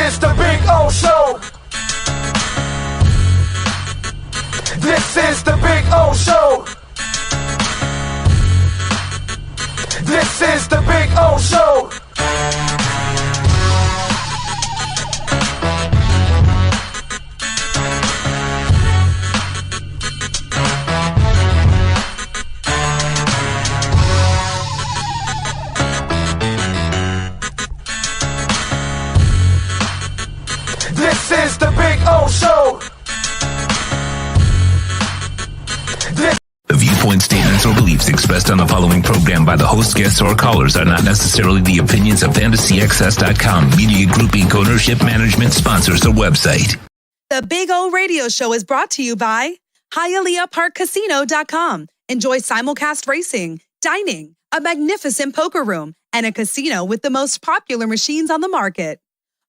is the Big O Show. This is the Big O Show. This is the Big O Show. This is the Big O Show. The viewpoint, statements, or beliefs expressed on the following program by the host, guests, or callers are not necessarily the opinions of FantasyAccess.com, Media Group Inc. ownership, management, sponsors, or website. The Big O Radio Show is brought to you by HialeahParkCasino.com. Enjoy simulcast racing, dining, a magnificent poker room, and a casino with the most popular machines on the market.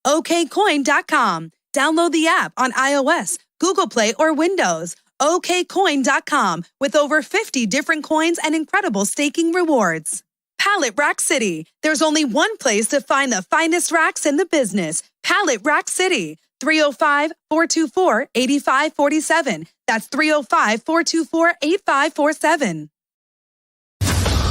OKCoin.com. Download the app on iOS, Google Play, or Windows. OKCoin.com with over 50 different coins and incredible staking rewards. Pallet Rack City. There's only one place to find the finest racks in the business. Pallet Rack City. 305-424-8547. That's 305-424-8547.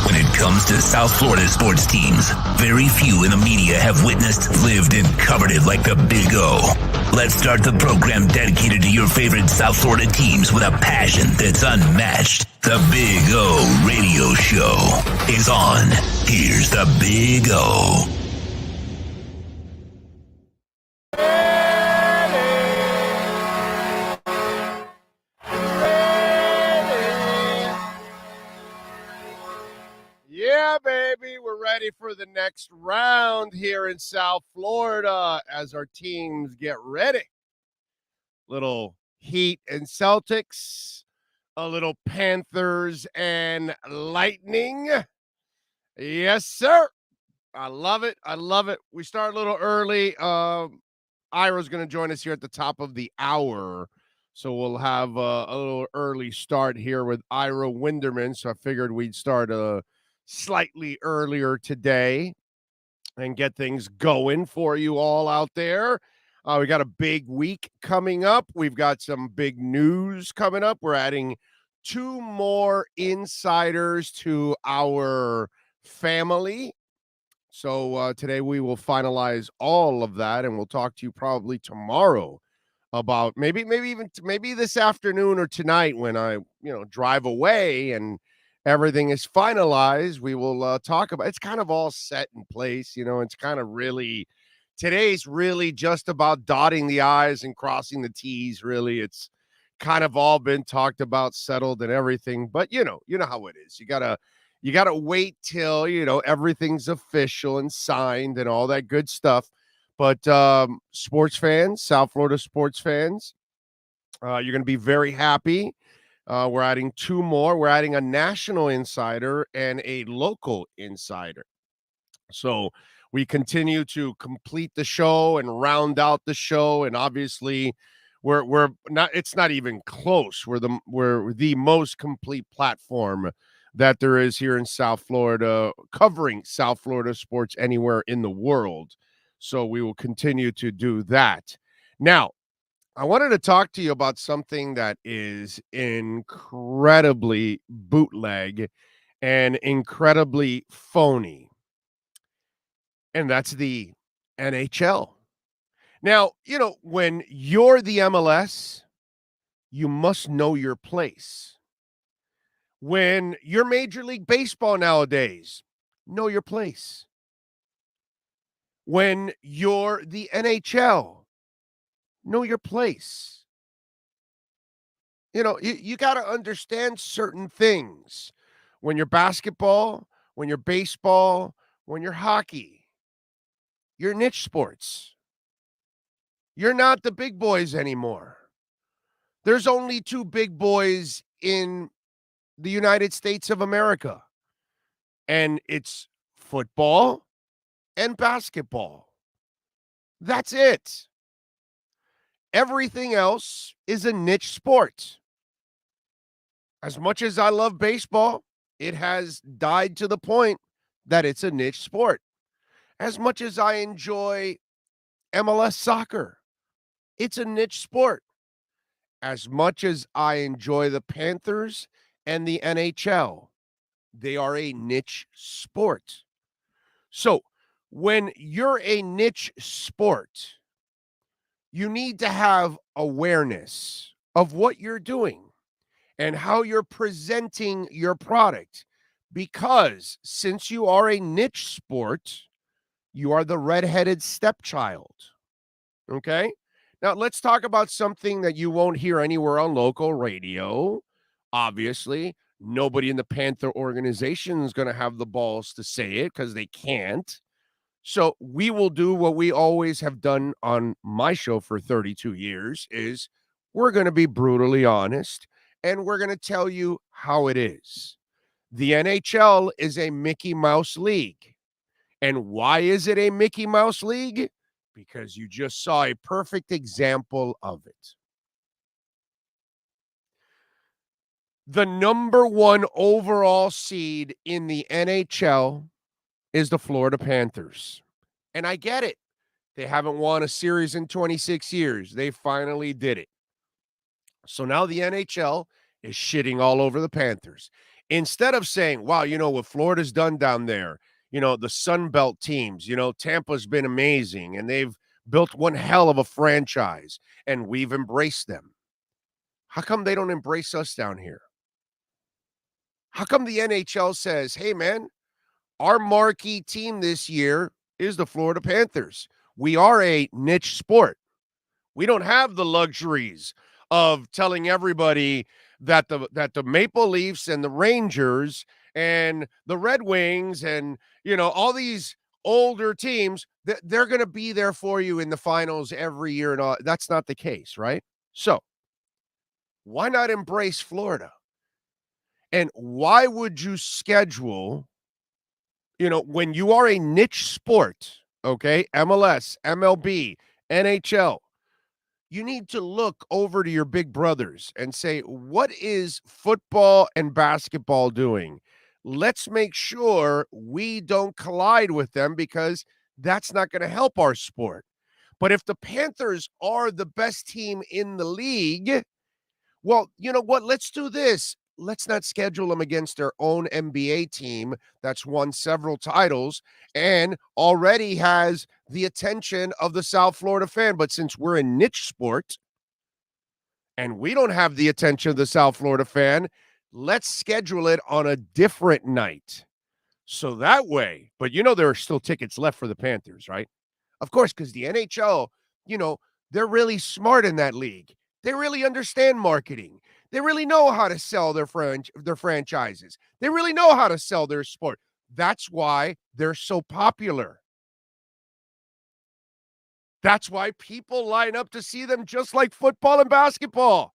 When it comes to South Florida sports teams, very few in the media have witnessed, lived, and covered it like the Big O. Let's start the program dedicated to your favorite South Florida teams with a passion that's unmatched. The Big O Radio Show is on. Here's the Big O. Yeah, baby, we're ready for the next round here in South Florida as our teams get ready. Little Heat and Celtics, a little Panthers and Lightning. Yes, sir. I love it. I love it. We start a little early. Ira's going to join us here at the top of the hour. So we'll have a little early start here with Ira Winderman. So I figured we'd start slightly earlier today and get things going for you all out there. We got a big week coming up. We've got some big news coming up. We're adding 2 more insiders to our family. So today we will finalize all of that, and we'll talk to you probably tomorrow about maybe this afternoon or tonight when I drive away and everything is finalized. We will talk about it's kind of all set in place. It's kind of really today's really just about dotting the I's and crossing the T's. Really, it's kind of all been talked about, settled, and everything. But you know how it is. You gotta wait till everything's official and signed and all that good stuff. But sports fans, South Florida sports fans, you're going to be very happy. We're adding 2 more. We're adding a national insider and a local insider. So we continue to complete the show and round out the show. And obviously we're not, it's not even close. We're the most complete platform that there is here in South Florida, covering South Florida sports anywhere in the world. So we will continue to do that. Now, I wanted to talk to you about something that is incredibly bootleg and incredibly phony, and that's the NHL. Now, when you're the MLS, you must know your place. When you're Major League Baseball nowadays, know your place. When you're the NHL, know your place. You got to understand certain things. When you're basketball, when you're baseball, when you're hockey, you're niche sports. You're not the big boys anymore. There's only 2 big boys in the United States of America, and it's football and basketball. That's it. Everything else is a niche sport. As much as I love baseball, it has died to the point that it's a niche sport. As much as I enjoy MLS soccer. It's a niche sport. As much as I enjoy the Panthers and the NHL, they are a niche sport. So when you're a niche sport, you need to have awareness of what you're doing and how you're presenting your product. Because since you are a niche sport, you are the redheaded stepchild. Okay? Now, let's talk about something that you won't hear anywhere on local radio. Obviously, nobody in the Panther organization is going to have the balls to say it because they can't. So we will do what we always have done on my show for 32 years is we're going to be brutally honest and we're going to tell you how it is. The NHL is a Mickey Mouse league. And why is it a Mickey Mouse league? Because you just saw a perfect example of it. The number one overall seed in the NHL is the Florida Panthers. And I get it. They haven't won a series in 26 years. They finally did it. So now the NHL is shitting all over the Panthers. Instead of saying, wow, what Florida's done down there, the Sun Belt teams, Tampa's been amazing and they've built one hell of a franchise and we've embraced them. How come they don't embrace us down here? How come the NHL says, hey, man, our marquee team this year is the Florida Panthers. We are a niche sport. We don't have the luxuries of telling everybody that the Maple Leafs and the Rangers and the Red Wings and, all these older teams, they're going to be there for you in the finals every year and all. That's not the case, right? So why not embrace Florida? And why would you schedule, when you are a niche sport, okay, MLS, MLB, NHL, you need to look over to your big brothers and say, what is football and basketball doing? Let's make sure we don't collide with them because that's not going to help our sport. But if the Panthers are the best team in the league, well, you know what? Let's do this. Let's not schedule them against their own NBA team that's won several titles and already has the attention of the South Florida fan. But since we're a niche sport and we don't have the attention of the South Florida fan, let's schedule it on a different night. So that way, but there are still tickets left for the Panthers, right? Of course, because the NHL, they're really smart in that league. They really understand marketing. They really know how to sell their franchises. They really know how to sell their sport. That's why they're so popular. That's why people line up to see them just like football and basketball.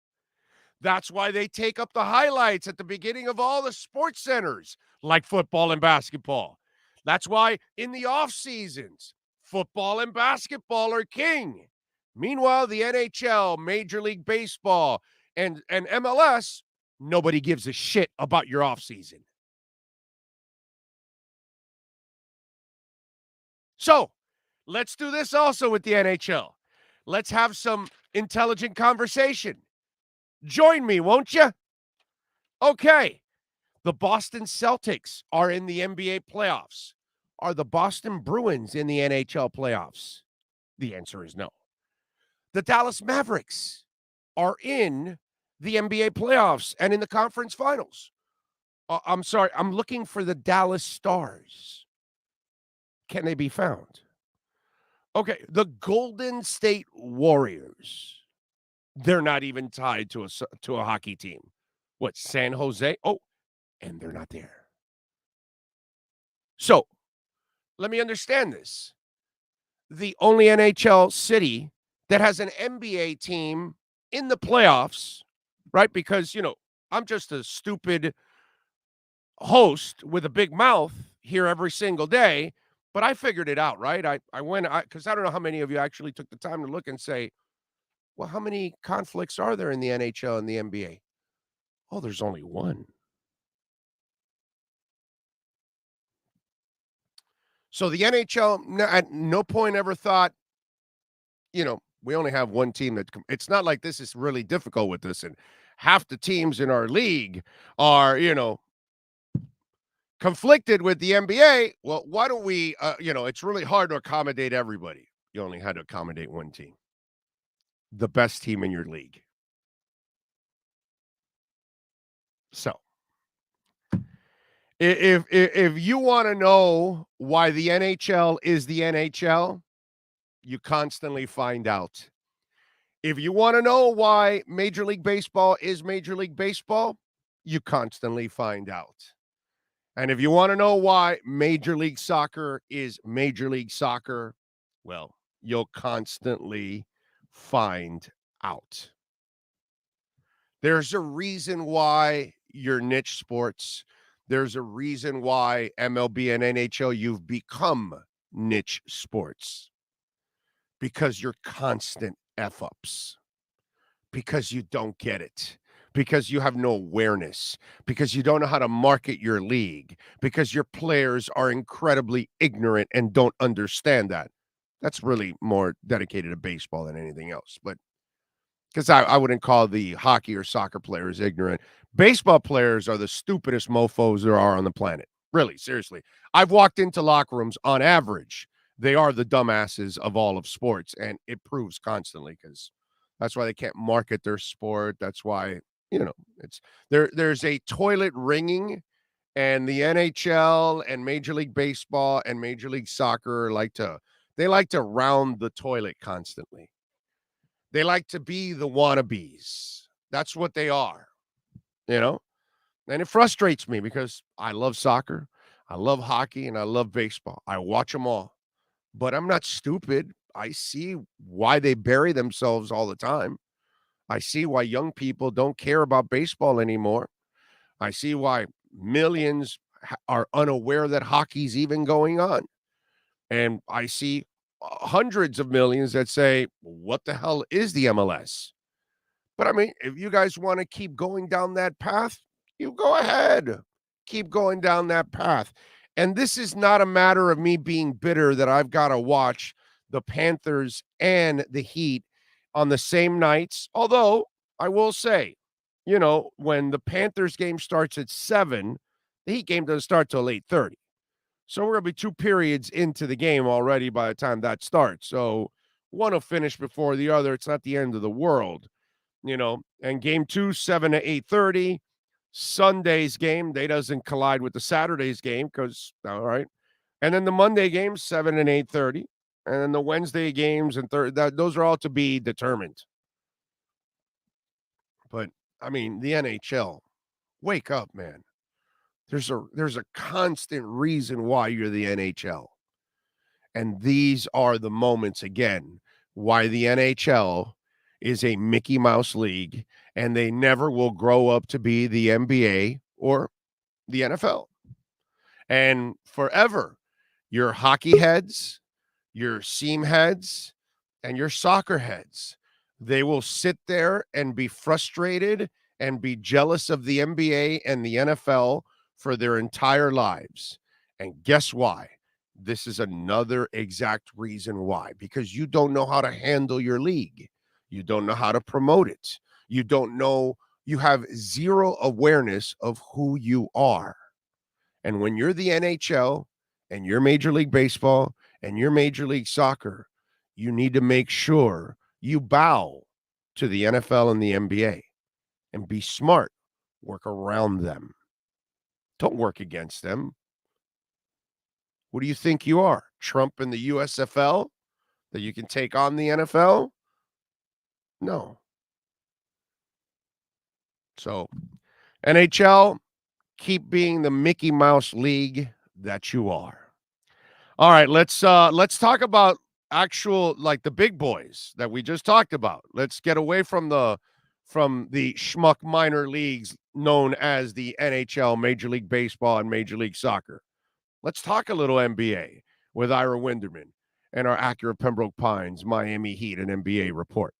That's why they take up the highlights at the beginning of all the sports centers like football and basketball. That's why in the off seasons, football and basketball are king. Meanwhile, the NHL, Major League Baseball, and MLS, nobody gives a shit about your offseason. So let's do this also with the NHL. Let's have some intelligent conversation. Join me, won't you? Okay. The Boston Celtics are in the NBA playoffs. Are the Boston Bruins in the NHL playoffs? The answer is no. The Dallas Mavericks are in the NBA playoffs and in the conference finals. I'm sorry, I'm looking for the Dallas Stars. Can they be found? Okay, the Golden State Warriors. They're not even tied to a hockey team. What, San Jose? Oh, and they're not there. So, let me understand this. The only NHL city that has an NBA team in the playoffs, right? Because, I'm just a stupid host with a big mouth here every single day, but I figured it out, right? I went, because I don't know how many of you actually took the time to look and say, well, how many conflicts are there in the NHL and the NBA? Oh, there's only one. So the NHL at no point ever thought, we only have one team it's not like this is really difficult with this. And half the teams in our league are, conflicted with the NBA. Well, why don't we, it's really hard to accommodate everybody. You only had to accommodate one team, the best team in your league. So if you want to know why the NHL is the NHL, you constantly find out. If you want to know why Major League Baseball is Major League Baseball, you constantly find out. And if you want to know why Major League Soccer is Major League Soccer, well, you'll constantly find out. There's a reason why you're niche sports. There's a reason why MLB and NHL, you've become niche sports. Because you're constant F-ups. Because you don't get it. Because you have no awareness. Because you don't know how to market your league. Because your players are incredibly ignorant and don't understand that. That's really more dedicated to baseball than anything else. But because I wouldn't call the hockey or soccer players ignorant. Baseball players are the stupidest mofos there are on the planet. Really, seriously. I've walked into locker rooms on average. They are the dumbasses of all of sports, and it proves constantly because that's why they can't market their sport. That's why, it's there's a toilet ringing, and the NHL and Major League Baseball and Major League Soccer like to round the toilet constantly. They like to be the wannabes. That's what they are, and it frustrates me because I love soccer, I love hockey, and I love baseball. I watch them all, but I'm not stupid. I see why they bury themselves all the time. I see why young people don't care about baseball anymore. I see why millions are unaware that hockey's even going on. And I see hundreds of millions that say, what the hell is the MLS? But I mean, if you guys want to keep going down that path, you go ahead. Keep going down that path. And this is not a matter of me being bitter that I've got to watch the Panthers and the Heat on the same nights. Although I will say, when the Panthers game starts at 7, the Heat game doesn't start till 8:30. So we're going to be 2 periods into the game already by the time that starts. So one will finish before the other. It's not the end of the world, and game 2, 7 to 8:30. Sunday's game, they doesn't collide with the Saturday's game because, all right. And then the Monday games, 7 and 8:30. And then the Wednesday games and those are all to be determined. But, I mean, the NHL, wake up, man. There's a constant reason why you're the NHL. And these are the moments, again, why the NHL is a Mickey Mouse league, and they never will grow up to be the NBA or the NFL. And forever, your hockey heads, your seam heads, and your soccer heads, they will sit there and be frustrated and be jealous of the NBA and the NFL for their entire lives. And guess why? This is another exact reason why. Because you don't know how to handle your league. You don't know how to promote it. You don't know, you have zero awareness of who you are. And when you're the NHL and you're Major League Baseball and you're Major League Soccer, you need to make sure you bow to the NFL and the NBA and be smart. Work around them. Don't work against them. What do you think you are? Trump in the USFL? That you can take on the NFL? No. So, NHL, keep being the Mickey Mouse league that you are. All right, let's talk about actual, like, the big boys that we just talked about. Let's get away from the schmuck minor leagues known as the NHL, Major League Baseball, and Major League Soccer. Let's talk a little NBA with Ira Winderman and our Acura Pembroke Pines Miami Heat and NBA report.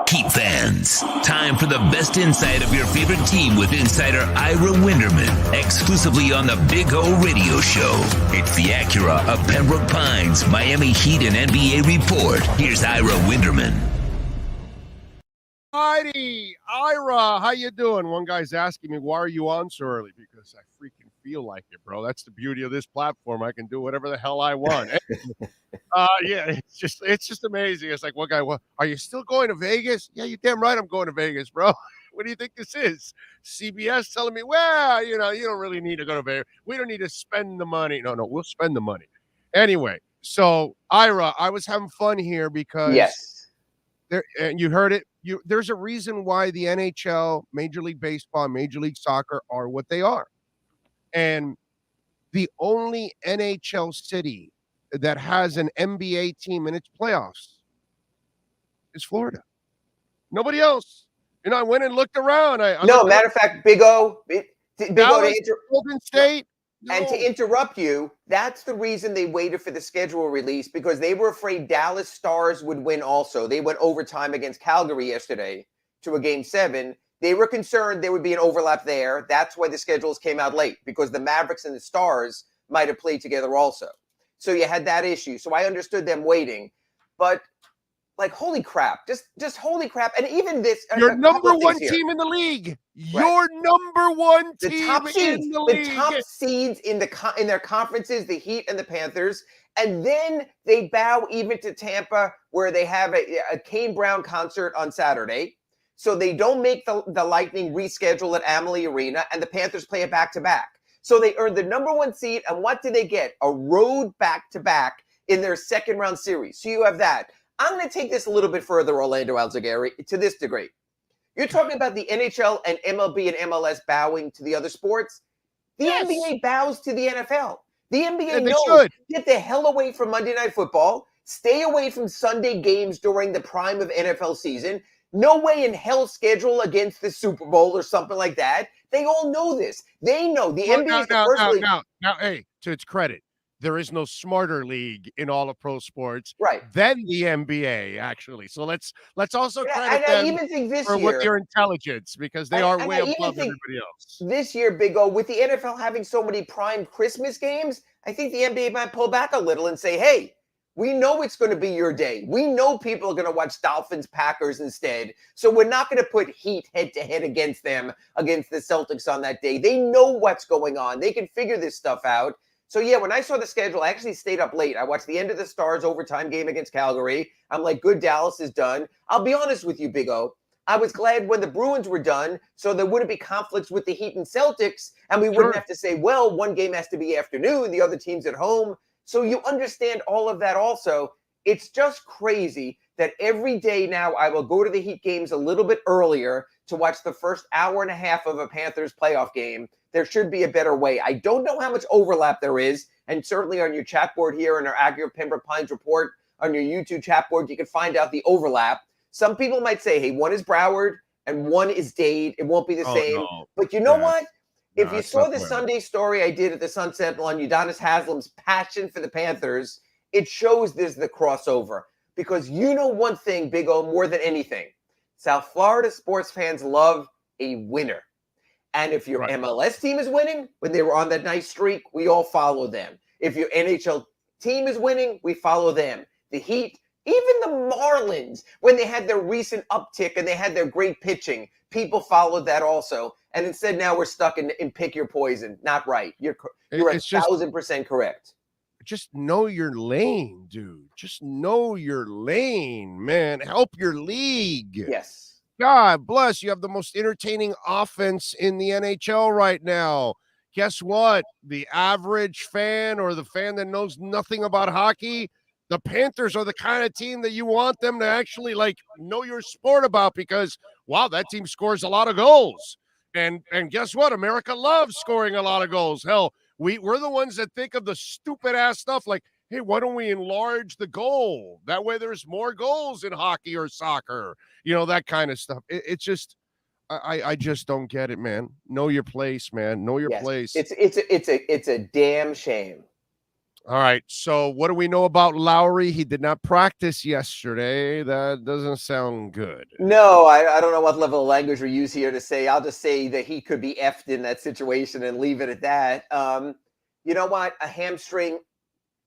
Keep fans. Time for the best insight of your favorite team with insider Ira Winderman, exclusively on the Big O Radio Show. It's the Acura of Pembroke Pines, Miami Heat and NBA report. Here's Ira Winderman. Alrighty, Ira, how you doing? One guy's asking me, why are you on so early? Because I freaking feel like it, bro. That's the beauty of this platform. I can do whatever the hell I want. Yeah, it's just amazing. It's like, one guy, well, are you still going to Vegas? Yeah, you're damn right I'm going to Vegas, bro. What do you think this is? CBS telling me, well, you don't really need to go to Vegas. We don't need to spend the money. No, we'll spend the money. Anyway, so, Ira, I was having fun here because yes, and you heard it. There's a reason why the NHL, Major League Baseball, Major League Soccer are what they are. And the only NHL city that has an NBA team in its playoffs is Florida. Nobody else. I went and looked around. matter of fact, Big O Golden State. No. And to interrupt you, that's the reason they waited for the schedule release, because they were afraid Dallas Stars would win also. They went overtime against Calgary yesterday to a Game 7. They were concerned there would be an overlap there. That's why the schedules came out late, because the Mavericks and the Stars might have played together also. So you had that issue. So I understood them waiting. But, like, holy crap. Just holy crap. And even this. Your number one team in the league. Right. Your number one team in the league. The top seeds in their conferences, the Heat and the Panthers. And then they bow even to Tampa, where they have a Kane Brown concert on Saturday. So they don't make the Lightning reschedule at Amalie Arena, and the Panthers play a back-to-back. So they earned the number one seed, and what did they get? A road back-to-back in their second-round series. So you have that. I'm going to take this a little bit further, Orlando Alzagari, to this degree. You're talking about the NHL and MLB and MLS bowing to the other sports. The NBA bows to the NFL. The NBA knows, get the hell away from Monday Night Football. Stay away from Sunday games during the prime of NFL season. No way in hell schedule against the Super Bowl or something like that. They all know this. They know. The NBA is the first league. Now, hey, to its credit, there is no smarter league in all of pro sports than the NBA, actually. So let's also credit them even think this for year, with their intelligence, because they are way above everybody else. This year, Big O, with the NFL having so many prime Christmas games, I think the NBA might pull back a little and say, hey, we know it's going to be your day. We know people are going to watch Dolphins Packers instead. So we're not going to put Heat head-to-head against them, against the Celtics on that day. They know what's going on. They can figure this stuff out. So, yeah, when I saw the schedule, I actually stayed up late. I watched the end of the Stars overtime game against Calgary. I'm like, good, Dallas is done. I'll be honest with you, Big O. I was glad when the Bruins were done, so there wouldn't be conflicts with the Heat and Celtics, and we wouldn't have to say, well, one game has to be afternoon, the other team's at home. So you understand all of that also. It's just crazy that every day now I will go to the Heat games a little bit earlier to watch the first hour and a half of a Panthers playoff game. There should be a better way. I don't know how much overlap there is, and certainly on your chat board here in our Acura Pembroke Pines report, on your YouTube chat board, you can find out the overlap. Some people might say, hey, one is Broward and one is Dade. It won't be the same. No. But you know what? If you saw the Sunday story I did at the Sun Sentinel on Udonis Haslam's passion for the Panthers, it shows there's the crossover. Because you know one thing, Big O, more than anything. South Florida sports fans love a winner. And if your MLS team is winning, when they were on that nice streak, we all follow them. If your NHL team is winning, we follow them. The Heat, even the Marlins, when they had their recent uptick and they had their great pitching, people followed that also. And instead, now we're stuck in pick your poison. Not right. You're 1,000% correct. Just know your lane, dude. Just know your lane, man. Help your league. Yes. God bless. You have the most entertaining offense in the NHL right now. Guess what? The average fan or the fan that knows nothing about hockey, the Panthers are the kind of team that you want them to actually know your sport about, because, wow, that team scores a lot of goals. And guess what? America loves scoring a lot of goals. Hell, we're the ones that think of the stupid ass stuff like, hey, why don't we enlarge the goal? That way there's more goals in hockey or soccer, that kind of stuff. It's just, I just don't get it, man. Know your place, man. Know your place. It's a damn shame. All right. So what do we know about Lowry? He did not practice yesterday. That doesn't sound good. No, I don't know what level of language we use here to say. I'll just say that he could be effed in that situation and leave it at that. You know what? A hamstring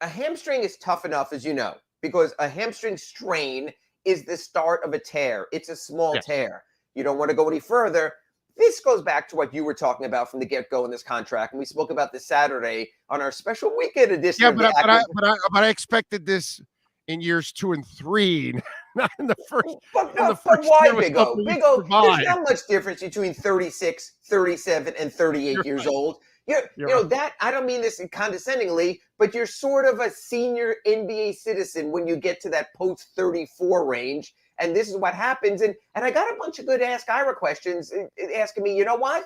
is tough enough, as you know, because a hamstring strain is the start of a tear. It's a small tear. You don't want to go any further. This goes back to what you were talking about from the get-go in this contract, and we spoke about this Saturday on our special weekend edition. Yeah, but I expected this in years 2 and 3, not in the first. But first why, year Big O? Big O, there's not much difference between 36, 37, and 38 years old. You know that I don't mean this condescendingly, but you're sort of a senior NBA citizen when you get to that post 34 range. And this is what happens. And I got a bunch of good Ask Ira questions asking me, you know what?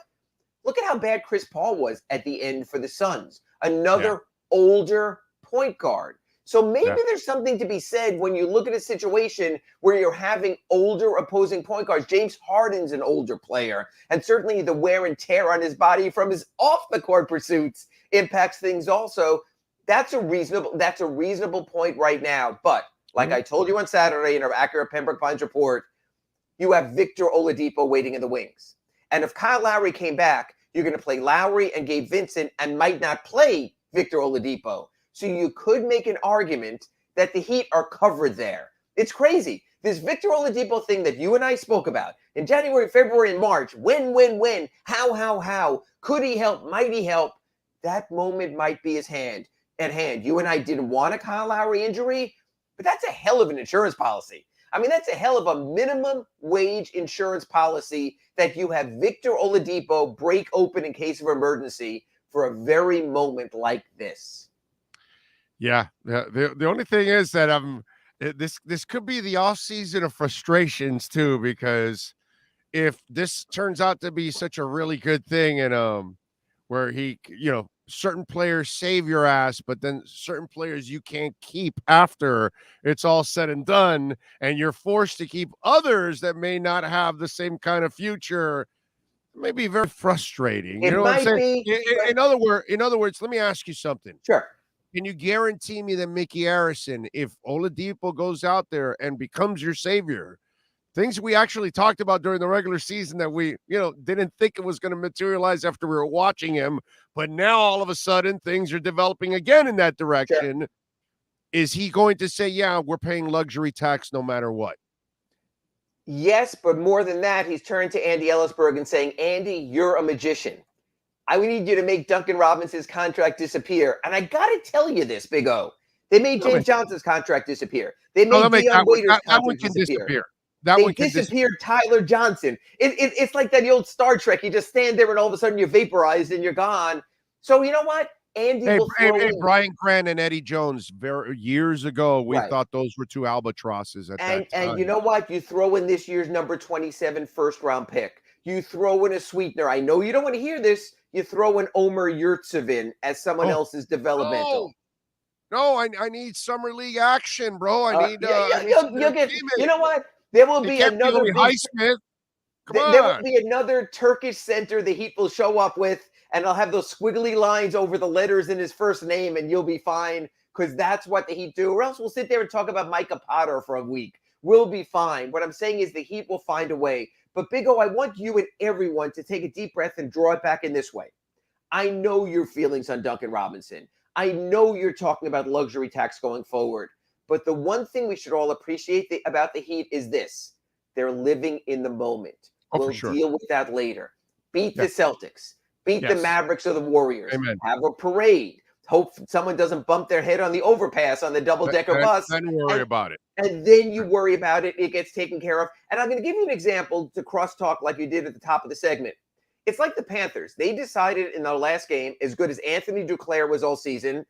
Look at how bad Chris Paul was at the end for the Suns. Another older point guard. So maybe there's something to be said when you look at a situation where you're having older opposing point guards. James Harden's an older player, and certainly the wear and tear on his body from his off-the-court pursuits impacts things also. That's a reasonable point right now. But like I told you on Saturday in our accurate Pembroke Pines report, you have Victor Oladipo waiting in the wings. And if Kyle Lowry came back, you're going to play Lowry and Gabe Vincent and might not play Victor Oladipo. So you could make an argument that the Heat are covered there. It's crazy. This Victor Oladipo thing that you and I spoke about in January, February, and March, when, how, could he help, might he help? That moment might be at hand. You and I didn't want a Kyle Lowry injury, but that's a hell of an insurance policy. I mean, that's a hell of a minimum wage insurance policy that you have Victor Oladipo break open in case of emergency for a very moment like this. Yeah. The only thing is that this could be the off season of frustrations too, because if this turns out to be such a really good thing and where he, certain players save your ass, but then certain players you can't keep after it's all said and done, and you're forced to keep others that may not have the same kind of future, it may be very frustrating. It might be. In other words, let me ask you something. Sure. Can you guarantee me that Mickey Harrison, if Oladipo goes out there and becomes your savior, things we actually talked about during the regular season that we, didn't think it was going to materialize after we were watching him, but now all of a sudden things are developing again in that direction. Sure. Is he going to say, yeah, we're paying luxury tax no matter what? Yes, but more than that, he's turned to Andy Ellisberg and saying, Andy, you're a magician. I need you to make Duncan Robinson's contract disappear. And I got to tell you this, Big O. They made James Johnson's contract disappear. They made Deion Waiters' contract disappear. They disappeared Tyler Johnson. It's like that old Star Trek. You just stand there and all of a sudden you're vaporized and you're gone. So you know what? Andy Brian Grant and Eddie Jones, years ago, we thought those were two albatrosses at that time. And you know what? You throw in this year's number 27 first-round pick. You throw in a sweetener. I know you don't want to hear this. You throw in Omer Yurtseven as someone else's developmental. No, I need summer league action, bro. I need. You'll get. You know what? There will be another Highsmith. There will be another Turkish center the Heat will show up with, and I'll have those squiggly lines over the letters in his first name, and you'll be fine because that's what the Heat do. Or else we'll sit there and talk about Micah Potter for a week. We'll be fine. What I'm saying is the Heat will find a way. But Big O, I want you and everyone to take a deep breath and draw it back in this way. I know your feelings on Duncan Robinson. I know you're talking about luxury tax going forward. But the one thing we should all appreciate about the Heat is this. They're living in the moment. We'll deal with that later. Beat the Celtics. Beat the Mavericks or the Warriors. Amen. Have a parade. Hope someone doesn't bump their head on the overpass on the double-decker bus. Then worry about it. And then you worry about it. It gets taken care of. And I'm going to give you an example to crosstalk like you did at the top of the segment. It's like the Panthers. They decided in their last game, as good as Anthony Duclair was all season,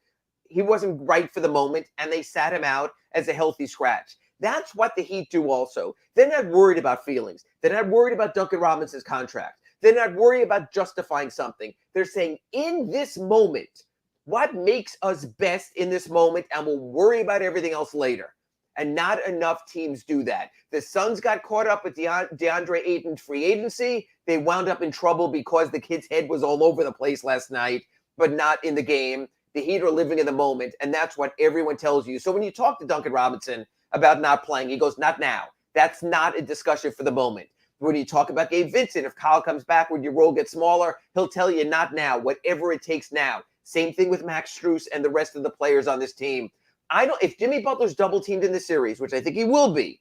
he wasn't right for the moment, and they sat him out as a healthy scratch. That's what the Heat do also. They're not worried about feelings. They're not worried about Duncan Robinson's contract. They're not worried about justifying something. They're saying, in this moment, what makes us best in this moment, and we'll worry about everything else later. And not enough teams do that. The Suns got caught up with DeAndre Ayton's free agency. They wound up in trouble because the kid's head was all over the place last night, but not in the game. The Heat are living in the moment, and that's what everyone tells you. So when you talk to Duncan Robinson about not playing, he goes, not now. That's not a discussion for the moment. When you talk about Gabe Vincent, if Kyle comes back when your role gets smaller, he'll tell you not now, whatever it takes now. Same thing with Max Strus and the rest of the players on this team. If Jimmy Butler's double teamed in the series, which I think he will be,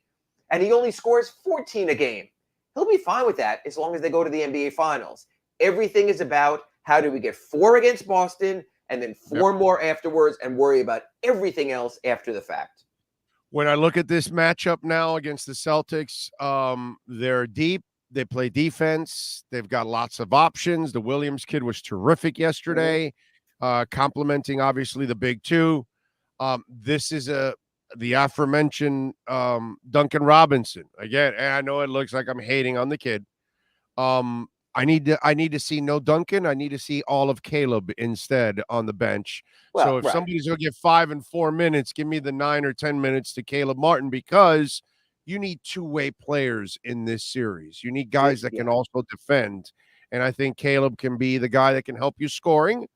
and he only scores 14 a game, he'll be fine with that as long as they go to the NBA Finals. Everything is about how do we get 4 against Boston and then 4 more afterwards and worry about everything else after the fact. When I look at this matchup now against the Celtics, they're deep. They play defense. They've got lots of options. The Williams kid was terrific yesterday, complimenting, obviously, the big two. This is the aforementioned Duncan Robinson. Again, and I know it looks like I'm hating on the kid. I need to see no Duncan. I need to see all of Caleb instead on the bench. Well, so if somebody's going to get 5 and 4 minutes, give me the 9 or 10 minutes to Caleb Martin, because you need two-way players in this series. You need guys that can also defend. And I think Caleb can be the guy that can help you scoring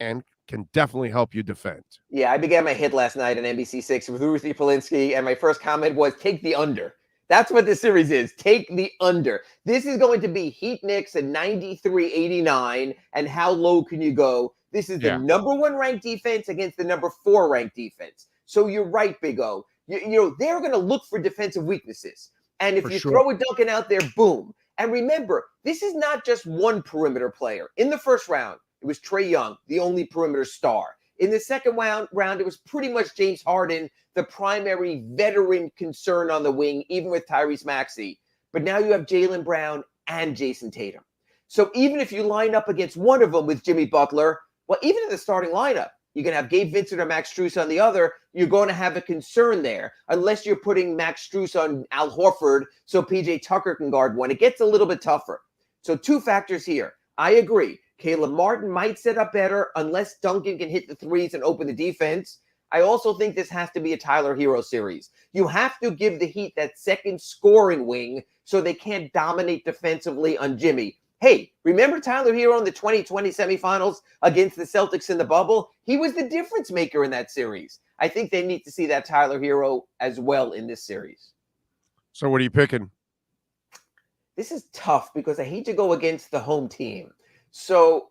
and can definitely help you defend. Yeah, I began my hit last night on NBC6 with Ruthie Polinsky, and my first comment was take the under. That's what this series is. Take the under. This is going to be Heat Knicks at 93-89, and how low can you go? This is the number 1 ranked defense against the number 4 ranked defense. So you're right, Big O. You know, they're going to look for defensive weaknesses. And if you throw a Duncan out there, boom. And remember, this is not just one perimeter player. In the first round, it was Trae Young, the only perimeter star. In the second round, it was pretty much James Harden, the primary veteran concern on the wing, even with Tyrese Maxey. But now you have Jaylen Brown and Jason Tatum. So even if you line up against one of them with Jimmy Butler, well, even in the starting lineup, you're going to have Gabe Vincent or Max Strus on the other. You're going to have a concern there, unless you're putting Max Strus on Al Horford so PJ Tucker can guard one. It gets a little bit tougher. So 2 factors here. I agree. Caleb Martin might set up better unless Duncan can hit the threes and open the defense. I also think this has to be a Tyler Hero series. You have to give the Heat that second scoring wing so they can't dominate defensively on Jimmy. Hey, remember Tyler Hero in the 2020 semifinals against the Celtics in the bubble? He was the difference maker in that series. I think they need to see that Tyler Hero as well in this series. So what are you picking? This is tough because I hate to go against the home team. So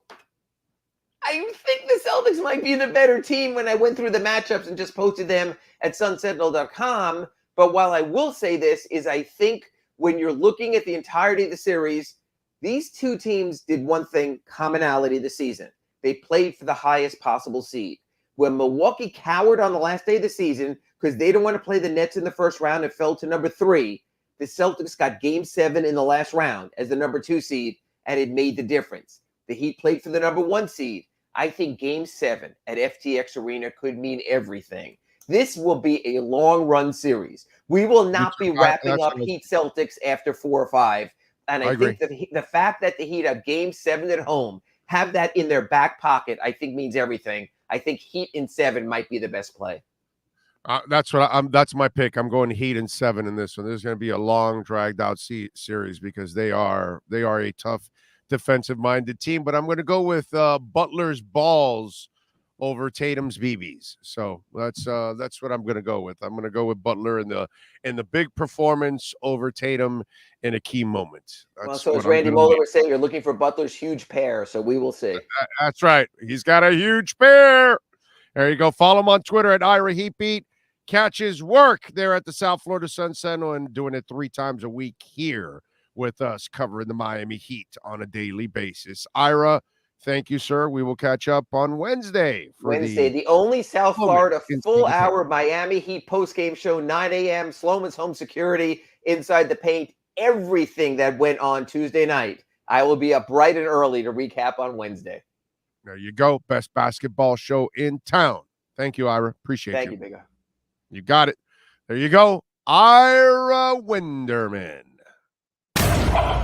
I think the Celtics might be the better team when I went through the matchups and just posted them at sunsentinel.com. But while I will say this is I think when you're looking at the entirety of the series, these two teams did one thing, commonality this season. They played for the highest possible seed. When Milwaukee cowered on the last day of the season because they didn't want to play the Nets in the first round and fell to number 3, the Celtics got Game 7 in the last round as the number 2 seed, and it made the difference. The Heat played for the number 1 seed. I think Game 7 at FTX Arena could mean everything. This will be a long-run series. We will not be wrapping up Heat Celtics after 4 or 5. And I think that the fact that the Heat have Game 7 at home, have that in their back pocket, I think means everything. I think Heat in 7 might be the best play. That's my pick. I'm going Heat in 7 in this one. This is going to be a long, dragged-out series because they are a tough, defensive-minded team. But I'm going to go with Butler's balls over Tatum's BBs. So that's what I'm going to go with. I'm going to go with Butler in the big performance over Tatum in a key moment. So as Randy Moeller was saying, you're looking for Butler's huge pair. So we will see. That's right. He's got a huge pair. There you go. Follow him on Twitter at Ira Heatbeat. Catch his work there at the South Florida Sun Sentinel and doing it 3 times a week here with us covering the Miami Heat on a daily basis. Ira, thank you, sir. We will catch up on Wednesday. The only South Florida full-hour Miami Heat post-game show, 9 a.m., Sloman's Home Security, Inside the Paint, everything that went on Tuesday night. I will be up bright and early to recap on Wednesday. There you go. Best basketball show in town. Thank you, Ira. Appreciate you. Thank you, Big O. You got it. There you go. Ira Winderman.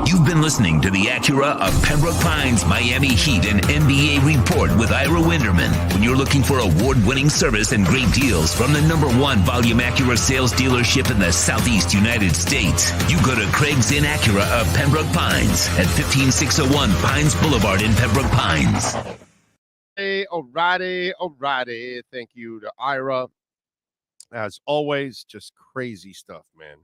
You've been listening to the Acura of Pembroke Pines Miami Heat and NBA Report with Ira Winderman. When you're looking for award-winning service and great deals from the #1 volume Acura sales dealership in the Southeast United States, you go to Craig's Inn Acura of Pembroke Pines at 15601 Pines Boulevard in Pembroke Pines. Alrighty. Thank you to Ira. As always, just crazy stuff, man.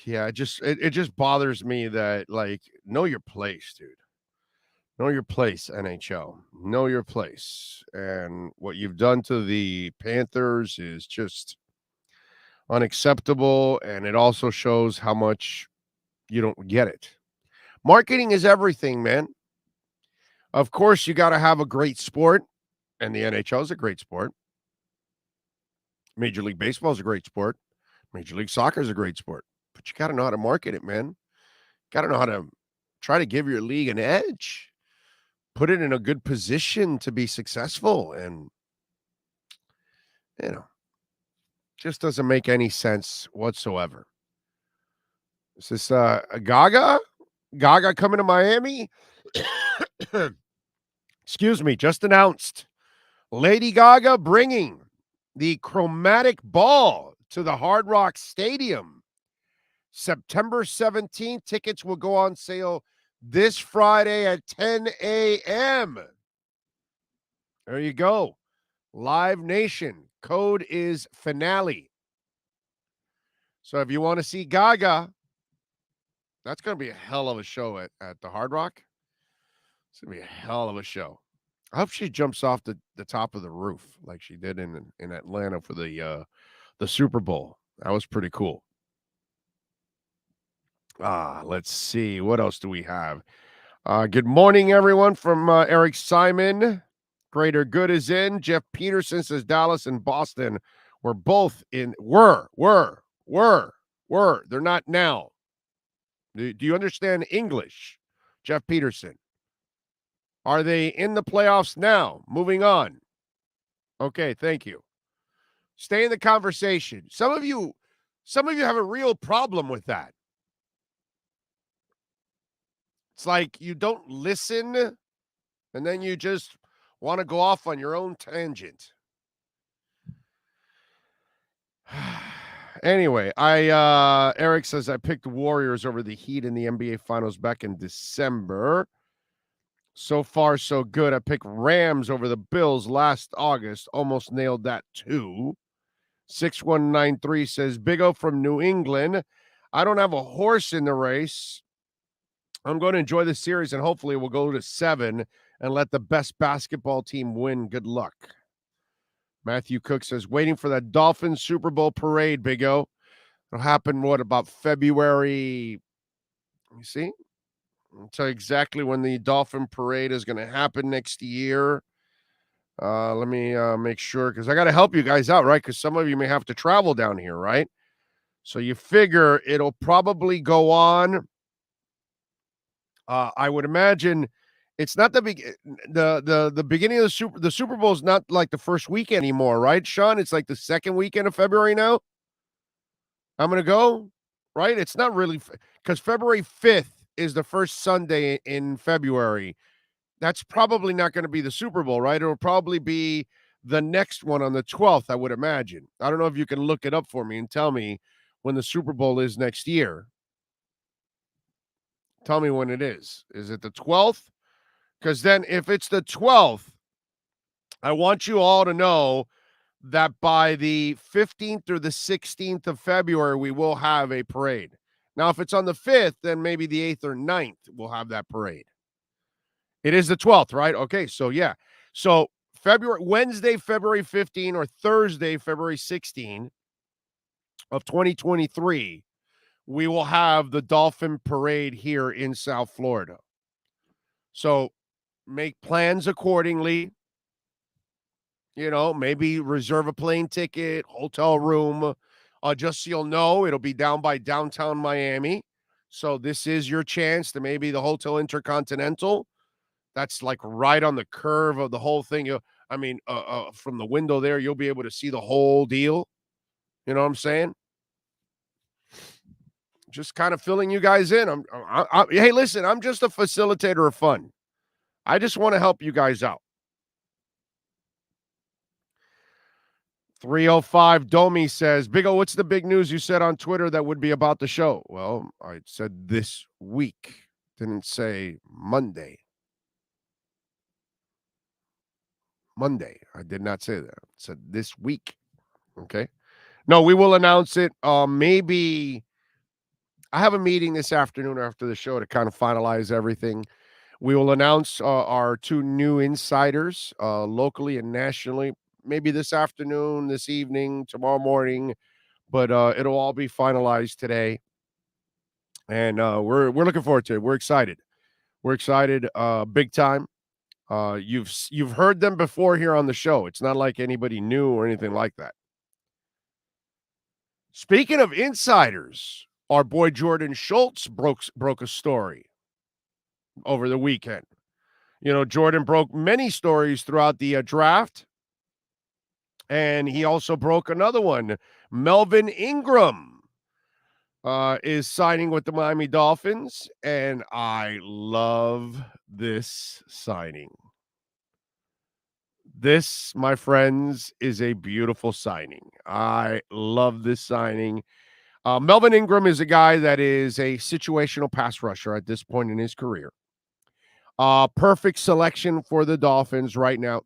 Yeah, it just bothers me that, like, know your place, dude. Know your place, NHL. Know your place. And what you've done to the Panthers is just unacceptable, and it also shows how much you don't get it. Marketing is everything, man. Of course, you got to have a great sport, and the NHL is a great sport. Major League Baseball is a great sport. Major League Soccer is a great sport. But you got to know how to market it, man. Got to know how to try to give your league an edge. Put it in a good position to be successful. And, just doesn't make any sense whatsoever. Is this Gaga? Gaga coming to Miami? Excuse me, just announced. Lady Gaga bringing the chromatic ball to the Hard Rock Stadium. September 17th. Tickets will go on sale this Friday at 10 a.m. There you go. Live Nation. Code is Finale. So if you want to see Gaga, that's going to be a hell of a show at the Hard Rock. It's going to be a hell of a show. I hope she jumps off the top of the roof like she did in Atlanta for the Super Bowl. That was pretty cool. Let's see. What else do we have? Good morning, everyone, from Eric Simon. Greater Good is in. Jeff Peterson says Dallas and Boston were both in. Were. They're not now. Do you understand English, Jeff Peterson? Are they in the playoffs now? Moving on. Okay, thank you. Stay in the conversation. Some of you have a real problem with that. It's like you don't listen, and then you just want to go off on your own tangent. Anyway, Eric says I picked the Warriors over the Heat in the NBA Finals back in December. So far, so good. I picked Rams over the Bills last August. Almost nailed that too. 6193 says, Big O from New England. I don't have a horse in the race. I'm going to enjoy the series, and hopefully we'll go to 7 and let the best basketball team win. Good luck. Matthew Cook says, waiting for that Dolphins Super Bowl parade, Big O. It'll happen, about February? Let me see. I'll tell you exactly when the Dolphin parade is going to happen next year. Let me make sure, because I got to help you guys out, right? Because some of you may have to travel down here, right? So you figure it'll probably go on. I would imagine it's not the beginning of the Super Bowl is not like the first weekend anymore, right, Sean? It's like the second weekend of February now. I'm going to go, right? It's not really, because February 5th is the first Sunday in February. That's probably not going to be the Super Bowl, right? It'll probably be the next one on the 12th, I would imagine. I don't know if you can look it up for me and tell me when the Super Bowl is next year. Tell me when it is. Is it the 12th? Because then if it's the 12th, I want you all to know that by the 15th or the 16th of February, we will have a parade. Now, if it's on the 5th, then maybe the 8th or 9th we'll have that parade. It is the 12th, right? Okay, so yeah. So Wednesday, February 15, or Thursday, February 16 of 2023, we will have the Dolphin parade here in South Florida. So make plans accordingly. Maybe reserve a plane ticket, hotel room. Just so you'll know, it'll be down by downtown Miami. So this is your chance to maybe the Hotel Intercontinental. That's like right on the curve of the whole thing. From the window there, you'll be able to see the whole deal. You know what I'm saying? Just kind of filling you guys in. Hey, listen, I'm just a facilitator of fun. I just want to help you guys out. 305 Domi says, Big O, what's the big news you said on Twitter that would be about the show? Well, I said this week. Didn't say Monday. Monday. I did not say that. I said this week. Okay. No, we will announce it. Maybe I have a meeting this afternoon after the show to kind of finalize everything. We will announce our two new insiders locally and nationally, maybe this afternoon, this evening, tomorrow morning, but it'll all be finalized today. And we're looking forward to it. We're excited. We're excited, big time. You've heard them before here on the show. It's not like anybody new or anything like that. Speaking of insiders, our boy Jordan Schultz broke a story over the weekend. You know, Jordan broke many stories throughout the draft, and he also broke another one. Melvin Ingram is signing with the Miami Dolphins, and I love this signing. This, my friends, is a beautiful signing. I love this signing. Melvin Ingram is a guy that is a situational pass rusher at this point in his career. Perfect selection for the Dolphins right now.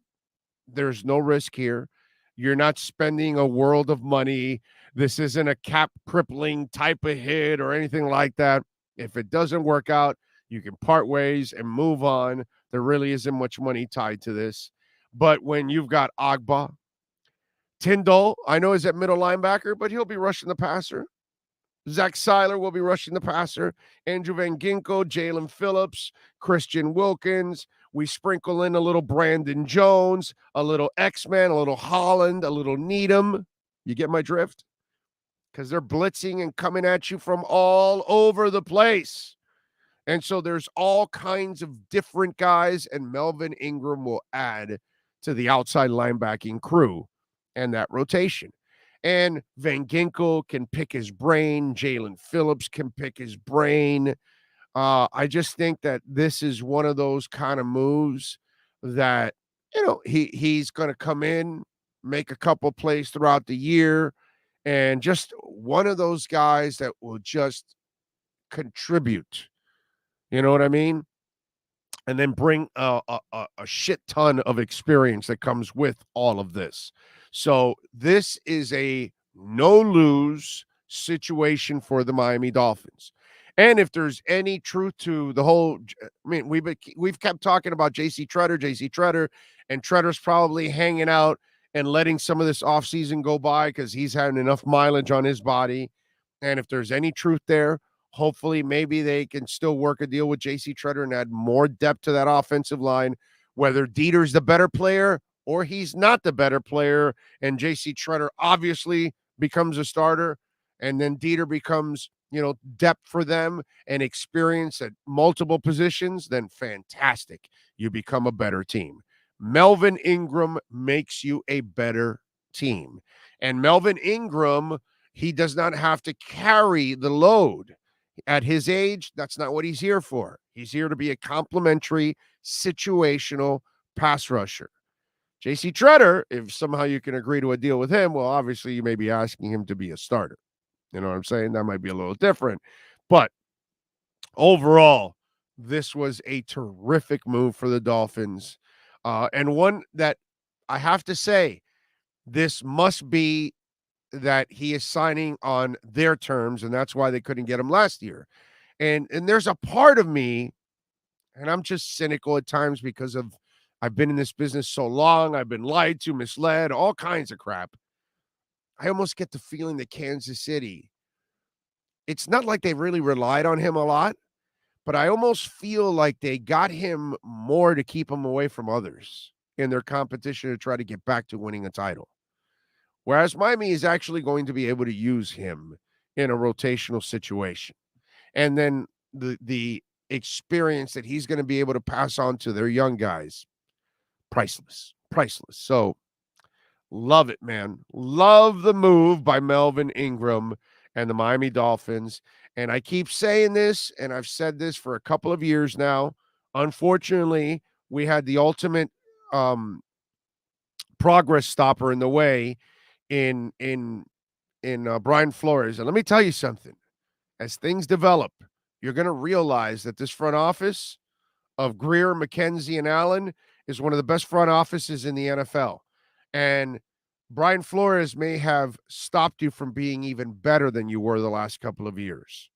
There's no risk here. You're not spending a world of money. This isn't a cap crippling type of hit or anything like that. If it doesn't work out, you can part ways and move on. There really isn't much money tied to this. But when you've got Agba, Tyndall, I know is at middle linebacker, but he'll be rushing the passer. Zach Seiler will be rushing the passer. Andrew Van Ginkel, Jalen Phillips, Christian Wilkins. We sprinkle in a little Brandon Jones, a little X-Man, a little Holland, a little Needham. You get my drift? Because they're blitzing and coming at you from all over the place. And so there's all kinds of different guys, and Melvin Ingram will add to the outside linebacking crew and that rotation. And Van Ginkel can pick his brain. Jalen Phillips can pick his brain. I just think that this is one of those kind of moves that, you know, he's going to come in, make a couple plays throughout the year, and just one of those guys that will just contribute. You know what I mean? And then bring a shit ton of experience that comes with all of this. So this is a no-lose situation for the Miami Dolphins. And if there's any truth to the whole, I mean, we've kept talking about JC Tretter, and Tretter's probably hanging out and letting some of this offseason go by because he's had enough mileage on his body. And if there's any truth there, hopefully, maybe they can still work a deal with J.C. Tretter and add more depth to that offensive line, whether Dieter's the better player or he's not the better player, and J.C. Tretter obviously becomes a starter, and then Dieter becomes, you know, depth for them and experience at multiple positions, then fantastic. You become a better team. Melvin Ingram makes you a better team. And Melvin Ingram, he does not have to carry the load. At his age, that's not what he's here for. He's here to be a complimentary, situational pass rusher. J.C. Tretter, if somehow you can agree to a deal with him, well, obviously you may be asking him to be a starter. You know what I'm saying? That might be a little different. But overall, this was a terrific move for the Dolphins. And one that I have to say, this must be that he is signing on their terms, and that's why they couldn't get him last year. And there's a part of me, and I'm just cynical at times because of I've been in this business so long, I've been lied to, misled, all kinds of crap. I almost get the feeling that Kansas City, it's not like they really relied on him a lot, but I almost feel like they got him more to keep him away from others in their competition to try to get back to winning a title. Whereas Miami is actually going to be able to use him in a rotational situation. And then the experience that he's going to be able to pass on to their young guys, priceless. So love it, man. Love the move by Melvin Ingram and the Miami Dolphins. And I keep saying this, and I've said this for a couple of years now. Unfortunately, we had the ultimate progress stopper in the way in Brian Flores. And let me tell you something. As things develop, you're going to realize that this front office of Greer, McKenzie, and Allen is one of the best front offices in the NFL. And Brian Flores may have stopped you from being even better than you were the last couple of years.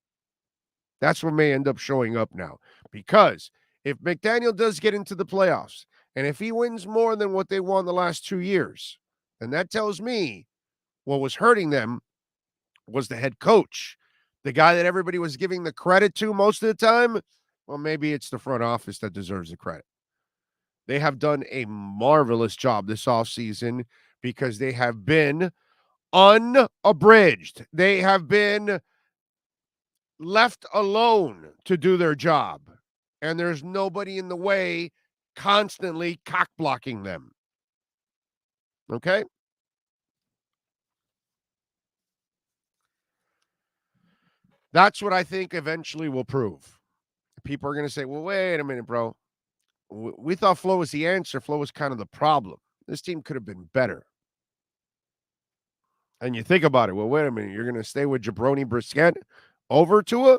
That's what may end up showing up now. Because if McDaniel does get into the playoffs, and if he wins more than what they won the last 2 years, then that tells me what was hurting them was the head coach, the guy that everybody was giving the credit to most of the time. Well, maybe it's the front office that deserves the credit. They have done a marvelous job this offseason because they have been unabridged. They have been left alone to do their job. And there's nobody in the way constantly cock blocking them. Okay? That's what I think eventually will prove. People are going to say, well, wait a minute, bro. We thought Flo was the answer. Flo was kind of the problem. This team could have been better. And you think about it. Well, wait a minute. You're going to stay with Jabroni Brissett over Tua?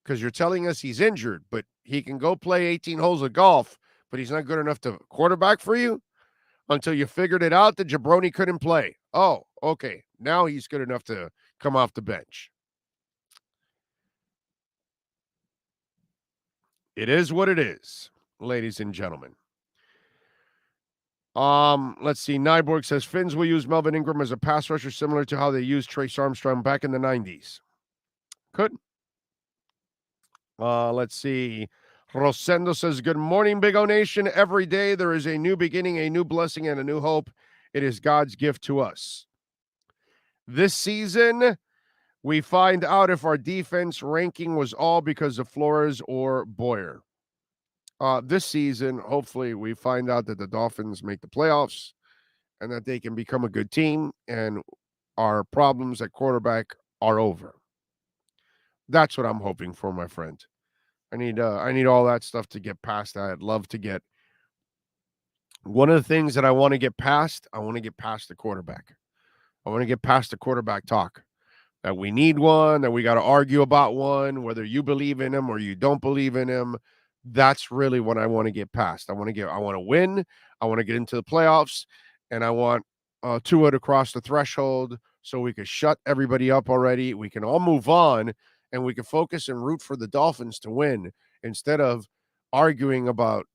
Because you're telling us he's injured, but he can go play 18 holes of golf, but he's not good enough to quarterback for you until you figured it out that Jabroni couldn't play. Oh, okay. Now he's good enough to come off the bench. It is what it is, ladies and gentlemen. Let's see. Nyborg says Finns will use Melvin Ingram as a pass rusher similar to how they used Trace Armstrong back in the 90s. Could. Let's see. Rosendo says, good morning, Big O Nation. Every day there is a new beginning, a new blessing, and a new hope. It is God's gift to us. This season, we find out if our defense ranking was all because of Flores or Boyer. This season, hopefully, we find out that the Dolphins make the playoffs and that they can become a good team and our problems at quarterback are over. That's what I'm hoping for, my friend. I need all that stuff to get past that. I'd love to get one of the things that I want to get past. I want to get past the quarterback. I want to get past the quarterback talk. That we need one, that we got to argue about one, whether you believe in him or you don't believe in him. That's really what I want to get past. I want to win. I want to get into the playoffs, and I want Tua to cross the threshold so we can shut everybody up already. We can all move on, and we can focus and root for the Dolphins to win instead of arguing about,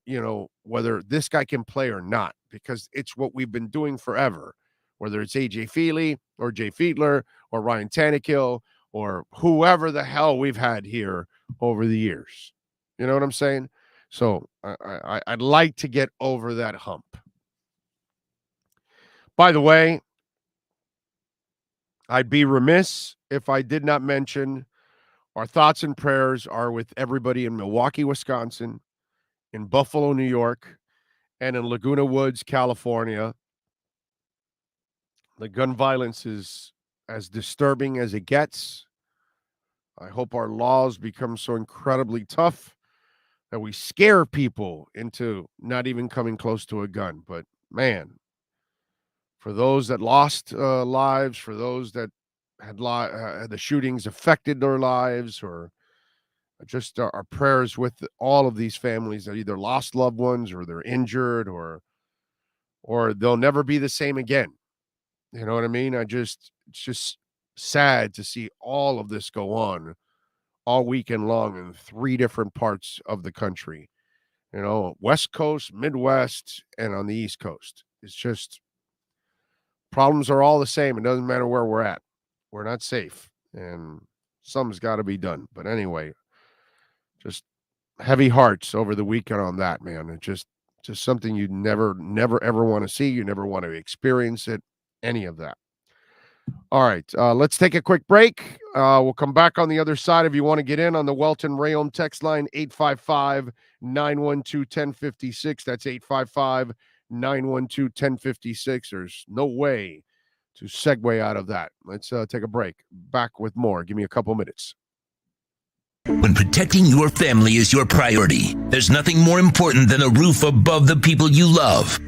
whether this guy can play or not, because it's what we've been doing forever. Whether it's A.J. Feely or Jay Fiedler or Ryan Tannehill or whoever the hell we've had here over the years. You know what I'm saying? So I'd like to get over that hump. By the way, I'd be remiss if I did not mention our thoughts and prayers are with everybody in Milwaukee, Wisconsin, in Buffalo, New York, and in Laguna Woods, California. The gun violence is as disturbing as it gets. I hope our laws become so incredibly tough that we scare people into not even coming close to a gun. But, man, for those that lost lives, for those that had the shootings affected their lives, or just our prayers with all of these families that either lost loved ones or they're injured or they'll never be the same again. You know what I mean? It's just sad to see all of this go on all weekend long in 3 different parts of the country. West Coast, Midwest, and on the East Coast. It's just problems are all the same. It doesn't matter where we're at. We're not safe, and something's got to be done. But anyway, just heavy hearts over the weekend on that, man. It's just something you never, ever want to see. You never want to experience it. Any of that. All right, let's take a quick break. We'll come back on the other side. If you want to get in on the Welton Rayom text line, 855-912-1056. That's 855-912-1056. There's no way to segue out of that. Let's take a break. Back with more. Give me a couple minutes. When protecting your family is your priority, there's nothing more important than a roof above the people you love.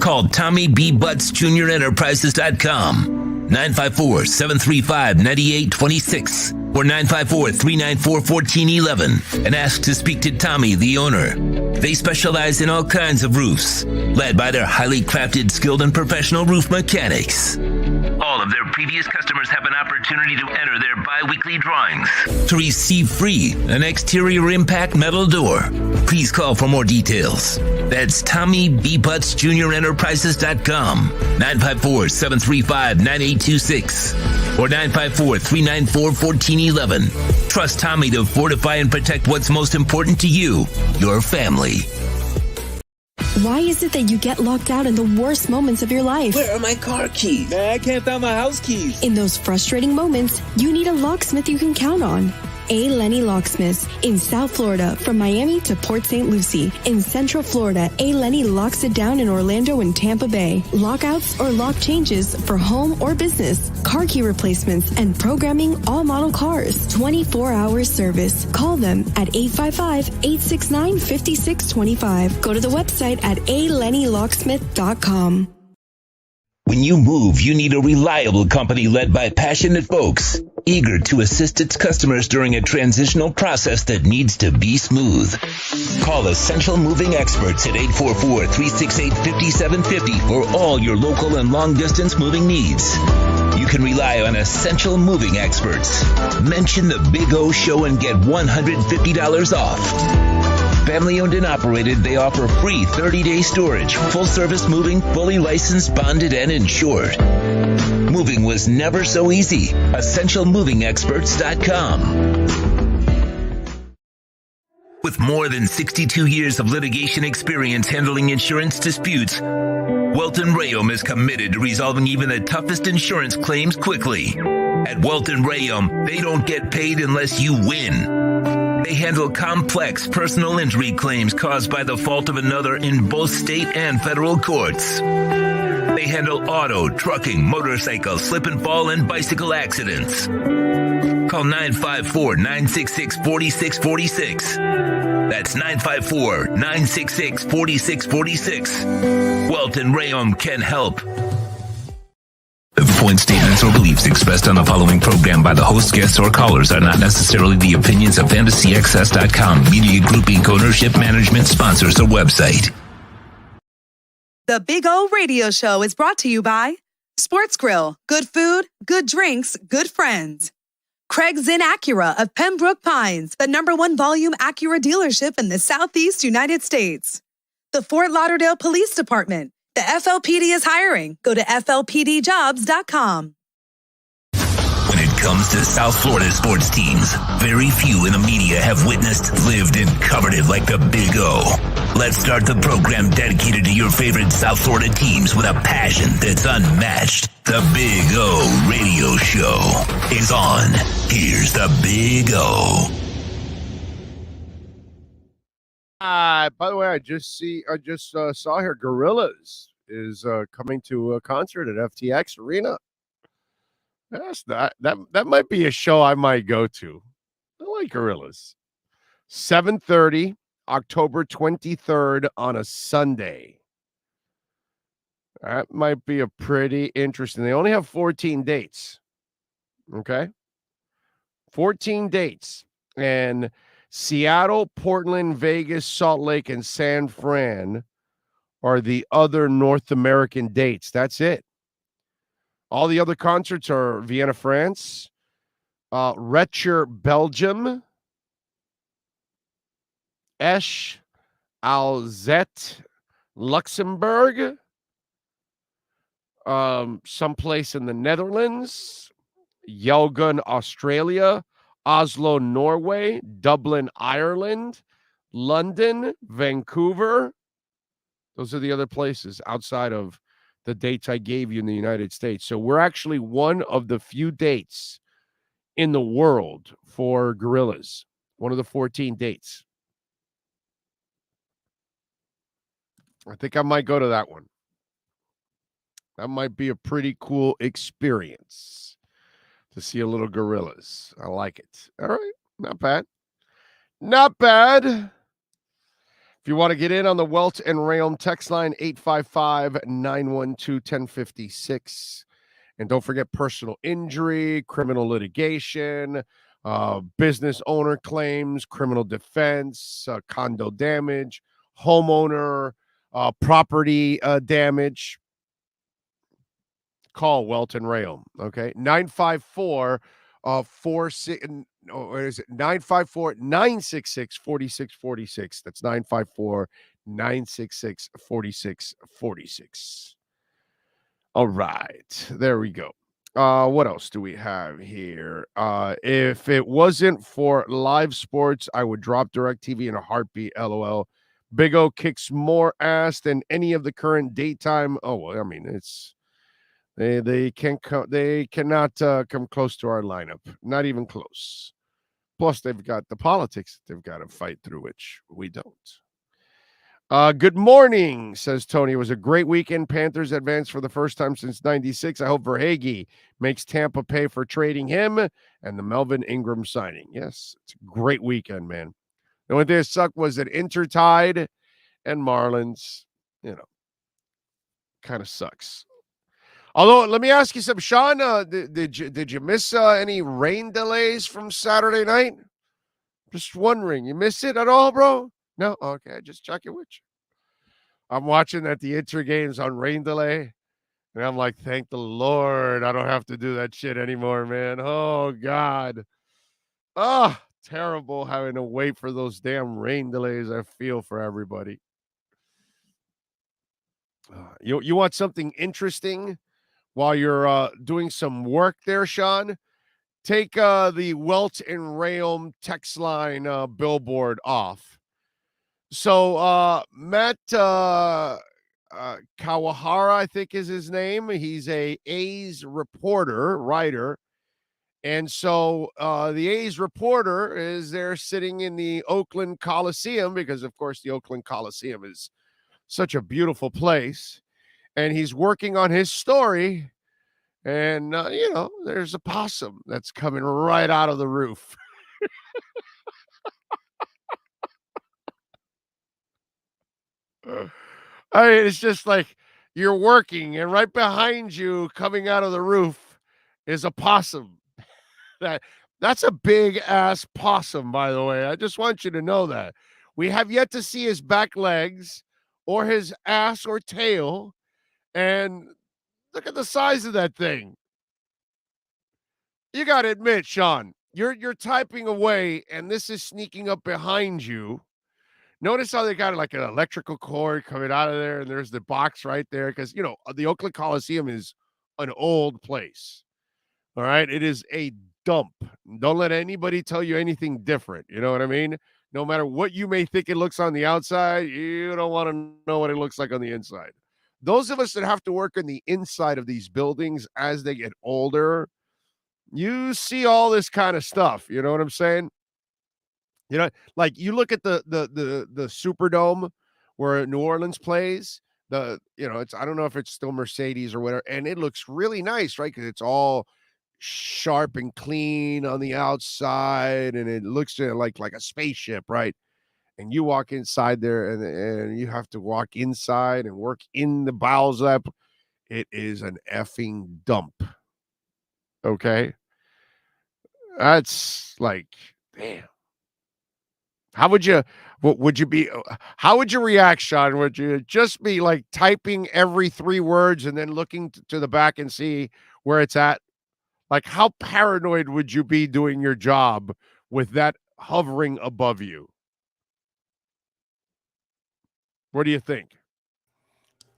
Call Tommy B. Butts Jr. Enterprises.com, 954-735-9826 or 954-394-1411, and ask to speak to Tommy, the owner. They specialize in all kinds of roofs, led by their highly crafted, skilled, and professional roof mechanics. All of their previous customers have an opportunity to enter their bi-weekly drawings to receive free an exterior impact metal door. Please call for more details. That's Tommy B. Butts Jr. Enterprises.com, 954-735-9826 or 954-394-1411. Trust Tommy to fortify and protect what's most important to you, your family. Why is it that you get locked out in the worst moments of your life? Where are my car keys? Man, I can't find my house keys. In those frustrating moments, you need a locksmith you can count on. A. Lenny Locksmiths in South Florida, from Miami to Port St. Lucie. In Central Florida, A. Lenny locks it down in Orlando and Tampa Bay. Lockouts or lock changes for home or business, car key replacements, and programming all model cars. 24-hour service. Call them at 855-869-5625. Go to the website at alennylocksmith.com. When you move, you need a reliable company led by passionate folks, eager to assist its customers during a transitional process that needs to be smooth. Call Essential Moving Experts at 844-368-5750 for all your local and long-distance moving needs. You can rely on Essential Moving Experts. Mention the Big O Show and get $150 off. Family owned and operated, they offer free 30-day storage, full-service moving, fully licensed, bonded, and insured. Moving was never so easy. EssentialMovingExperts.com. With more than 62 years of litigation experience handling insurance disputes, Welton Rayom is committed to resolving even the toughest insurance claims quickly. At Welton Rayom, they don't get paid unless you win. They handle complex personal injury claims caused by the fault of another in both state and federal courts. They handle auto, trucking, motorcycle, slip and fall, and bicycle accidents. Call 954-966-4646. That's 954-966-4646. Welton Rayom can help. The points, statements, or beliefs expressed on the following program by the host, guests, or callers are not necessarily the opinions of FantasyAccess.com, Media Group Inc., ownership, management, sponsors, or website. The Big O Radio Show is brought to you by Sports Grill. Good food, good drinks, good friends. Craig Zinn Acura of Pembroke Pines, the #1 volume Acura dealership in the Southeast United States. The Fort Lauderdale Police Department. The FLPD is hiring. Go to FLPDjobs.com. When it comes to South Florida sports teams, very few in the media have witnessed, lived, and covered it like the Big O. Let's start the program dedicated to your favorite South Florida teams with a passion that's unmatched. The Big O Radio Show is on. Here's the Big O. By the way, I just saw here Gorillaz is coming to a concert at FTX Arena. Yes, that might be a show I might go to. I like Gorillaz. 7:30, October 23rd on a Sunday. That might be a pretty interesting. They only have 14 dates. Okay? 14 dates. And Seattle, Portland, Vegas, Salt Lake, and San Fran are the other North American dates. That's it. All the other concerts are Vienna, France, Retcher, Belgium, Esch, Alzette, Luxembourg, someplace in the Netherlands, Jelgun, Australia, Oslo, Norway, Dublin, Ireland, London, Vancouver. Those are the other places outside of the dates I gave you in the United States. So we're actually one of the few dates in the world for Gorillaz. One of the 14 dates. I think I might go to that one. That might be a pretty cool experience to see a little Gorillaz. I like it. All right. Not bad. Not bad. If you want to get in on the Welt and Rayom text line, 855-912-1056. And don't forget personal injury, criminal litigation, business owner claims, criminal defense, condo damage, homeowner property damage, call Welton Rayom. Okay, 954 46. What is it? 954 966 4646. That's 954 966 4646. All right, there we go. What else do we have here? If it wasn't for live sports, I would drop DirecTV in a heartbeat. LOL. Big O kicks more ass than any of the current daytime. Oh, well, I mean, it's they cannot come close to our lineup. Not even close. Plus, they've got the politics that they've got to fight through, which we don't. Good morning, says Tony. It was a great weekend. Panthers advanced for the first time since 96. I hope Verhage makes Tampa pay for trading him and the Melvin Ingram signing. Yes, it's a great weekend, man. The only thing that sucked was that Inter tied and Marlins, kind of sucks. Although, let me ask you something, Sean. Did you miss any rain delays from Saturday night? Just wondering. You miss it at all, bro? No? Okay, just checking with you. I'm watching at the Inter games on rain delay, and I'm like, thank the Lord I don't have to do that shit anymore, man. Oh, God. Oh, terrible having to wait for those damn rain delays. I feel for everybody. You want something interesting while you're doing some work there, Sean? Take the Welt and Rayom text line billboard off. So Matt Kawahara, I think is his name. He's a A's writer. And so the A's reporter is there sitting in the Oakland Coliseum because, of course, the Oakland Coliseum is such a beautiful place. And he's working on his story. And, there's a possum that's coming right out of the roof. I mean, it's just like you're working, and right behind you, coming out of the roof, is a possum. That's a big ass possum, by the way. I just want you to know that. We have yet to see his back legs or his ass or tail, and look at the size of that thing. You got to admit, Sean, you're typing away, and this is sneaking up behind you. Notice how they got like an electrical cord coming out of there, and there's the box right there because, the Oakland Coliseum is an old place. All right? It is a dump. Don't let anybody tell you anything different. You know what I mean? No matter what you may think it looks on the outside, you don't want to know what it looks like on the inside. Those of us that have to work on the inside of these buildings as they get older, you see all this kind of stuff. You know what I'm saying? Like you look at the Superdome where New Orleans plays. It's I don't know if it's still Mercedes or whatever, and it looks really nice, right? Because it's all sharp and clean on the outside, and it looks like a spaceship, right? And you walk inside there, and you have to walk inside and work in the bowels of that. It is an effing dump. Okay, that's like, damn. How would you react, Sean? Would you just be like typing every 3 words and then looking to the back and see where it's at? Like, how paranoid would you be doing your job with that hovering above you? What do you think?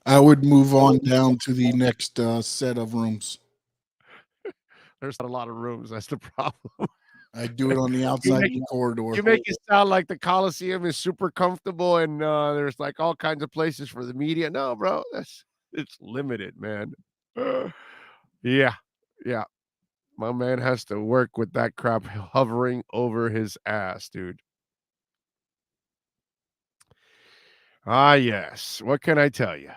I would move on down to the next set of rooms. There's not a lot of rooms. That's the problem. I do it on the outside corridor. You make it sound like the Coliseum is super comfortable and there's like all kinds of places for the media. No, bro, it's limited, man. Yeah. My man has to work with that crap hovering over his ass, dude. Yes. What can I tell you?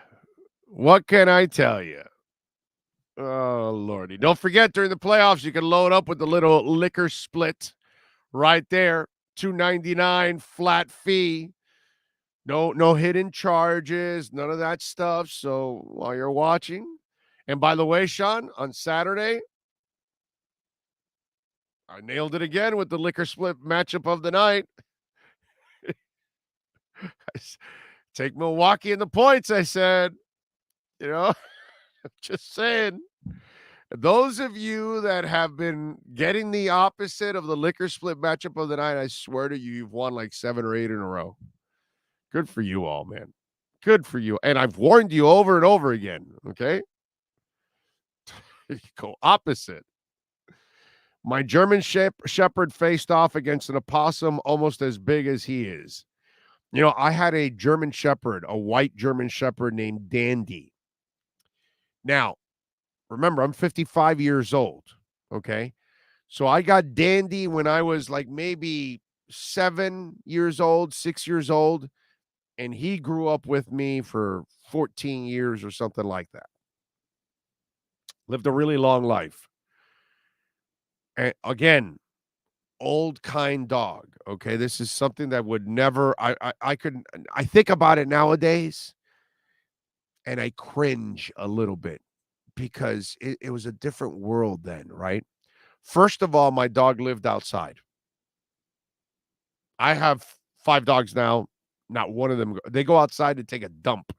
Oh, Lordy. Don't forget, during the playoffs, you can load up with the little liquor split right there. $2.99 flat fee. No hidden charges, none of that stuff. So while you're watching, and by the way, Sean, on Saturday, I nailed it again with the liquor split matchup of the night. Take Milwaukee in the points, I said. Just saying. Those of you that have been getting the opposite of the liquor split matchup of the night, I swear to you, you've won like 7 or 8 in a row. Good for you all, man. Good for you. And I've warned you over and over again, okay? Go opposite. My German Shepherd faced off against an opossum almost as big as he is. I had a German Shepherd, a white German Shepherd named Dandy. Now, remember, I'm 55 years old, okay? So I got Dandy when I was like maybe 7 years old, 6 years old, and he grew up with me for 14 years or something like that. Lived a really long life. And again, old kind dog, okay? This is something that would never, I think about it nowadays, and I cringe a little bit because it was a different world then, right? First of all, my dog lived outside. I have 5 dogs now. Not one of them. They go outside to take a dump.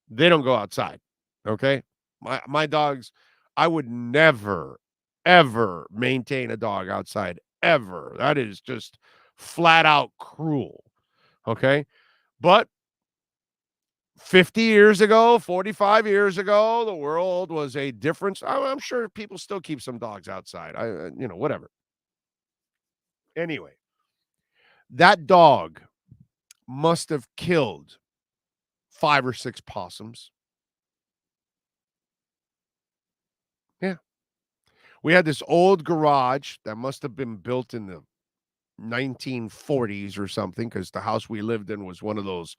They don't go outside. Okay. My dogs, I would never, ever maintain a dog outside ever. That is just flat out cruel. Okay. But 50 years ago, 45 years ago, the world was a different. I'm sure people still keep some dogs outside. Whatever. Anyway, that dog must have killed 5 or 6 possums. Yeah. We had this old garage that must have been built in the 1940s or something, because the house we lived in was one of those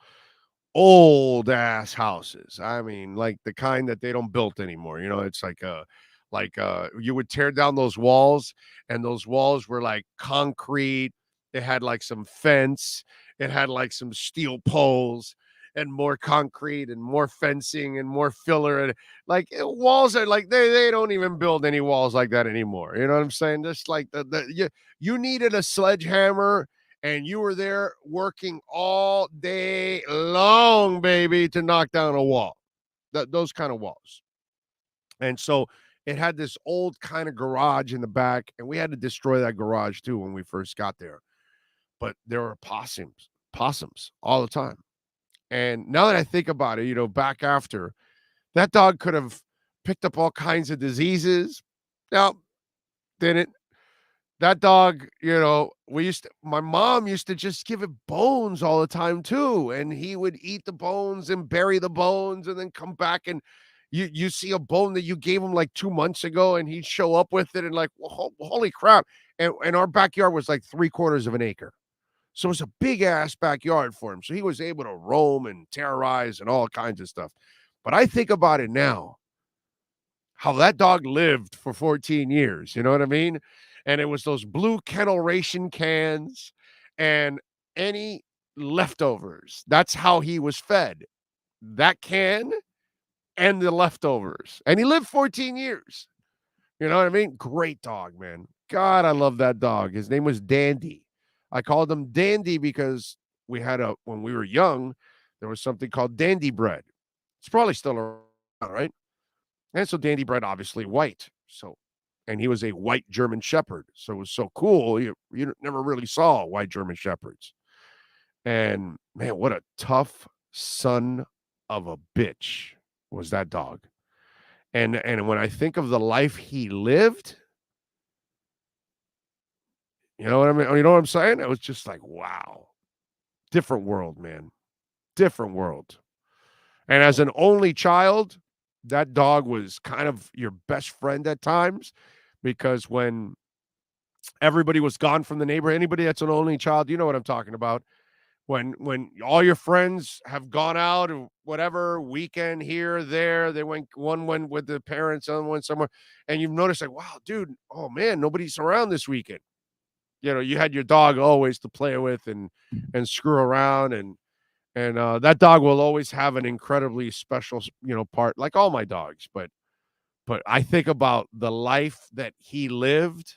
old ass houses. I mean, like the kind that they don't build anymore. It's like you would tear down those walls, and those walls were like concrete. It had like some fence. It had like some steel poles and more concrete and more fencing and more filler. And like walls are like, they don't even build any walls like that anymore. You know what I'm saying? Just like you needed a sledgehammer, and you were there working all day long, baby, to knock down a wall. Those kind of walls. And so it had this old kind of garage in the back, and we had to destroy that garage too when we first got there. But there were possums all the time. And now that I think about it, back after, that dog could have picked up all kinds of diseases. Now, didn't. That dog, my mom used to just give it bones all the time too. And he would eat the bones and bury the bones and then come back, and you see a bone that you gave him like 2 months ago, and he'd show up with it and like, holy crap. And our backyard was like 3/4 of an acre. So it was a big ass backyard for him. So he was able to roam and terrorize and all kinds of stuff. But I think about it now, how that dog lived for 14 years. You know what I mean? And it was those blue kennel ration cans and any leftovers. That's how he was fed. That can and the leftovers. And he lived 14 years. You know what I mean? Great dog, man. God, I love that dog. His name was Dandy. I called him Dandy because when we were young, there was something called Dandy bread. It's probably still around, right? And so Dandy bread, obviously white. And he was a white German Shepherd. So it was so cool. You never really saw white German Shepherds. And man, what a tough son of a bitch was that dog. And when I think of the life he lived, you know what I mean? You know what I'm saying? It was just like, wow. Different world, man. Different world. And as an only child, that dog was kind of your best friend at times, because when everybody was gone from the neighborhood, anybody that's an only child, you know what I'm talking about. When all your friends have gone out or whatever, weekend here, there, one went with the parents, other one somewhere, and you've noticed like, wow, dude, oh man, nobody's around this weekend. You had your dog always to play with and screw around, and that dog will always have an incredibly special, part, like all my dogs. But I think about the life that he lived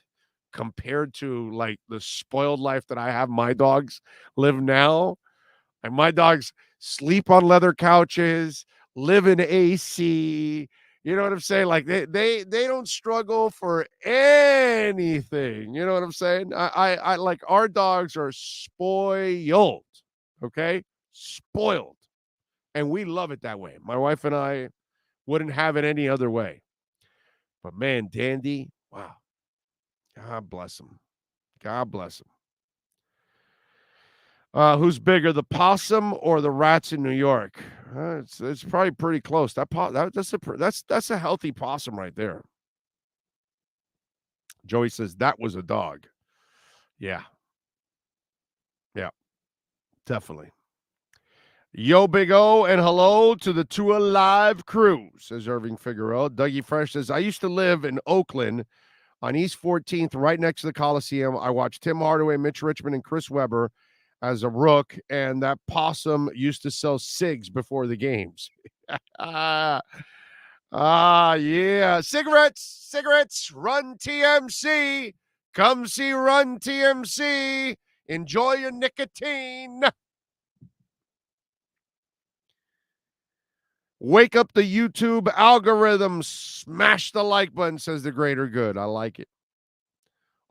compared to like the spoiled life that I have my dogs live now. And my dogs, sleep on leather couches, live in AC. You know what I'm saying? Like they don't struggle for anything. You know what I'm saying? I like our dogs are spoiled. Okay? Spoiled. And we love it that way. My wife and I wouldn't have it any other way. But man, Dandy, wow. God bless him. God bless him. Who's bigger, the possum or the rats in New York? It's probably pretty close. That's a healthy possum right there. Joey says that was a dog. Yeah, definitely. Yo, Big O, and hello to the two alive crew, says Irving Figueroa. Dougie Fresh says, I used to live in Oakland on East 14th, right next to the Coliseum. I watched Tim Hardaway, Mitch Richmond, and Chris Webber as a rook, and that possum used to sell cigs before the games. Yeah. Cigarettes, Run TMC. Come see Run TMC. Enjoy your nicotine. Wake up the YouTube algorithm. Smash the like button, says the greater good. I like it.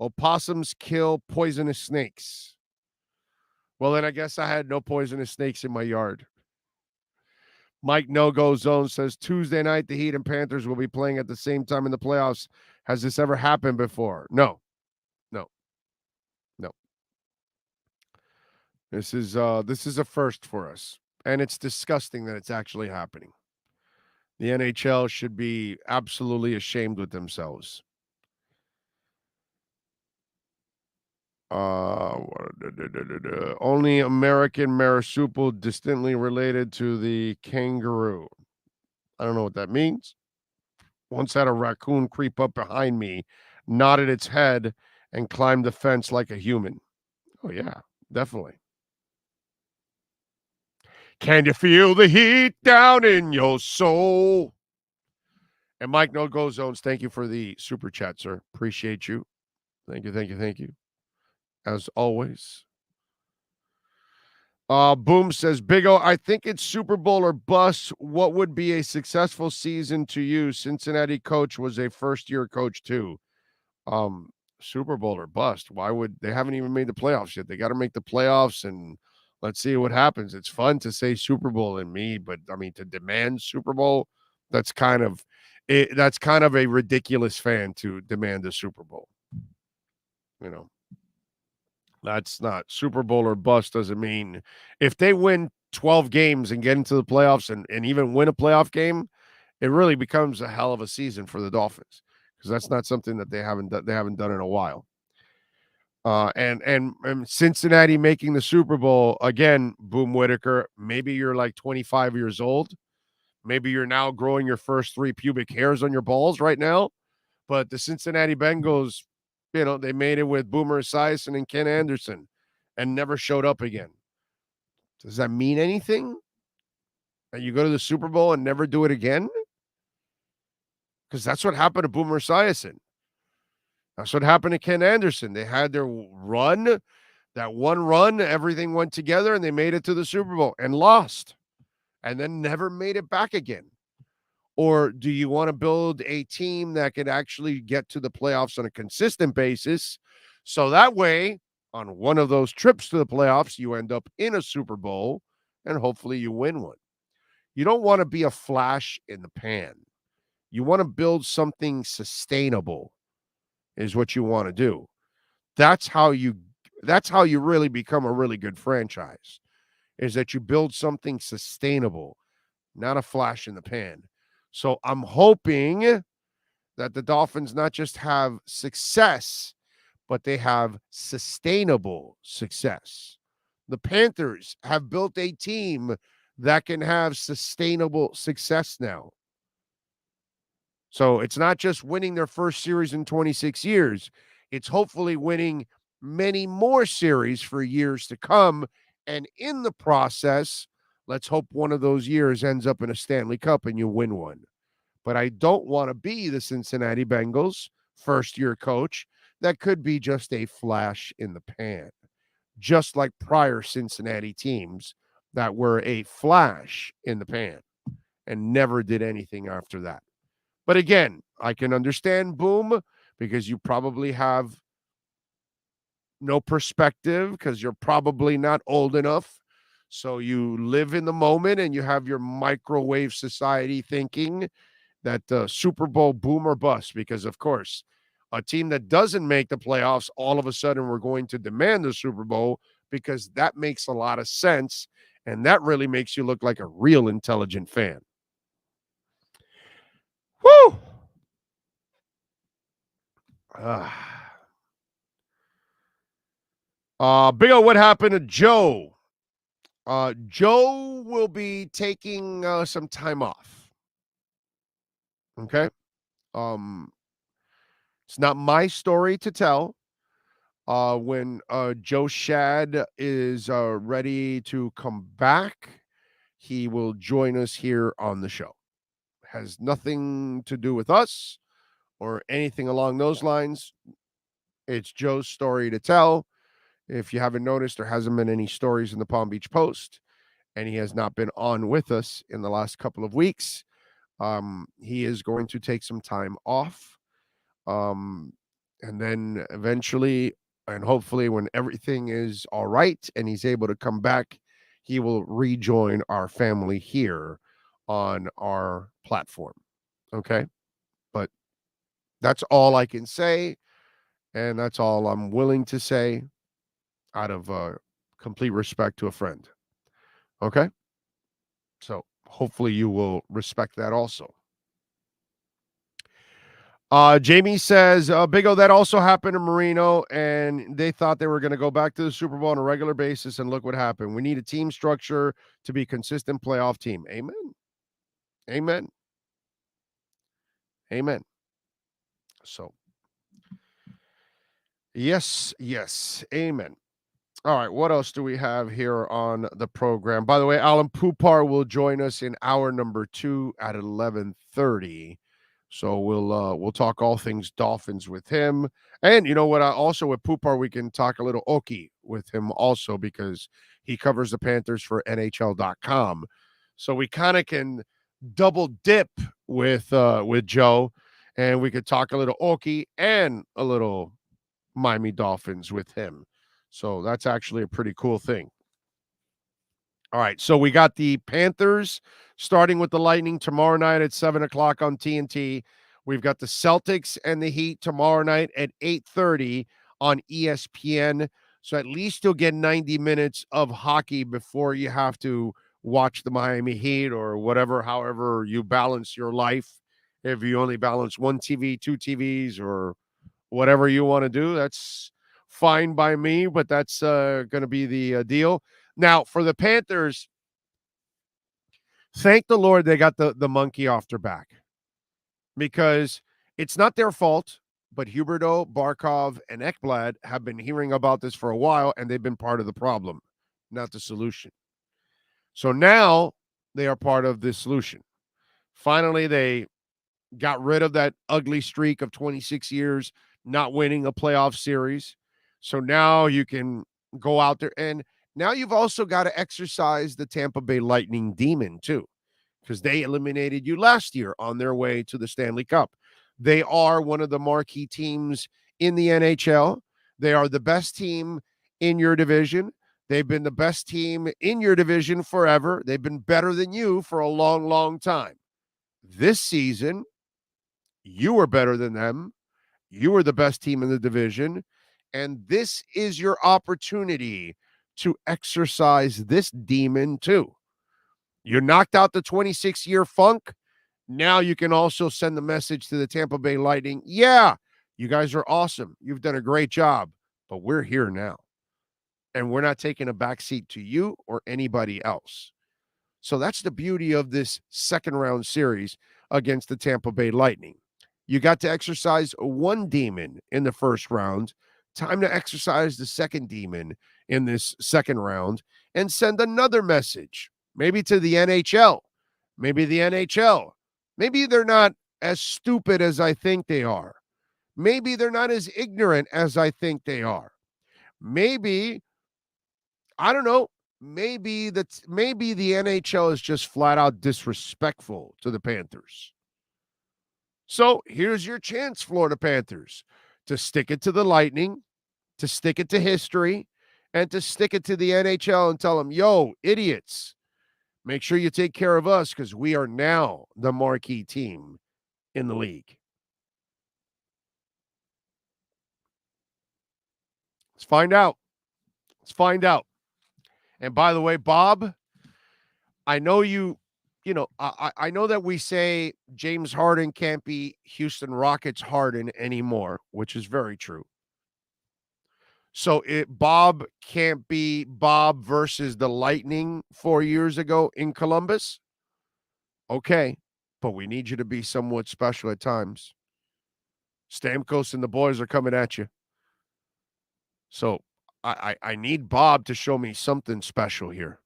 Opossums kill poisonous snakes. Well, then I guess I had no poisonous snakes in my yard. Mike No-Go Zone says Tuesday night the Heat and Panthers will be playing at the same time in the playoffs. Has this ever happened before? No. This is a first for us, and it's disgusting that it's actually happening. The NHL should be absolutely ashamed with themselves. Only American marsupial distantly related to the kangaroo. I don't know what that means. Once had a raccoon creep up behind me, nodded its head, and climbed the fence like a human. Oh, yeah, definitely. Can you feel the heat down in your soul? And Mike No-Go Zones, thank you for the super chat, sir. Appreciate you. Thank you. As always. Boom says, Big O, I think it's Super Bowl or bust. What would be a successful season to you? Cincinnati coach was a first-year coach too. Super Bowl or bust. Why would they haven't even made the playoffs yet? They got to make the playoffs and let's see what happens. It's fun to say Super Bowl in me, but I mean to demand Super Bowl, that's kind of a ridiculous fan to demand a Super Bowl. You know. That's not Super Bowl or bust. Doesn't mean if they win 12 games and get into the playoffs and even win a playoff game, it really becomes a hell of a season for the Dolphins because that's not something that they haven't done in a while. And Cincinnati making the Super Bowl again, Boom Whitaker. Maybe you're like 25 years old. Maybe you're now growing your first 3 pubic hairs on your balls right now. But the Cincinnati Bengals, you know, they made it with Boomer Esiason and Ken Anderson and never showed up again. Does that mean anything? That you go to the Super Bowl and never do it again? Because that's what happened to Boomer Esiason. That's what happened to Ken Anderson. They had their run, that one run, everything went together, and they made it to the Super Bowl and lost, and then never made it back again. Or do you want to build a team that could actually get to the playoffs on a consistent basis? So that way, on one of those trips to the playoffs, you end up in a Super Bowl and hopefully you win one. You don't want to be a flash in the pan. You want to build something sustainable is what you want to do. That's how you really become a really good franchise, is that you build something sustainable, not a flash in the pan. So I'm hoping that the Dolphins not just have success, but they have sustainable success. The Panthers have built a team that can have sustainable success now. So it's not just winning their first series in 26 years. It's hopefully winning many more series for years to come. And in the process, let's hope one of those years ends up in a Stanley Cup and you win one. But I don't want to be the Cincinnati Bengals first-year coach. That could be just a flash in the pan, just like prior Cincinnati teams that were a flash in the pan and never did anything after that. But again, I can understand Boom because you probably have no perspective because you're probably not old enough. So you live in the moment and you have your microwave society thinking that Super Bowl boom or bust, because of course, a team that doesn't make the playoffs, all of a sudden we're going to demand the Super Bowl because that makes a lot of sense. And that really makes you look like a real intelligent fan. Woo! Big O, what happened to Joe? Joe will be taking some time off. Okay. It's not my story to tell. When Joe Schad is ready to come back, he will join us here on the show. Has nothing to do with us or anything along those lines. It's Joe's story to tell. If you haven't noticed, there hasn't been any stories in the Palm Beach Post, and he has not been on with us in the last couple of weeks. He is going to take some time off. And then eventually, and hopefully when everything is all right and he's able to come back, he will rejoin our family here on our platform. Okay? But that's all I can say, and that's all I'm willing to say out of complete respect to a friend. Okay? So hopefully you will respect that also. Jamie says, Big O, that also happened in Marino, and they thought they were going to go back to the Super Bowl on a regular basis, and look what happened. We need a team structure to be a consistent playoff team. Amen. Amen. Amen. So, yes. Amen. All right, what else do we have here on the program? By the way, Alan Pupar will join us in hour number 2 at 11:30. So we'll talk all things Dolphins with him. And you know what? Also with Pupar, we can talk a little Okie with him also because he covers the Panthers for NHL.com. So we kind of can double dip with Joe, and we could talk a little Okie and a little Miami Dolphins with him. So that's actually a pretty cool thing. All right, so we got the Panthers starting with the Lightning tomorrow night at 7 o'clock on TNT. We've got the Celtics and the Heat tomorrow night at 8:30 on ESPN. So at least you'll get 90 minutes of hockey before you have to watch the Miami Heat or whatever, however you balance your life. If you only balance one TV, two TVs, or whatever you want to do, that's fine by me, but that's going to be the deal. Now, for the Panthers, thank the Lord they got the monkey off their back because it's not their fault, but Huberdeau, Barkov, and Ekblad have been hearing about this for a while, and they've been part of the problem, not the solution. So now they are part of the solution. Finally, they got rid of that ugly streak of 26 years not winning a playoff series. So now you can go out there, and now you've also got to exercise the Tampa Bay Lightning demon too, because they eliminated you last year on their way to the Stanley Cup. They are one of the marquee teams in the NHL. They are the best team in your division. They've been the best team in your division forever. They've been better than you for a long, long time. This season, you are better than them. You are the best team in the division. And this is your opportunity to exercise this demon too. You knocked out the 26-year funk. Now you can also send the message to the Tampa Bay Lightning. Yeah, you guys are awesome. You've done a great job, but we're here now. And we're not taking a backseat to you or anybody else. So that's the beauty of this second round series against the Tampa Bay Lightning. You got to exercise one demon in the first round. Time to exercise the second demon in this second round and send another message, maybe to the NHL. Maybe the NHL. Maybe they're not as stupid as I think they are. Maybe they're not as ignorant as I think they are. Maybe, I don't know, maybe the NHL is just flat out disrespectful to the Panthers. So here's your chance, Florida Panthers, to stick it to the Lightning, to stick it to history, and to stick it to the NHL and tell them, yo, idiots, make sure you take care of us because we are now the marquee team in the league. Let's find out. Let's find out. And by the way, Bob, I know I know that we say James Harden can't be Houston Rockets Harden anymore, which is very true. So Bob can't be Bob versus the Lightning 4 years ago in Columbus. Okay, but we need you to be somewhat special at times. Stamkos and the boys are coming at you. So I need Bob to show me something special here.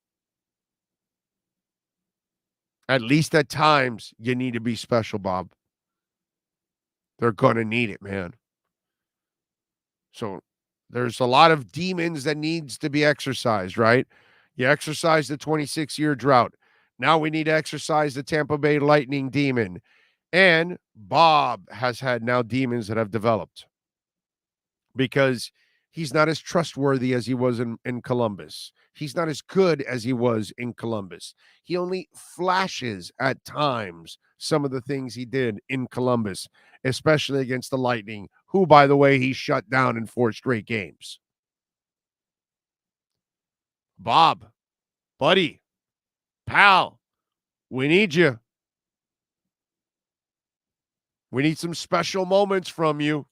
At least at times, you need to be special, Bob. They're going to need it, man. So there's a lot of demons that needs to be exercised, right? You exercise the 26-year drought. Now we need to exercise the Tampa Bay Lightning demon. And Bob has had now demons that have developed because he's not as trustworthy as he was in Columbus. He's not as good as he was in Columbus. He only flashes at times some of the things he did in Columbus, especially against the Lightning, who, by the way, he shut down in 4 straight games. Bob, buddy, pal, we need you. We need some special moments from you.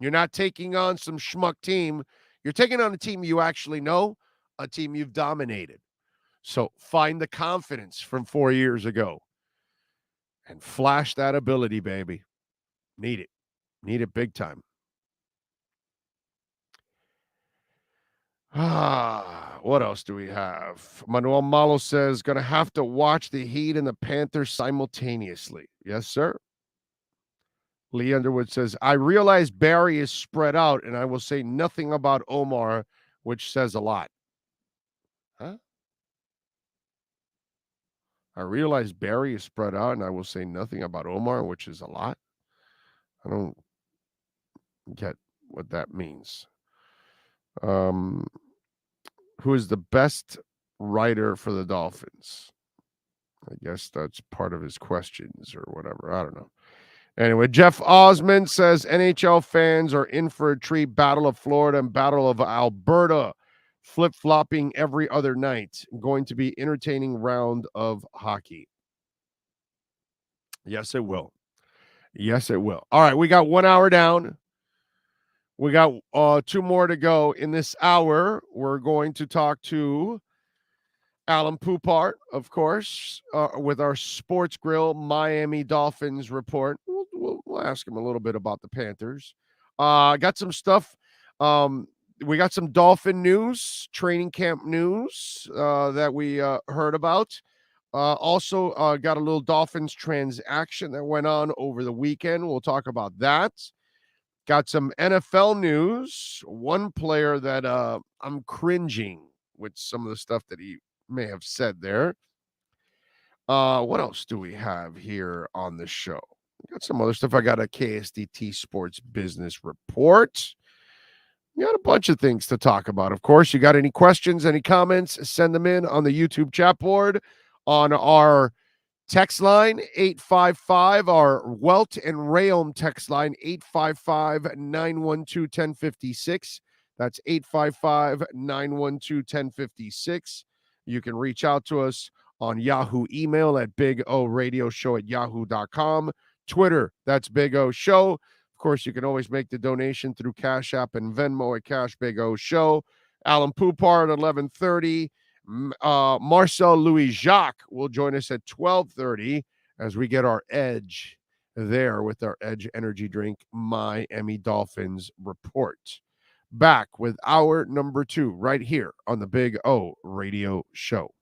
You're not taking on some schmuck team. You're taking on a team you actually know, a team you've dominated. So find the confidence from 4 years ago and flash that ability, baby. Need it. Need it big time. What else do we have? Manuel Malo says, going to have to watch the Heat and the Panthers simultaneously. Yes, sir. Lee Underwood says, I realize Barry is spread out, and I will say nothing about Omar, which says a lot. Huh? I realize Barry is spread out, and I will say nothing about Omar, which is a lot. I don't get what that means. Who is the best writer for the Dolphins? I guess that's part of his questions or whatever. I don't know. Anyway, Jeff Osmond says NHL fans are in for a treat. Battle of Florida and Battle of Alberta. Flip-flopping every other night. Going to be entertaining round of hockey. Yes, it will. Yes, it will. All right, we got 1 hour down. We got 2 more to go in this hour. We're going to talk to Alan Poupart, of course, with our Sports Grill Miami Dolphins report. We'll ask him a little bit about the Panthers. Got some stuff. We got some Dolphin news, training camp news that we heard about. Also got a little Dolphins transaction that went on over the weekend. We'll talk about that. Got some NFL news. One player that I'm cringing with some of the stuff that he may have said there. What else do we have here on the show? Got some other stuff. I got a KSDT Sports Business Report. We got a bunch of things to talk about. Of course, you got any questions, any comments, send them in on the YouTube chat board, on our text line, 855, our Welt and Rayom text line, 855-912-1056. That's 855-912-1056. You can reach out to us on Yahoo email at bigradioshow@yahoo.com. Twitter, that's Big O Show. Of course, you can always make the donation through Cash App and Venmo at Cash Big O Show. Alan Poupart at 11:30. Marcel Louis Jacques will join us at 12:30 as we get our edge there with our Edge Energy Drink Miami Dolphins report. Back with hour number 2 right here on the Big O Radio Show.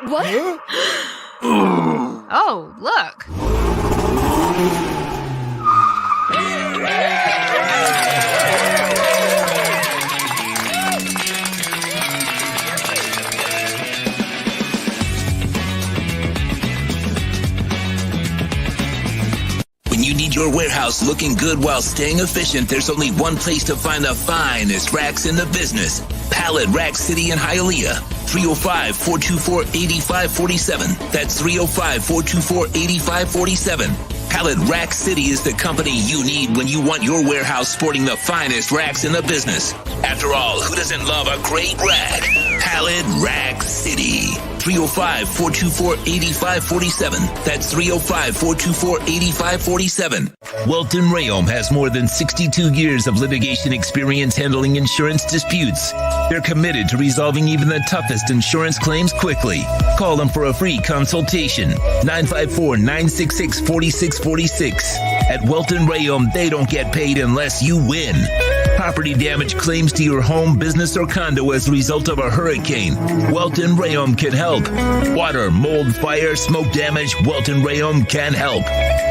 What? Oh, look. When you need your warehouse looking good while staying efficient, there's only one place to find the finest racks in the business. Pallet Rack City in Hialeah. 305-424-8547. That's 305-424-8547. Pallet Rack City is the company you need when you want your warehouse sporting the finest racks in the business. After all, who doesn't love a great rack? Pallet Rack City. 305-424-8547. That's 305-424-8547. Welton Rayom has more than 62 years of litigation experience handling insurance disputes. They're committed to resolving even the toughest insurance claims quickly. Call them for a free consultation. 954-966-4646. At Welton Rayom, they don't get paid unless you win. Property damage claims to your home, business, or condo as a result of a hurricane. Welton Rayom can help. Water, mold, fire, smoke damage, Welton Rayom can help.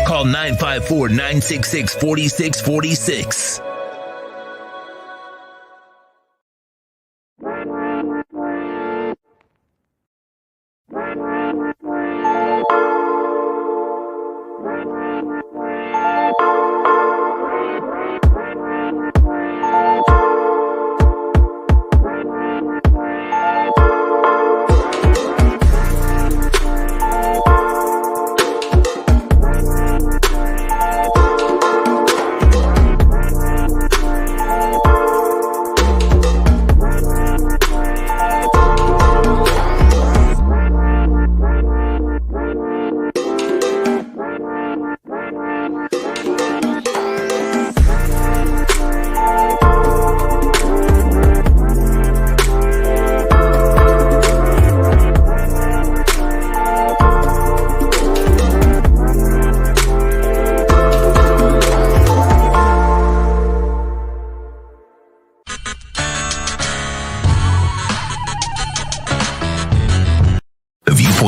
Call 954-966-4646.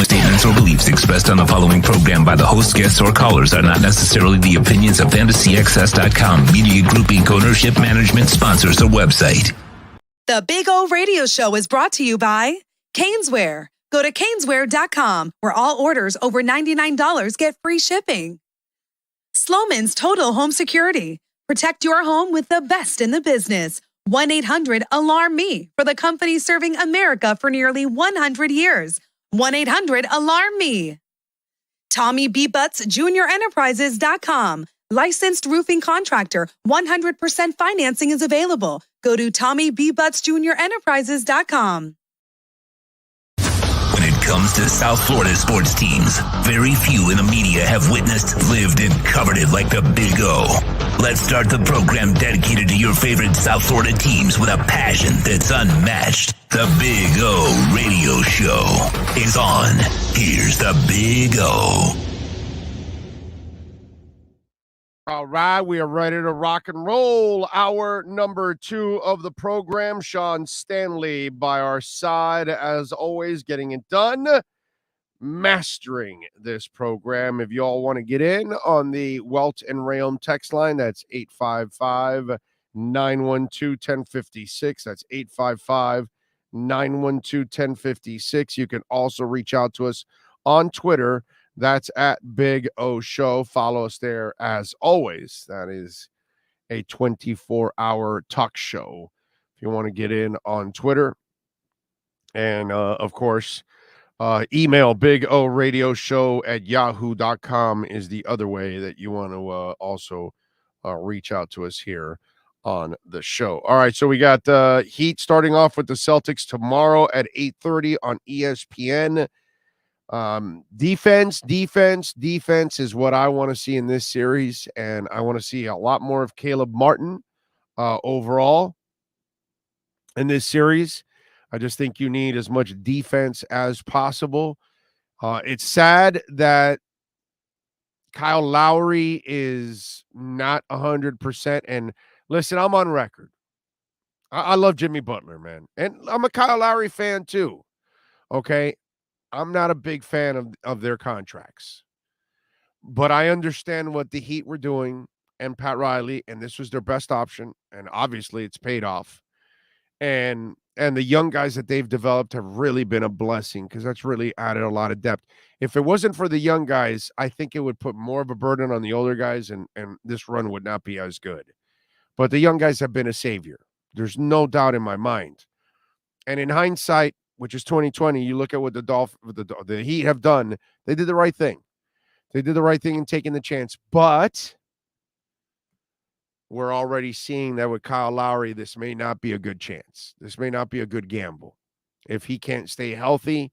Statements or beliefs expressed on the following program by the host, guests, or callers are not necessarily the opinions of FantasyXS.com, Media Group Inc. ownership, management, sponsors, or website. The Big O Radio Show is brought to you by Caneswear. Go to Caneswear.com, where all orders over $99 get free shipping. Sloman's Total Home Security. Protect your home with the best in the business. 1-800-ALARM-ME for the company serving America for nearly 100 years. 1-800-ALARM-ME. Tommy B. Butts Junior Enterprises.com. Licensed roofing contractor. 100% financing is available. Go to Tommy B. Butts Junior Enterprises.com. When it comes to South Florida sports teams, very few in the media have witnessed, lived, and covered it like the Big O. Let's start the program dedicated to your favorite South Florida teams with a passion that's unmatched. The Big O Radio Show is on. Here's the Big O. All right, we are ready to rock and roll. Hour number 2 of the program. Sean Stanley by our side, as always, getting it done, mastering this program. If you all want to get in on the Welt and Rayom text line, that's 855-912-1056. That's 855-912-1056. You can also reach out to us on Twitter. That's at Big O Show. Follow us there as always. That is a 24-hour talk show if you want to get in on Twitter. And, of course, email bigoradioshow@yahoo.com is the other way that you want to also reach out to us here on the show. All right, so we got Heat starting off with the Celtics tomorrow at 8:30 on ESPN. Defense is what I want to see in this series, and I want to see a lot more of Caleb Martin overall in this series. I just think you need as much defense as possible. It's sad that Kyle Lowry is not 100%. And listen, I'm on record. I love Jimmy Butler, man. And I'm a Kyle Lowry fan too. Okay. I'm not a big fan of their contracts. But I understand what the Heat were doing and Pat Riley, and this was their best option, and obviously it's paid off. And the young guys that they've developed have really been a blessing because that's really added a lot of depth. If it wasn't for the young guys, I think it would put more of a burden on the older guys, and this run would not be as good. But the young guys have been a savior. There's no doubt in my mind. And in hindsight, which is 2020, you look at what the Heat have done. They did the right thing. They did the right thing in taking the chance, but we're already seeing that with Kyle Lowry, this may not be a good chance. This may not be a good gamble if he can't stay healthy.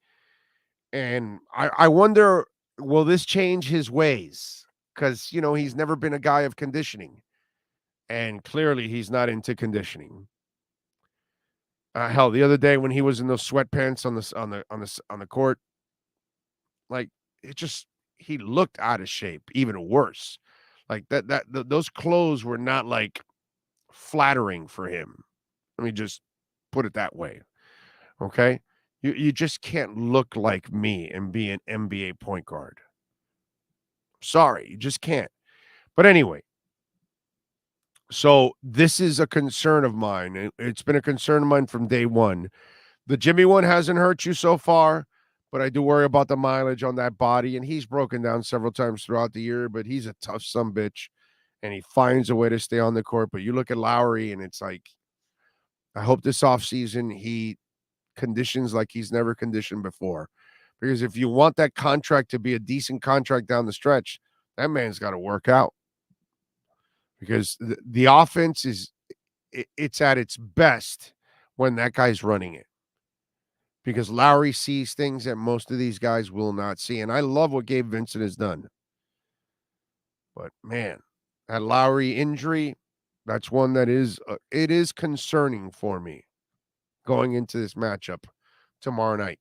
And I wonder, will this change his ways? Because, he's never been a guy of conditioning. And clearly he's not into conditioning. Hell, the other day when he was in those sweatpants on the court, like he looked out of shape, even worse. Like those clothes were not like flattering for him. Let me just put it that way. Okay? You just can't look like me and be an NBA point guard. Sorry, you just can't. But anyway, so this is a concern of mine. It's been a concern of mine from day one. The Jimmy one hasn't hurt you so far, but I do worry about the mileage on that body, and he's broken down several times throughout the year, but he's a tough sumbitch, and he finds a way to stay on the court. But you look at Lowry, and it's like, I hope this offseason he conditions like he's never conditioned before. Because if you want that contract to be a decent contract down the stretch, that man's got to work out. Because the offense it's at its best when that guy's running it. Because Lowry sees things that most of these guys will not see. And I love what Gabe Vincent has done. But, man, that Lowry injury, that's one that it is concerning for me going into this matchup tomorrow night.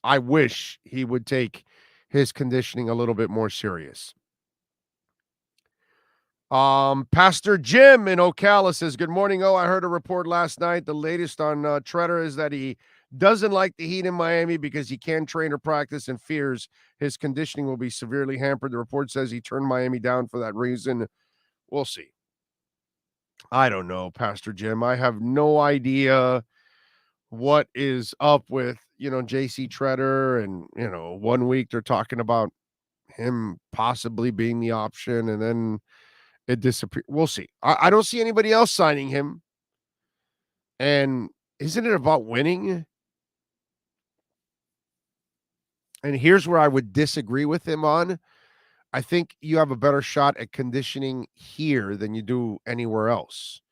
I wish he would take his conditioning a little bit more serious. Pastor Jim in Ocala says, good morning. I heard a report last night. The latest on Treader is that he doesn't like the Heat in Miami because he can't train or practice and fears his conditioning will be severely hampered. The report says he turned Miami down for that reason. We'll see. I don't know, Pastor Jim. I have no idea what is up with, JC Treader. And, 1 week they're talking about him possibly being the option, and then it disappeared. We'll see. I don't see anybody else signing him. And isn't it about winning? And here's where I would disagree with him on. I think you have a better shot at conditioning here than you do anywhere else.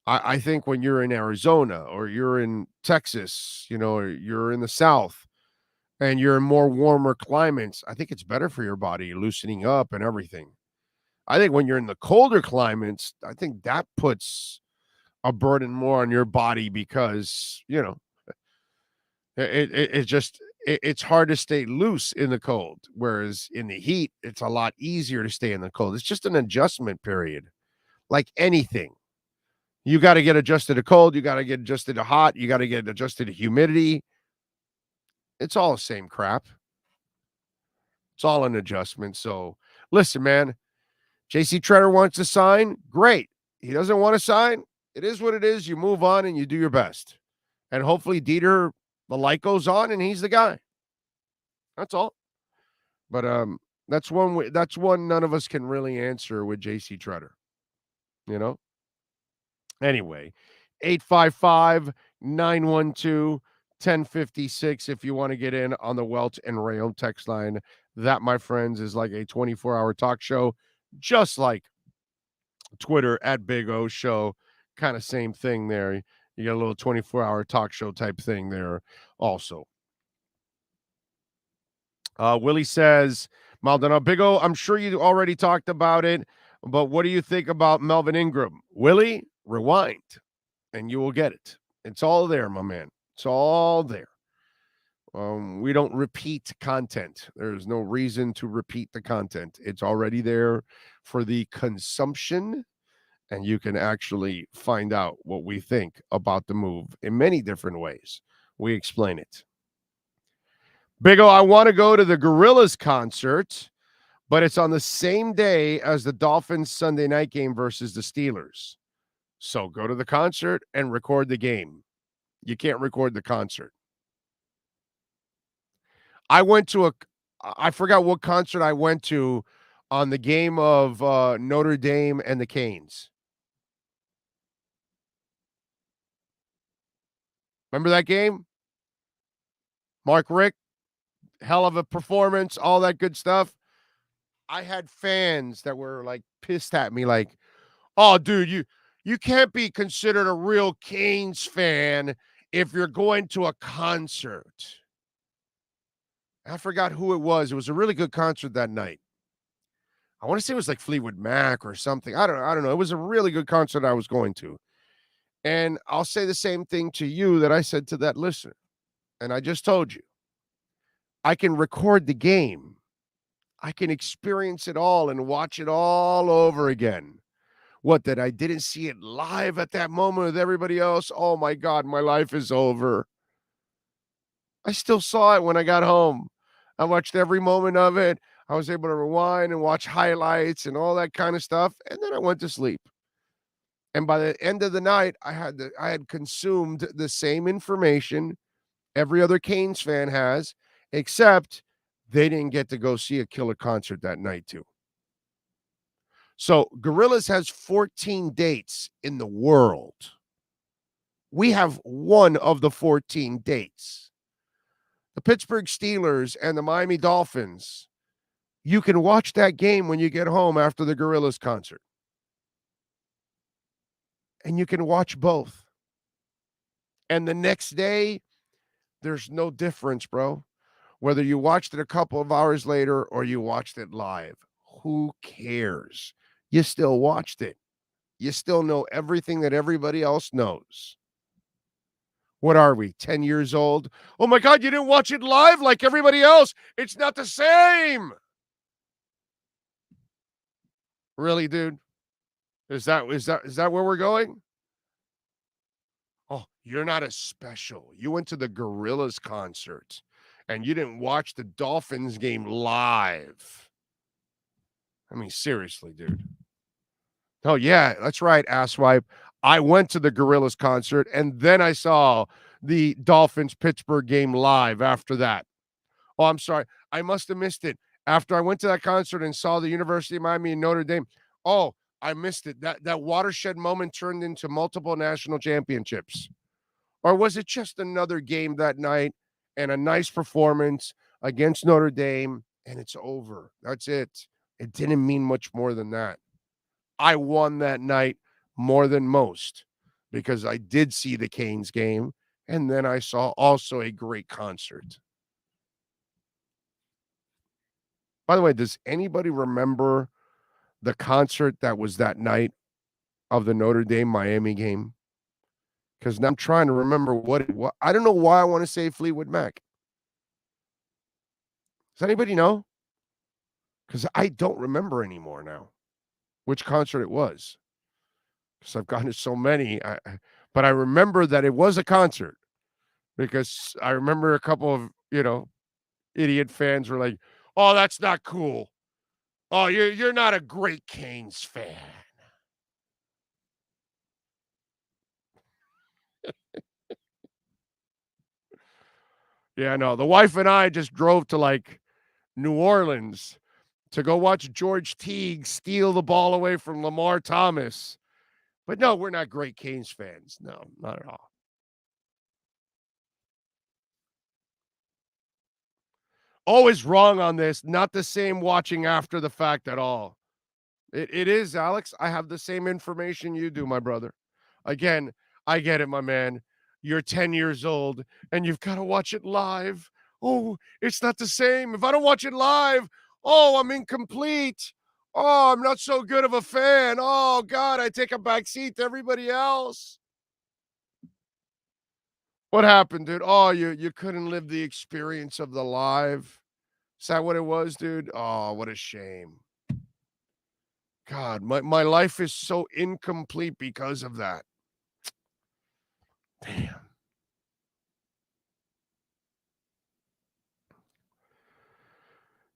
I think when you're in Arizona or you're in Texas, or you're in the South and you're in more warmer climates, I think it's better for your body, loosening up and everything. I think when you're in the colder climates, I think that puts a burden more on your body because, it's hard to stay loose in the cold. Whereas in the heat, it's a lot easier to stay in the cold. It's just an adjustment period, like anything. You got to get adjusted to cold. You got to get adjusted to hot. You got to get adjusted to humidity. It's all the same crap. It's all an adjustment. So listen, man, JC Treader wants to sign. Great. He doesn't want to sign. It is what it is. You move on and you do your best. And hopefully Dieter, the light goes on and he's the guy. That's all. But that's one none of us can really answer with JC Treader. Anyway, 855-912-1056 if you want to get in on the Welch and Rayon text line. That, my friends, is like a 24-hour talk show, just like Twitter at Big O Show. Kind of same thing there. You get a little 24-hour talk show type thing there also. Willie says, Maldonado, Big O, I'm sure you already talked about it, but what do you think about Melvin Ingram? Willie, rewind, and you will get it. It's all there, my man. It's all there. We don't repeat content. There's no reason to repeat the content. It's already there for the consumption, and you can actually find out what we think about the move in many different ways. We explain it. Big O, I want to go to the Gorillaz concert, but it's on the same day as the Dolphins Sunday night game versus the Steelers. So go to the concert and record the game. You can't record the concert. I forgot what concert I went to on the game of Notre Dame and the Canes. Remember that game? Mark Richt, hell of a performance, all that good stuff. I had fans that were like pissed at me, like, oh, dude, you can't be considered a real Canes fan if you're going to a concert. I forgot who it was. It was a really good concert that night. I want to say it was like Fleetwood Mac or something. I don't know. It was a really good concert I was going to. And I'll say the same thing to you that I said to that listener. And I just told you. I can record the game. I can experience it all and watch it all over again. What, that I didn't see it live at that moment with everybody else? Oh my God, my life is over. I still saw it when I got home. I watched every moment of it. I was able to rewind and watch highlights and all that kind of stuff. And then I went to sleep. And by the end of the night, I had consumed the same information every other Canes fan has, except they didn't get to go see a killer concert that night too. So Gorillaz has 14 dates in the world. We have one of the 14 dates. The Pittsburgh Steelers and the Miami Dolphins, you can watch that game when you get home after the Gorillaz concert. And you can watch both. And the next day, there's no difference, bro. Whether you watched it a couple of hours later or you watched it live, who cares? You still watched it. You still know everything that everybody else knows. What are we, 10 years old? Oh my God, you didn't watch it live like everybody else. It's not the same. Really, dude? Is that where we're going? Oh, you're not as special. You went to the Gorillaz concert and you didn't watch the Dolphins game live. I mean, seriously, dude. Oh, yeah, that's right, asswipe. I went to the Gorillaz concert and then I saw the Dolphins-Pittsburgh game live after that. Oh, I'm sorry. I must have missed it. After I went to that concert and saw the University of Miami and Notre Dame, oh, I missed it. That watershed moment turned into multiple national championships. Or was it just another game that night and a nice performance against Notre Dame and it's over? That's it. It didn't mean much more than that. I won that night more than most because I did see the Canes game and then I saw also a great concert. By the way, does anybody remember the concert that was that night of the Notre Dame Miami game? Because now I'm trying to remember what I don't know why I want to say Fleetwood Mac. Does anybody know? Because I don't remember anymore now which concert it was. Because I've gone to so many. But I remember that it was a concert because I remember a couple of, idiot fans were like, oh, that's not cool. Oh, you're not a great Canes fan. Yeah, no. The wife and I just drove to like New Orleans to go watch George Teague steal the ball away from Lamar Thomas. But no, we're not great Canes fans. No, not at all. Always wrong on this. Not the same watching after the fact at all. It is, Alex. I have the same information you do, my brother. Again, I get it, my man. You're 10 years old and you've got to watch it live. Oh, it's not the same. If I don't watch it live, oh, I'm incomplete. Oh, I'm not so good of a fan. Oh, God, I take a back seat to everybody else. What happened, dude? Oh, you couldn't live the experience of the live. Is that what it was, dude? Oh, what a shame. God, my life is so incomplete because of that. Damn.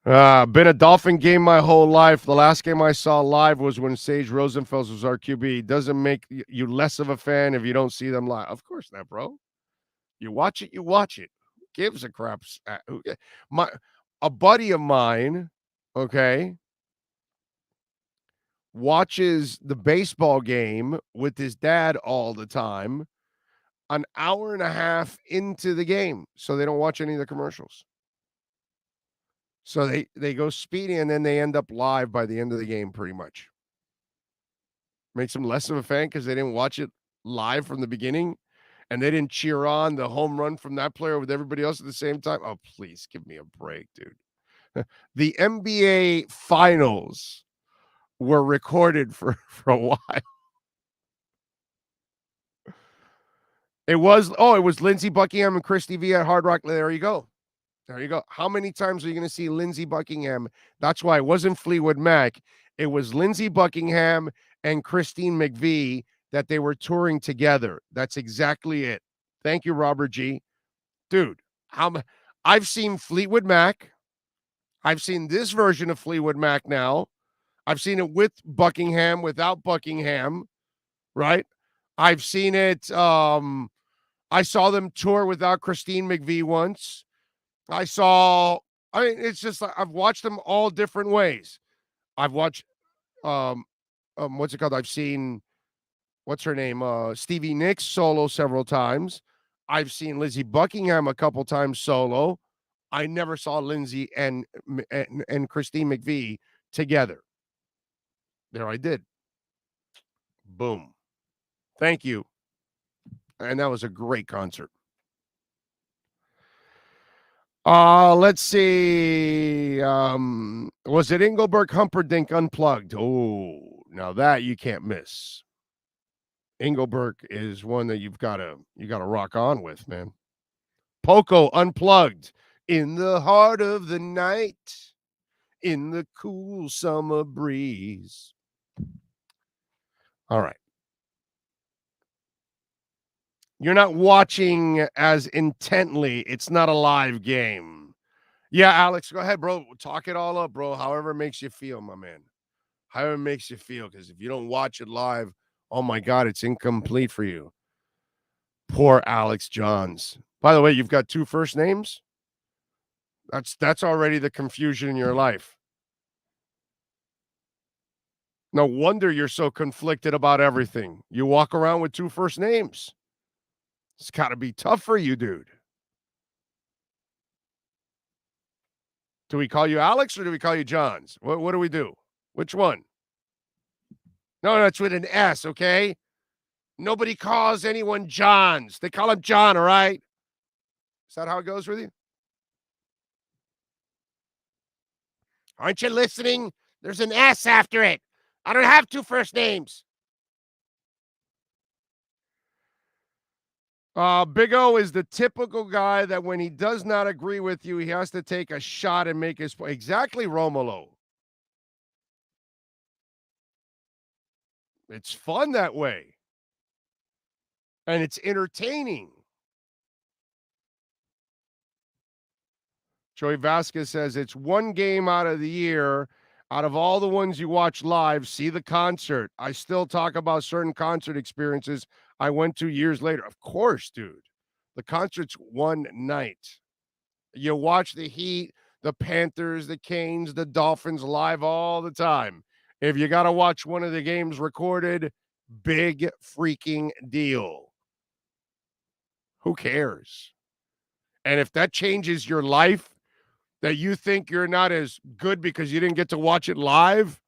Been a Dolphin game my whole life. The last game I saw live was when Sage Rosenfels was our QB. Doesn't make you less of a fan if you don't see them live. Of course not, bro. You watch it, you watch it. Who gives a crap? A buddy of mine, okay, watches the baseball game with his dad all the time, an hour and a half into the game, so they don't watch any of the commercials. So they go speedy, and then they end up live by the end of the game, pretty much. Makes them less of a fan because they didn't watch it live from the beginning, and they didn't cheer on the home run from that player with everybody else at the same time. Oh, please give me a break, dude. The NBA Finals were recorded for a while. It was Lindsey Buckingham and Chris V at Hard Rock. There you go. There you go. How many times are you going to see Lindsey Buckingham? That's why it wasn't Fleetwood Mac. It was Lindsey Buckingham and Christine McVie that they were touring together. That's exactly it. Thank you, Robert G. Dude, I've seen Fleetwood Mac. I've seen this version of Fleetwood Mac now. I've seen it with Buckingham, without Buckingham, right? I've seen it. I saw them tour without Christine McVie once. It's just like I've watched them all different ways. I've watched, what's it called? I've seen, what's her name? Stevie Nicks solo several times. I've seen Lizzie Buckingham a couple times solo. I never saw Lindsay and Christine McVie together. There I did. Boom. Thank you. And that was a great concert. Let's see. Was it Engelbert Humperdinck Unplugged? Oh, now that you can't miss. Engelbert is one that you gotta rock on with, man. Poco Unplugged. In the heart of the night, in the cool summer breeze. All right. You're not watching as intently. It's not a live game. Yeah, Alex, go ahead, bro. Talk it all up, bro. However it makes you feel, my man. However it makes you feel, because if you don't watch it live, oh my God, it's incomplete for you. Poor Alex Johns. By the way, you've got 2 first names. That's already the confusion in your life. No wonder you're so conflicted about everything. You walk around with 2 first names. It's got to be tough for you, dude. Do we call you Alex or do we call you Johns? What do we do? Which one? No, it's with an S, okay? Nobody calls anyone Johns. They call him John, all right? Is that how it goes with you? Aren't you listening? There's an S after it. I don't have 2 first names. Big O is the typical guy that when he does not agree with you, he has to take a shot and make his point. Exactly, Romolo. It's fun that way. And it's entertaining. Joey Vasquez says it's one game out of the year. Out of all the ones you watch live, see the concert. I still talk about certain concert experiences I went to years later. Of course, dude. The concert's one night. You watch the Heat, the Panthers, the Canes, the Dolphins live all the time. If you got to watch one of the games recorded, big freaking deal. Who cares? And if that changes your life, that you think you're not as good because you didn't get to watch it live,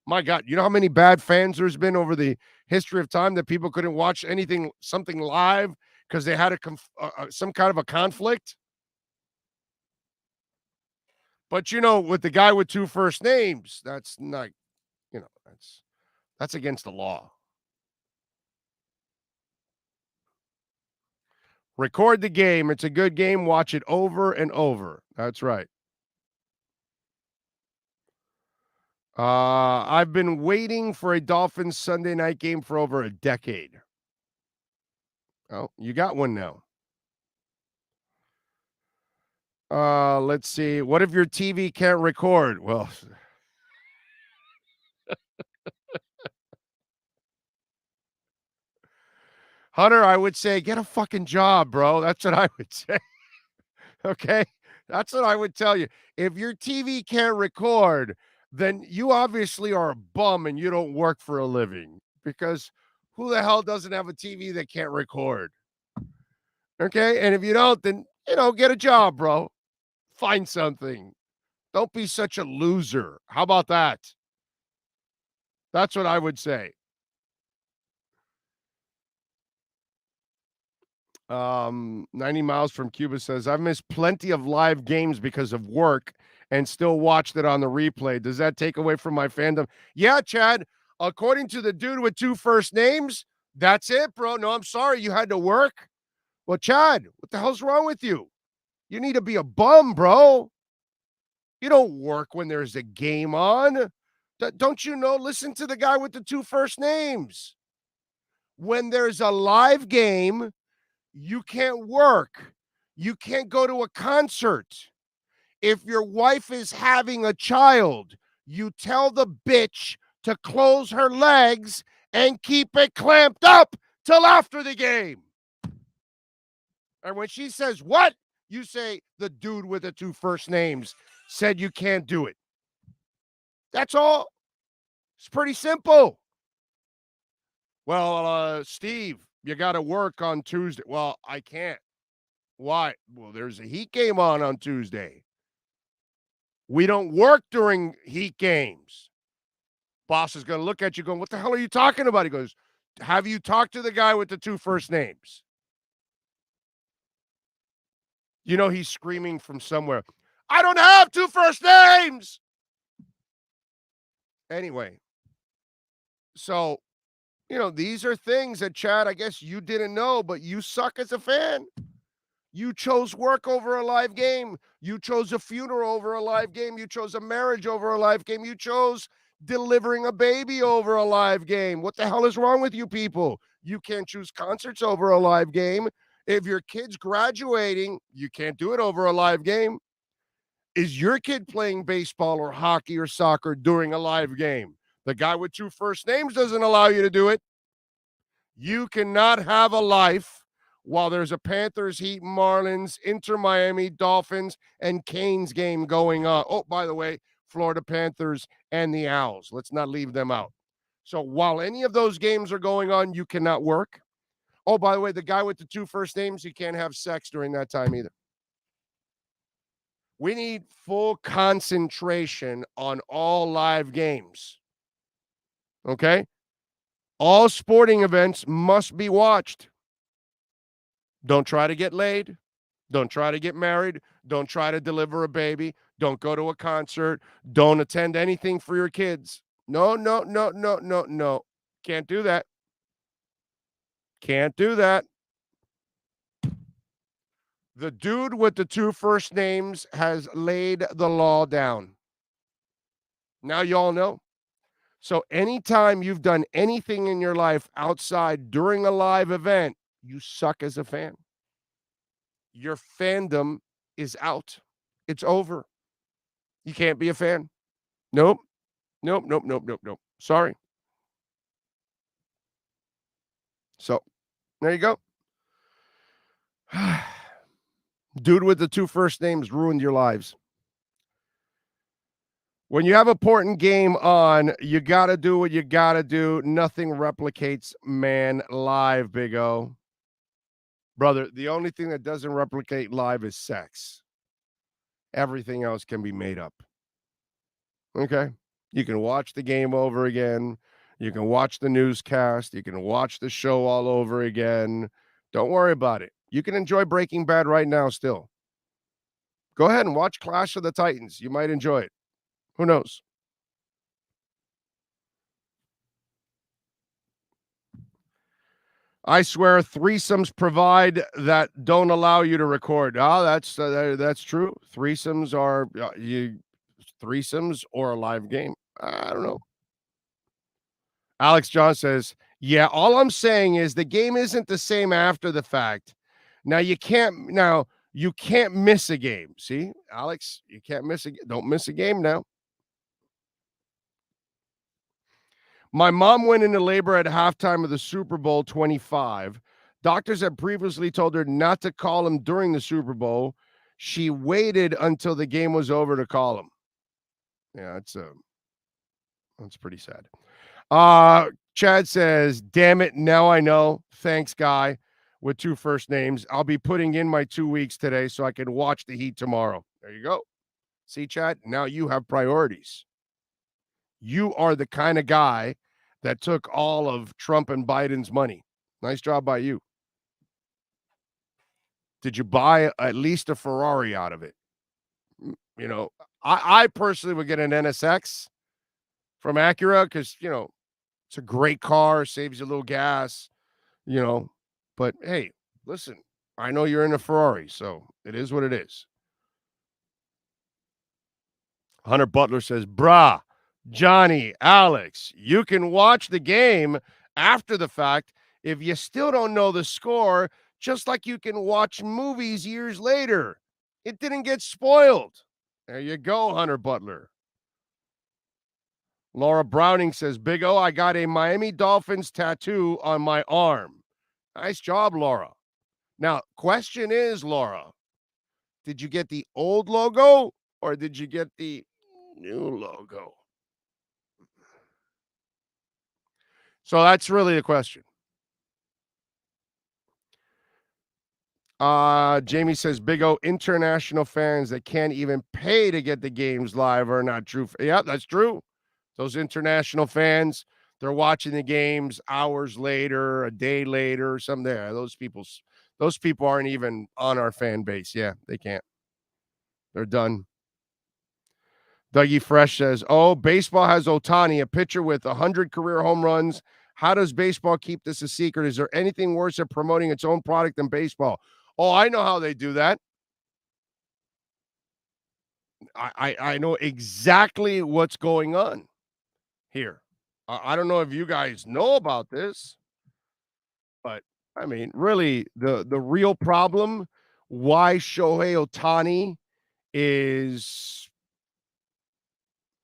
my God, you know how many bad fans there's been over the history of time that people couldn't watch something live because they had some kind of a conflict? But, with the guy with 2 first names, that's not, that's against the law. Record the game. It's a good game. Watch it over and over. That's right. I've been waiting for a Dolphins Sunday night game for over a decade. Oh, you got one now. Let's see. What if your TV can't record? Well, Hunter, I would say get a fucking job, bro. That's what I would say. Okay? That's what I would tell you. If your TV can't record, then you obviously are a bum and you don't work for a living, because who the hell doesn't have a TV that can't record? Okay? And if you don't, then, get a job, bro. Find something. Don't be such a loser. How about that? That's what I would say. 90 miles from Cuba says, I've missed plenty of live games because of work and still watched it on the replay. Does that take away from my fandom? Yeah, Chad. According to the dude with 2 first names, that's it, bro. No, I'm sorry. You had to work. Well, Chad, what the hell's wrong with you? You need to be a bum, bro. You don't work when there's a game on. Don't you know? Listen to the guy with the 2 first names. When there's a live game, you can't work. You can't go to a concert. If your wife is having a child, you tell the bitch to close her legs and keep it clamped up till after the game. And when she says, what? You say, the dude with the 2 first names said you can't do it. That's all. It's pretty simple. Well, Steve, you got to work on Tuesday. Well, I can't. Why? Well, there's a Heat game on Tuesday. We don't work during Heat games. Boss is going to look at you going, what the hell are you talking about? He goes, have you talked to the guy with the 2 first names? He's screaming from somewhere, I don't have 2 first names. Anyway, so, these are things that, Chad, I guess you didn't know, but you suck as a fan. You chose work over a live game. You chose a funeral over a live game. You chose a marriage over a live game. You chose delivering a baby over a live game. What the hell is wrong with you people? You can't choose concerts over a live game. If your kid's graduating, you can't do it over a live game. Is your kid playing baseball or hockey or soccer during a live game? The guy with 2 first names doesn't allow you to do it. You cannot have a life while there's a Panthers, Heat, Marlins, Inter Miami, Dolphins, and Canes game going on. Oh, by the way, Florida Panthers and the Owls. Let's not leave them out. So while any of those games are going on, you cannot work. Oh, by the way, the guy with the 2 first names, you can't have sex during that time either. We need full concentration on all live games. Okay? All sporting events must be watched. Don't try to get laid. Don't try to get married. Don't try to deliver a baby. Don't go to a concert. Don't attend anything for your kids. No. Can't do that. Can't do that. The dude with the 2 first names has laid the law down. Now y'all know. So anytime you've done anything in your life outside during a live event, you suck as a fan. Your fandom is out. It's over. You can't be a fan. Nope. Sorry. So there you go. Dude with the 2 first names ruined your lives. When you have an important game on, you got to do what you got to do. Nothing replicates man live, Big O. Brother, the only thing that doesn't replicate live is sex. Everything else can be made up. Okay? You can watch the game over again. You can watch the newscast. You can watch the show all over again. Don't worry about it. You can enjoy Breaking Bad right now still. Go ahead and watch Clash of the Titans. You might enjoy it. Who knows? I swear threesomes provide that don't allow you to record. Oh, that's true. Threesomes are threesomes or a live game. I don't know. Alex John says, yeah, all I'm saying is the game isn't the same after the fact. Now you can't You can't miss a game. See, Alex, you can't don't miss a game now. My mom went into labor at halftime of the Super Bowl 25. Doctors had previously told her not to call him during the Super Bowl. She waited until the game was over to call him. Yeah, that's pretty sad. Chad says, damn it, now I know. Thanks, guy, with 2 first names. I'll be putting in my 2 weeks today so I can watch the Heat tomorrow. There you go. See, Chad, now you have priorities. You are the kind of guy that took all of Trump and Biden's money. Nice job by you. Did you buy at least a Ferrari out of it? You know, I personally would get an NSX from Acura because, you know, it's a great car, saves you a little gas, you know. But, hey, listen, I know you're in a Ferrari, so it is what it is. Hunter Butler says, brah, Johnny, Alex, you can watch the game after the fact if you still don't know the score, just like you can watch movies years later. It didn't get spoiled. There you go, Hunter Butler. Laura Browning says, Big O, I got a Miami Dolphins tattoo on my arm. Nice job, Laura. Now, question is, Laura, did you get the old logo or did you get the new logo? So that's really the question. Jamie says, Big O, international fans that can't even pay to get the games live are not true. Yeah, that's true. Those international fans, they're watching the games hours later, a day later, something there. Those people aren't even on our fan base. Yeah, they can't. They're done. Dougie Fresh says, oh, baseball has Ohtani, a pitcher with 100 career home runs. How does baseball keep this a secret? Is there anything worse at promoting its own product than baseball? Oh, I know how they do that. I know exactly what's going on here. I don't know if you guys know about this, but I mean, really, the real problem why Shohei Ohtani is,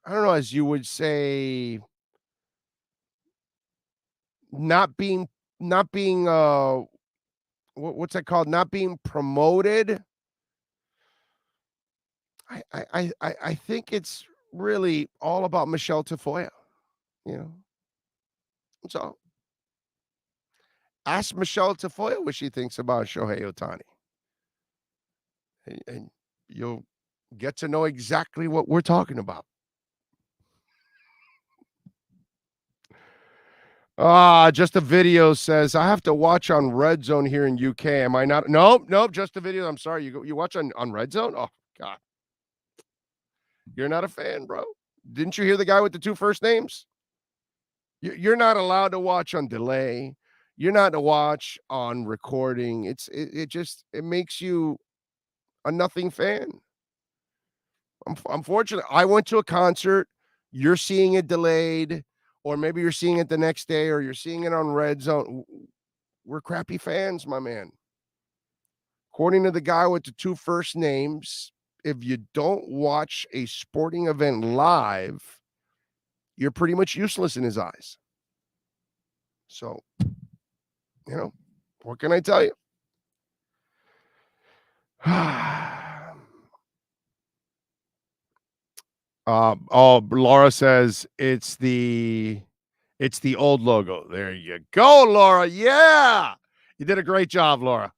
I don't know, as you would say, not being what's that called? Not being promoted. I think it's really all about Michelle Tafoya, you know. So ask Michelle Tafoya what she thinks about Shohei Ohtani. And you'll get to know exactly what we're talking about. Just a video says I have to watch on Red Zone here in UK. Am I not? Nope, just a video. I'm sorry. You watch on Red Zone? Oh God. You're not a fan, bro. Didn't you hear the guy with the 2 first names? You're not allowed to watch on delay. You're not to watch on recording. It makes you a nothing fan. Unfortunately, I went to a concert. You're seeing it delayed, or maybe you're seeing it the next day, or you're seeing it on Red Zone. We're crappy fans, my man. According to the guy with the 2 first names, if you don't watch a sporting event live, you're pretty much useless in his eyes. So, you know, what can I tell you? Laura says it's the old logo. There you go, Laura. Yeah. You did a great job, Laura.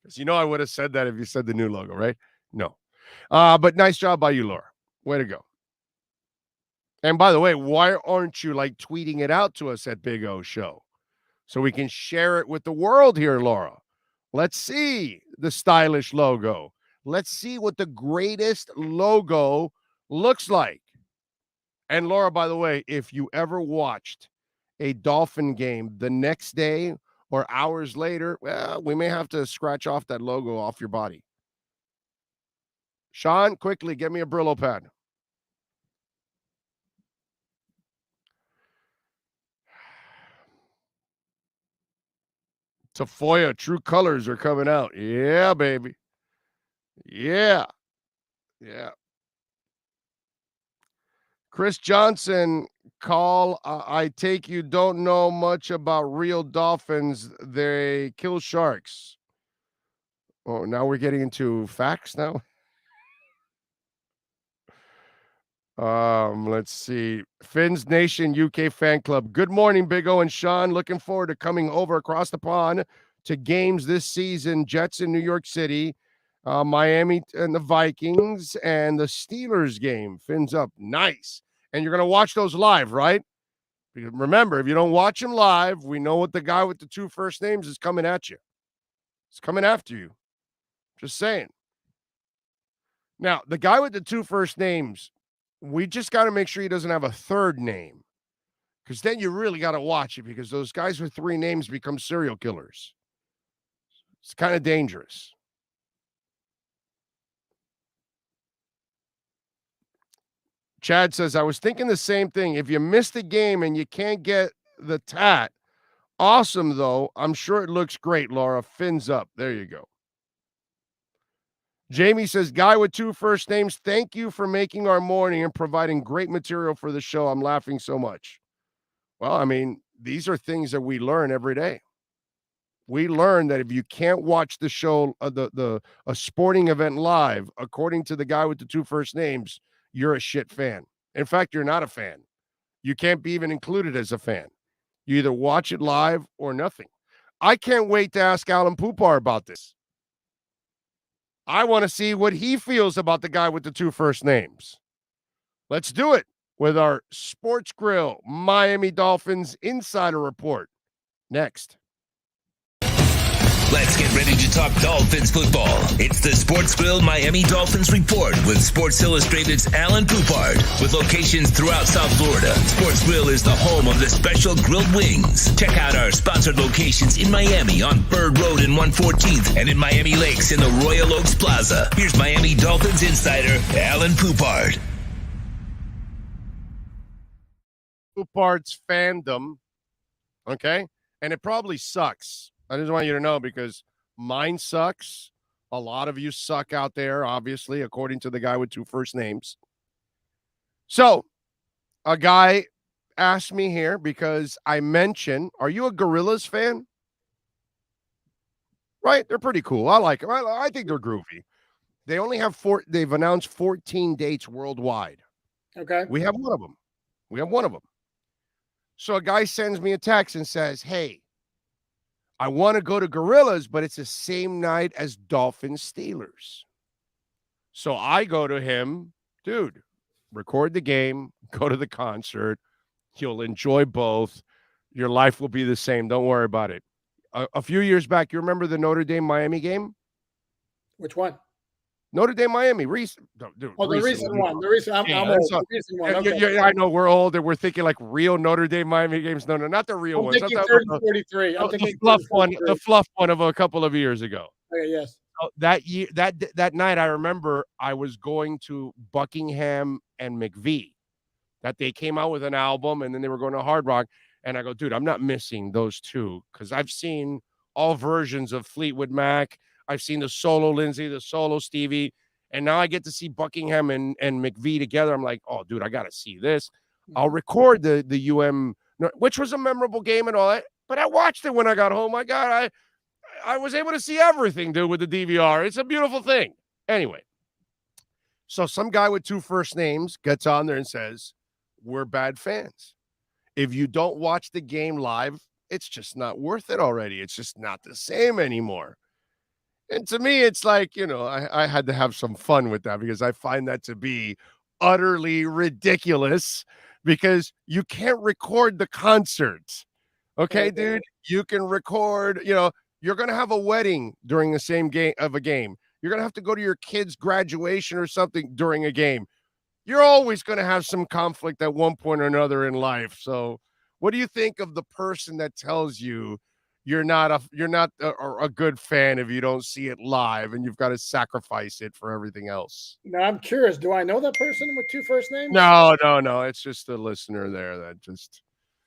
Because you know I would have said that if you said the new logo, right? No. But nice job by you, Laura. Way to go. And by the way, why aren't you like tweeting it out to us at Big O Show so we can share it with the world here, Laura? Let's see the stylish logo. Let's see what the greatest logo looks like. And Laura, by the way, if you ever watched a Dolphin game the next day or hours later, well, we may have to scratch off that logo off your body. Sean, quickly, get me a Brillo pad. Tafoya, true colors are coming out. Yeah, baby. Yeah. Yeah. Chris Johnson, call. I take you don't know much about real dolphins. They kill sharks. Oh, now we're getting into facts now. Let's see. Fins Nation UK fan club. Good morning, Big O and Sean. Looking forward to coming over across the pond to games this season. Jets in New York City, Miami and the Vikings, and the Steelers game. Fins up. Nice. And you're going to watch those live, right? Because remember, if you don't watch them live, we know what the guy with the 2 first names is coming at you. It's coming after you. Just saying. Now, the guy with the 2 first names, we just got to make sure he doesn't have a third name, because then you really got to watch it, because those guys with 3 names become serial killers. It's kind of dangerous. Chad says, I was thinking the same thing. If you missed the game and you can't get the tat, awesome, though. I'm sure it looks great, Laura. Fins up. There you go. Jamie says, guy with 2 first names, thank you for making our morning and providing great material for the show. I'm laughing so much. Well, I mean, these are things that we learn every day. We learn that if you can't watch the show, a sporting event live, according to the guy with the 2 first names, you're a shit fan. In fact, you're not a fan. You can't be even included as a fan. You either watch it live or nothing. I can't wait to ask Alan Poupar about this. I want to see what he feels about the guy with the 2 first names. Let's do it with our Sports Grill Miami Dolphins Insider Report next. Let's get ready to talk Dolphins football. It's the Sports Grill Miami Dolphins Report with Sports Illustrated's Alan Poupard. With locations throughout South Florida, Sports Grill is the home of the special grilled wings. Check out our sponsored locations in Miami on Bird Road and 114th, and in Miami Lakes in the Royal Oaks Plaza. Here's Miami Dolphins insider Alan Poupard. Poupard's fandom, okay? And it probably sucks. I just want you to know, because mine sucks. A lot of you suck out there, obviously, according to the guy with 2 first names. So, a guy asked me here because I mentioned, are you a Gorillaz fan? Right? They're pretty cool. I like them. I think they're groovy. They only have they've announced 14 dates worldwide. Okay. We have one of them. So a guy sends me a text and says, hey, I want to go to Gorillaz, but it's the same night as Dolphins Steelers. So I go to him, dude, record the game, go to the concert. You'll enjoy both. Your life will be the same. Don't worry about it. A few years back, you remember the Notre Dame Miami game? Which one? Notre Dame Miami. The recent one. The recent. I'm old. The recent one. Okay. I know we're old and we're thinking like real Notre Dame Miami games. No, not the real ones. I'm thinking 30-43. I'm thinking the fluff one of a couple of years ago. Okay, yes. So that night, I remember I was going to Buckingham and McVie. That they came out with an album, and then they were going to Hard Rock. And I go, dude, I'm not missing those two, because I've seen all versions of Fleetwood Mac. I've seen the solo Lindsey, the solo Stevie, and now I get to see Buckingham and McVie together. I'm like, oh, dude, I got to see this. I'll record the UM, which was a memorable game and all that, but I watched it when I got home. My God, I was able to see everything, dude, with the DVR. It's a beautiful thing. Anyway, so some guy with 2 first names gets on there and says, we're bad fans. If you don't watch the game live, it's just not worth it already. It's just not the same anymore. And to me, it's like, I had to have some fun with that, because I find that to be utterly ridiculous, because you can't record the concert. Okay, dude, you can record, you're going to have a wedding during the same game of a game. You're going to have to go to your kid's graduation or something during a game. You're always going to have some conflict at one point or another in life. So what do you think of the person that tells you you're not a good fan if you don't see it live and you've got to sacrifice it for everything else? Now, I'm curious. Do I know that person with 2 first names? No. It's just a listener there that just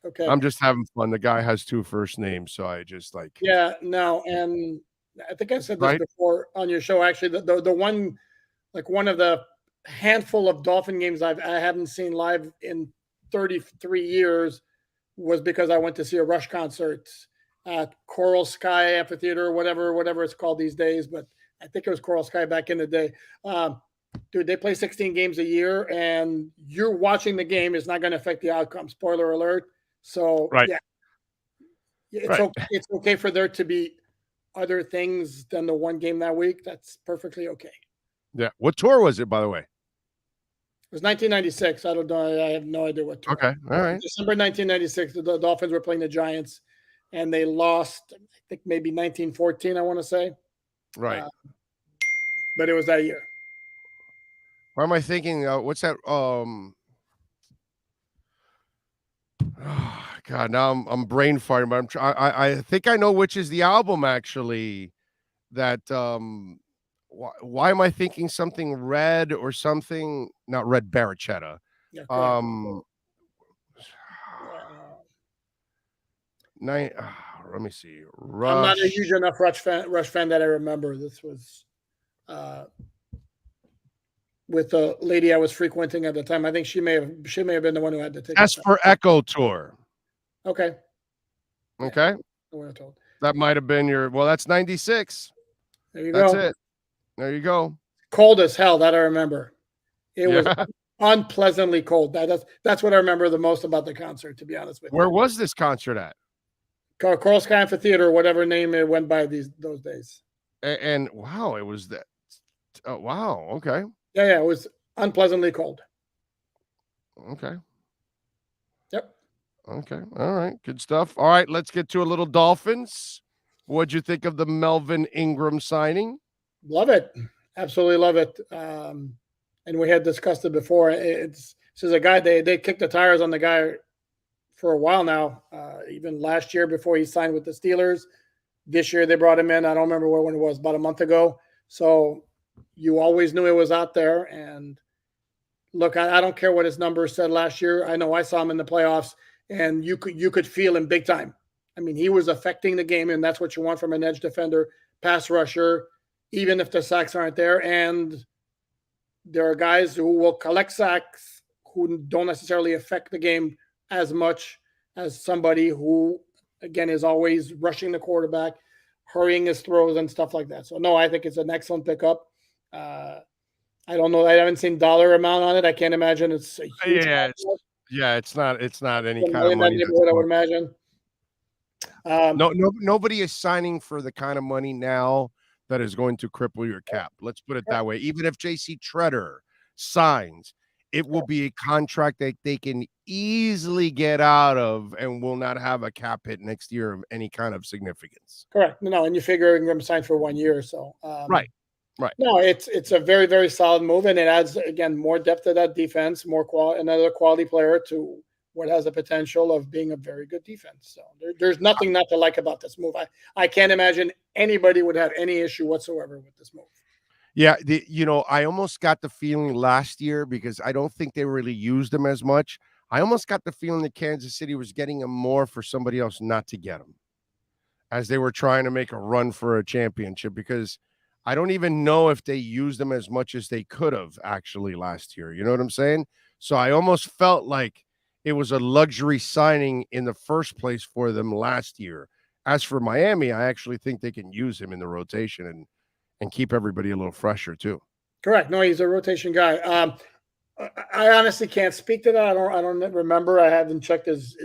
Okay. I'm just having fun. The guy has 2 first names, so I just like. Yeah, no, and I think I said this Right. before on your show. Actually, the one, like one of the handful of Dolphin games I haven't seen live in 33 years was because I went to see a Rush concert at Coral Sky Amphitheater, whatever it's called these days, but I think it was Coral Sky back in the day. Dude, they play 16 games a year, and you're watching the game is not going to affect the outcome. Spoiler alert. So Right. yeah, it's Right. okay. It's okay for there to be other things than the one game that week. That's perfectly okay. Yeah. What tour was it, by the way? It was 1996. I don't know. I have no idea what tour. Okay. All right. December 1996. The Dolphins were playing the Giants, and they lost. I think maybe 1914. I want to say. Right. But it was that year. Why am I thinking? What's that? Oh, God, now I'm brain farting, but I think I know which is the album actually. That why am I thinking something red or something? Not Red Barachetta. Yeah, let me see. Rush. I'm not a huge enough Rush fan that I remember. This was with a lady I was frequenting at the time. I think she may have been the one who had the ticket. That's for Echo Tour. Okay. Okay. That might have been your. Well, that's 96. There you That's go. it. There you go. Cold as hell. That I remember. It was unpleasantly cold. That's what I remember the most about the concert. To be honest with you. Where was this concert at? Coral Sky Amphitheater, whatever name it went by those days. And wow, it was that. Oh, wow. Okay. Yeah, it was unpleasantly cold. Okay. Yep. Okay. All right. Good stuff. All right. Let's get to a little Dolphins. What'd you think of the Melvin Ingram signing? Love it. Absolutely love it. And we had discussed it before. This is a guy, they kicked the tires on the guy for a while now. Even last year before he signed with the Steelers. This year they brought him in. I don't remember when it was, about a month ago. So you always knew it was out there. And look, I don't care what his numbers said last year. I know I saw him in the playoffs, and you could feel him big time. I mean, he was affecting the game, and that's what you want from an edge defender, pass rusher, even if the sacks aren't there. And there are guys who will collect sacks who don't necessarily affect the game as much as somebody who, again, is always rushing the quarterback, hurrying his throws and stuff like that. So, no, I think it's an excellent pickup. I don't know. I haven't seen dollar amount on it. I can't imagine it's a huge it's not any kind of money. I would imagine. Nobody is signing for the kind of money now that is going to cripple your cap. Let's put it that way. Even if JC Treader signs, it will be a contract that they can easily get out of and will not have a cap hit next year of any kind of significance. Correct. No, and you figure Ingram signed for 1 year or so. Right. No, it's a very, very solid move, and it adds, again, more depth to that defense, another quality player to what has the potential of being a very good defense. So there's nothing not to like about this move. I can't imagine anybody would have any issue whatsoever with this move. Yeah, I almost got the feeling last year, because I don't think they really used him as much. I almost got the feeling that Kansas City was getting him more for somebody else not to get him, as they were trying to make a run for a championship, because I don't even know if they used them as much as they could have actually last year. You know what I'm saying? So I almost felt like it was a luxury signing in the first place for them last year. As for Miami, I actually think they can use him in the rotation and keep everybody a little fresher too. Correct. No, he's a rotation guy. I honestly can't speak to that. I don't remember. I haven't checked his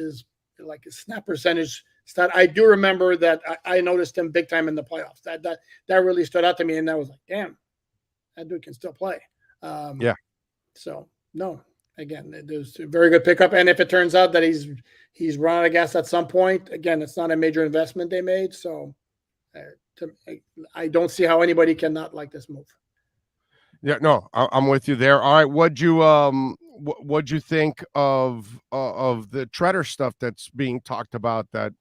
snap percentage stat. I do remember that I noticed him big time in the playoffs. That really stood out to me, and I was like, damn, that dude can still play. Yeah. So no, again, there's a very good pickup. And if it turns out that he's run out of gas at some point, again, it's not a major investment they made. So I don't see how anybody can not like this move. Yeah, no, I'm with you there. All right, what'd you think of the Treader stuff that's being talked about? That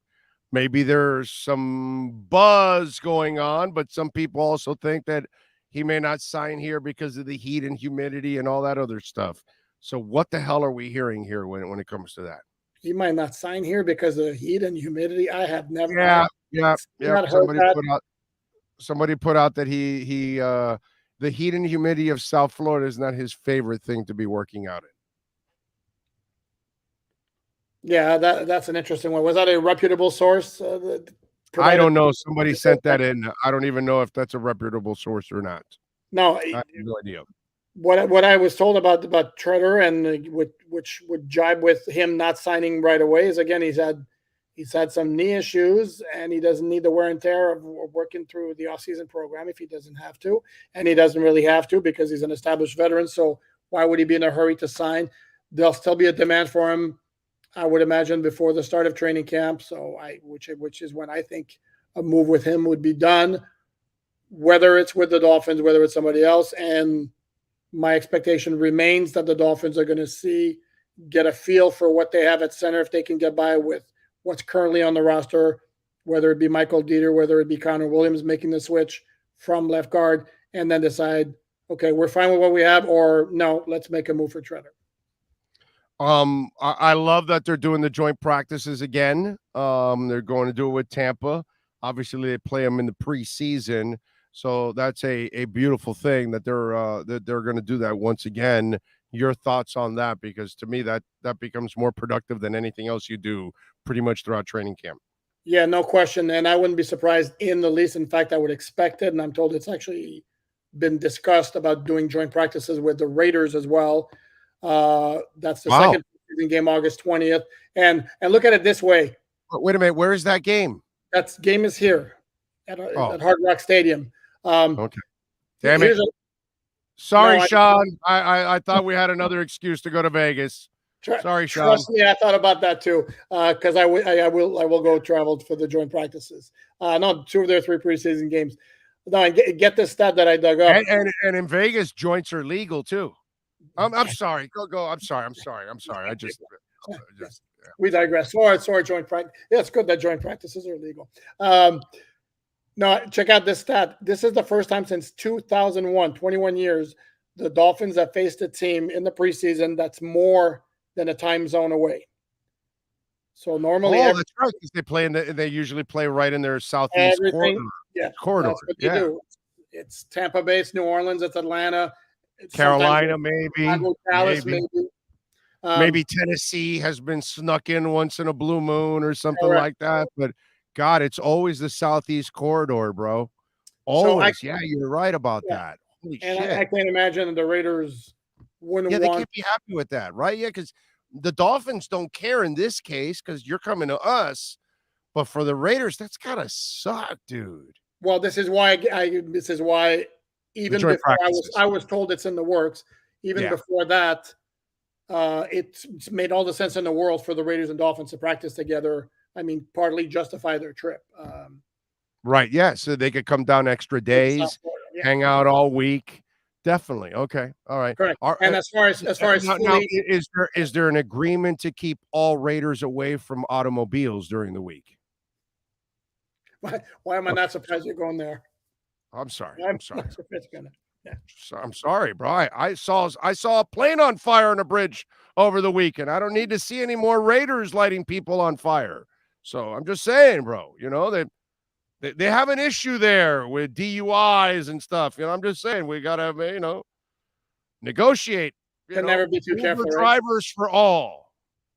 maybe there's some buzz going on, but some people also think that he may not sign here because of the heat and humidity and all that other stuff. So what the hell are we hearing here when it comes to that? he might not sign here because of the heat and humidity. I have never. Yeah. Not heard that. Somebody put out that he the heat and humidity of South Florida is not his favorite thing to be working out in. Yeah, that's an interesting one. Was that a reputable source? I don't know. Somebody sent that in. I don't even know if that's a reputable source or not. No, I have no idea. What I was told about Treader and which would jibe with him not signing right away is, again, he's had some knee issues and he doesn't need the wear and tear of working through the offseason program if he doesn't have to, and he doesn't really have to because he's an established veteran. So why would he be in a hurry to sign? There'll still be a demand for him, I would imagine, before the start of training camp. So which is when I think a move with him would be done, whether it's with the Dolphins, whether it's somebody else. And my expectation remains that the Dolphins are going to get a feel for what they have at center, if they can get by with what's currently on the roster, whether it be Michael Dieter, whether it be Connor Williams making the switch from left guard, and then decide, okay, we're fine with what we have, or no, let's make a move for Treader. I love that they're doing the joint practices again. They're going to do it with Tampa. Obviously, they play them in the preseason, so that's a beautiful thing that they're going to do that once again. Your thoughts on that? Because to me, that becomes more productive than anything else you do pretty much throughout training camp. Yeah, no question. And I wouldn't be surprised in the least. In fact, I would expect it. And I'm told it's actually been discussed about doing joint practices with the Raiders as well. That's the second season game, August 20th. And look at it this way. But wait a minute. Where is that game? That game is here at Hard Rock Stadium. Okay. Damn it. Sorry, Sean. I thought we had another excuse to go to Vegas. Sorry, Sean. Trust me, I thought about that too, because I will go travel for the joint practices. No, 2 of their 3 preseason games. No, and get this stat that I dug up. And in Vegas, joints are legal too. I'm sorry. Go. I'm sorry. I just we digress. Sorry, joint practice. Yeah, it's good that joint practices are legal. No, check out this stat. This is the first time since 2001, 21 years, the Dolphins have faced a team in the preseason that's more than a time zone away. So normally, that's right, because they usually play right in their southeast corridor. Yeah, corridor. That's what they do. It's Tampa Bay, it's New Orleans, it's Atlanta, it's Carolina, maybe Dallas, maybe Tennessee has been snuck in once in a blue moon or something like that. But God, it's always the southeast corridor, bro. Always. So you're right about that. Holy shit. I can't imagine the Raiders wouldn't they can't be happy with that, right? Yeah, because the Dolphins don't care in this case because you're coming to us. But for the Raiders, that's gotta suck, dude. Well, this is why even before I was told it's in the works. Even before that, it's made all the sense in the world for the Raiders and Dolphins to practice together. I mean, partly justify their trip. Right. Yeah. So they could come down extra days, hang out all week. Definitely. Okay. All right. Correct. And as far as now, is there an agreement to keep all Raiders away from automobiles during the week? Why am I not surprised you're going there? I'm sorry. I'm sorry. I'm sorry, bro. I saw a plane on fire on a bridge over the weekend. I don't need to see any more Raiders lighting people on fire. So I'm just saying, bro. You know, they have an issue there with DUIs and stuff. You know, I'm just saying we gotta, negotiate. Can never be too careful. Drivers for all,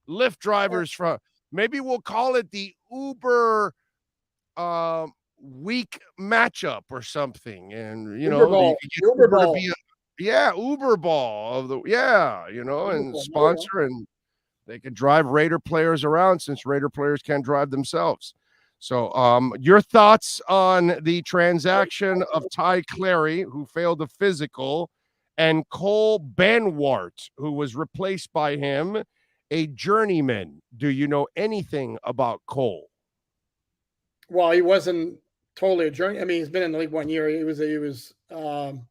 Lyft drivers for. Maybe we'll call it the Uber week matchup or something, and Uber Ball. Uber Ball. Uber Ball of the and sponsor, and they could drive Raider players around since Raider players can't drive themselves. So, your thoughts on the transaction of Ty Clary, who failed a physical, and Cole Banwart, who was replaced by him, a journeyman. Do you know anything about Cole? Well, he wasn't totally a journey. I mean, he's been in the league 1 year. He was UDFA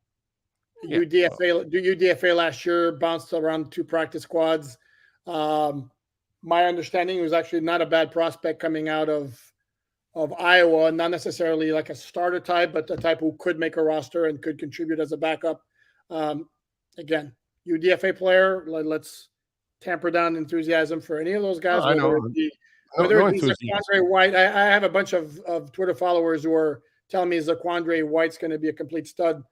last year, bounced around 2 practice squads. My understanding, he was actually not a bad prospect coming out of Iowa, not necessarily like a starter type, but the type who could make a roster and could contribute as a backup. Again, UDFA player. Let's tamper down enthusiasm for any of those guys. I know. Whether No it be Zaquandre White, I have a bunch of Twitter followers who are telling me Zaquandre White's going to be a complete stud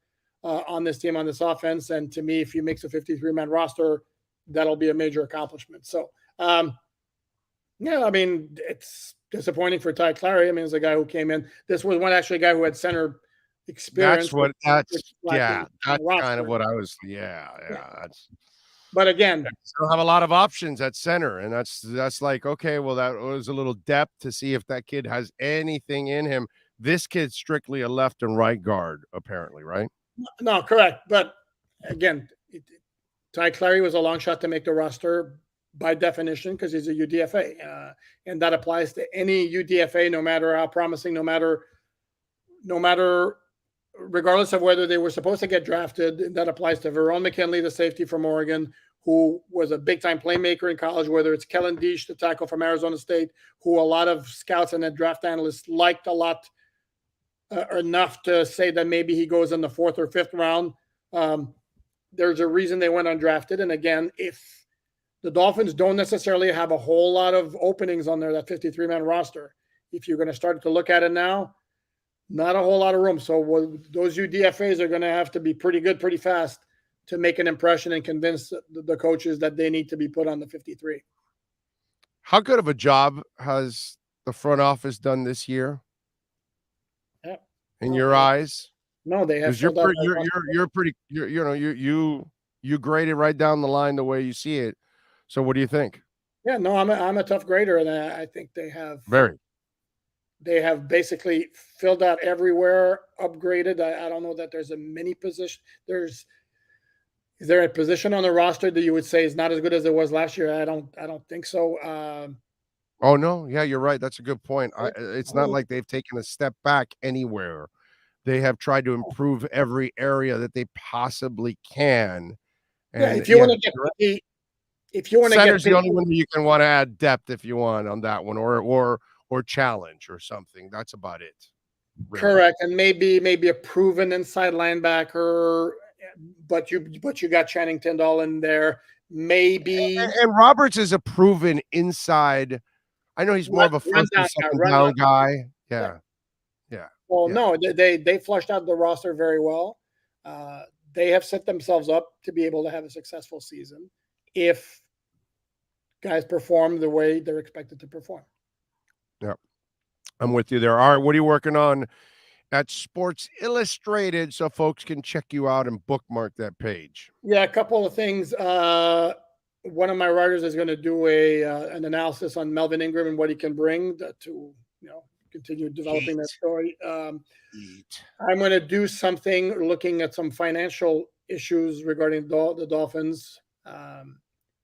on this team, on this offense. And to me, if he makes a 53-man roster, that'll be a major accomplishment. So, yeah, I mean, it's disappointing for Ty Clary. I mean, it's a guy who came in. This was one actually guy who had center experience. That's kind of what I was. Yeah. That's. But again, they don't have a lot of options at center, and that's like, okay, well, that was a little depth to see if that kid has anything in him. This kid's strictly a left and right guard, apparently, right? No, correct. But again, Ty Clary was a long shot to make the roster by definition because he's a UDFA, and that applies to any UDFA, no matter how promising, no matter, regardless of whether they were supposed to get drafted. That applies to Verone McKinley, the safety from Oregon, who was a big-time playmaker in college, whether it's Kellen Diesch, the tackle from Arizona State, who a lot of scouts and draft analysts liked a lot, enough to say that maybe he goes in the 4th or 5th round. There's a reason they went undrafted. And again, if the Dolphins don't necessarily have a whole lot of openings on that 53-man roster, if you're going to start to look at it now, not a whole lot of room. So those UDFAs are going to have to be pretty good, pretty fast to make an impression and convince the coaches that they need to be put on the 53. How good of a job has the front office done this year? Yeah. In your eyes? No, they have. You're pretty. You graded right down the line the way you see it. So what do you think? Yeah, no, I'm a tough grader, and I think they have very. They have basically filled out everywhere, upgraded. I don't know that there's a many position. Is there a position on the roster that you would say is not as good as it was last year? I don't think so. Oh no, yeah, you're right. That's a good point. It's not like they've taken a step back anywhere. They have tried to improve every area that they possibly can. And yeah, if you want to get center's the only one that you can want to add depth if you want on that one, or challenge or something. That's about it. Really. Correct. And maybe a proven inside linebacker, but you got Channing Tindall in there. Maybe and Roberts is a proven inside. I know he's more of a first and second down guy. Yeah. Well, no, they flushed out the roster very well. They have set themselves up to be able to have a successful season if guys perform the way they're expected to perform. Yeah, I'm with you there. All right, what are you working on at Sports Illustrated so folks can check you out and bookmark that page? Yeah, a couple of things. One of my writers is going to do an analysis on Melvin Ingram and what he can bring to continue developing that story. I'm going to do something looking at some financial issues regarding the Dolphins,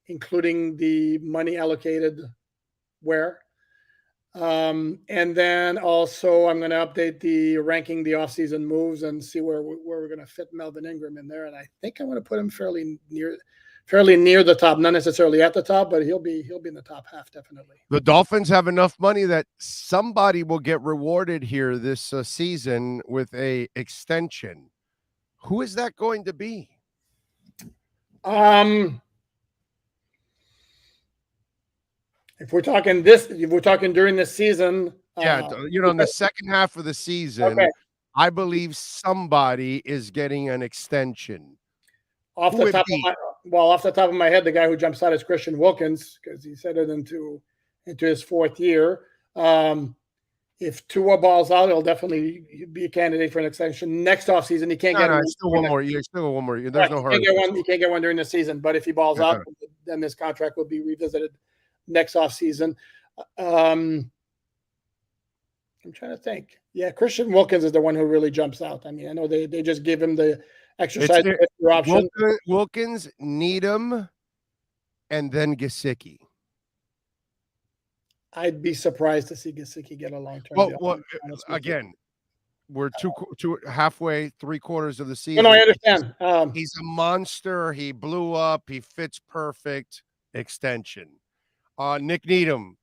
including the money allocated where. And then also I'm going to update the ranking the offseason moves and see where we're going to fit Melvin Ingram in there. And I think I'm going to put him fairly near the top, not necessarily at the top, but he'll be in the top half, definitely. The Dolphins have enough money that somebody will get rewarded here this season with a extension. Who is that going to be? If we're talking during the season, in the second half of the season, okay. I believe somebody is getting an extension. Off the top of my head, the guy who jumps out is Christian Wilkins because he set it into his 4th year. If Tua balls out, he'll definitely be a candidate for an extension next offseason. He can't get one. Still one more year. There's no hurry. He can't get one during the season, but if he balls out, then this contract will be revisited next offseason. I'm trying to think. Yeah, Christian Wilkins is the one who really jumps out. I mean, I know they just give him the exercise option. Wilkins, Needham, and then Gesicki. I'd be surprised to see Gesicki get a long-term deal. Well, again, we're halfway, 3/4 of the season. No, I understand. He's a monster. He blew up. He fits perfect. Extension. Nick Needham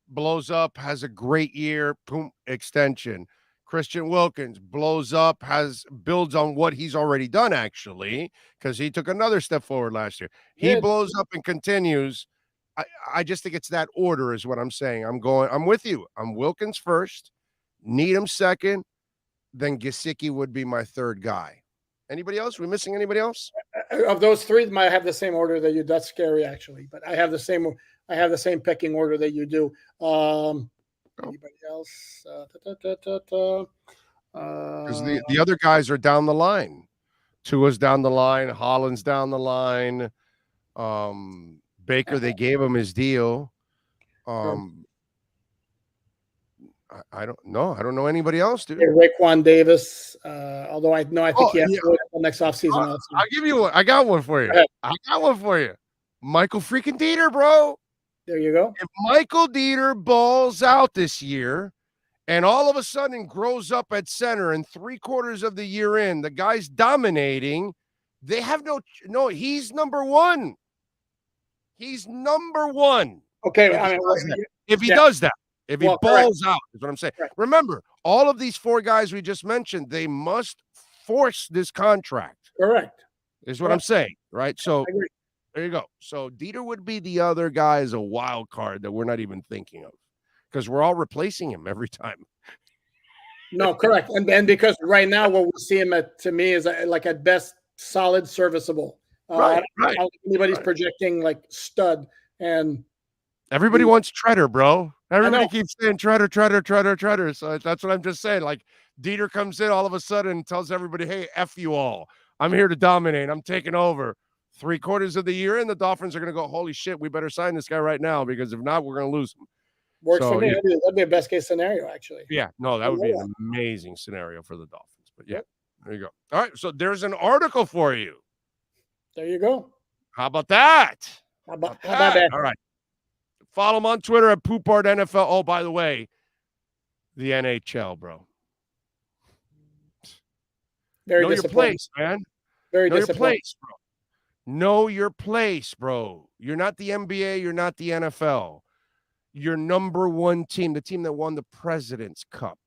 blows up, has a great year. Boom, extension. Christian Wilkins blows up, builds on what he's already done, actually, because he took another step forward last year. He blows up and continues. I just think it's that order is what I'm saying. I'm with you. I'm Wilkins first, Needham second, then Gesicki would be my third guy. Anybody else? Are we missing anybody else? Of those three, I have the same order that you. That's scary, actually. But I have the same pecking order that you do. Anybody else? Because the other guys are down the line. Tua's down the line. Holland's down the line. Baker, they gave him his deal. I don't know. I don't know anybody else, dude. Raekwon Davis. Although I think he has to wait until next offseason. I'll give you one. I got one for you. Michael freaking Dieter, bro. There you go. If Michael Dieter balls out this year and all of a sudden grows up at center and 3/4 of the year in, the guy's dominating, they have no, he's number one. He's number one. Okay. If he does that. If he balls out, is what I'm saying. Right. Remember, all of these four guys we just mentioned, they must force this contract. Correct. Is what I'm saying, right? So there you go. So Dieter would be the other guy as a wild card that we're not even thinking of because we're all replacing him every time. No, correct. And because right now what we see him at, to me, is like at best solid, serviceable. Right. I don't think anybody's projecting like stud. And everybody wants Treader, bro. Everybody keeps saying Treader. So that's what I'm just saying. Like Dieter comes in all of a sudden and tells everybody, hey, F you all. I'm here to dominate. I'm taking over. 3/4 of the year in, the Dolphins are going to go, holy shit, we better sign this guy right now because if not, we're going to lose him. Works for me. That'd be a best case scenario, actually. Yeah, no, that would be an amazing scenario for the Dolphins. But yeah, there you go. All right, so there's an article for you. There you go. How about that? How about that? All right. Follow him on Twitter at Poopart NFL. Oh, by the way, the NHL, bro. Very know your place, man. Very know your disappointing. place, bro. Know your place, bro. You're not the NBA. You're not the NFL. Your number one team, the team that won the President's Cup.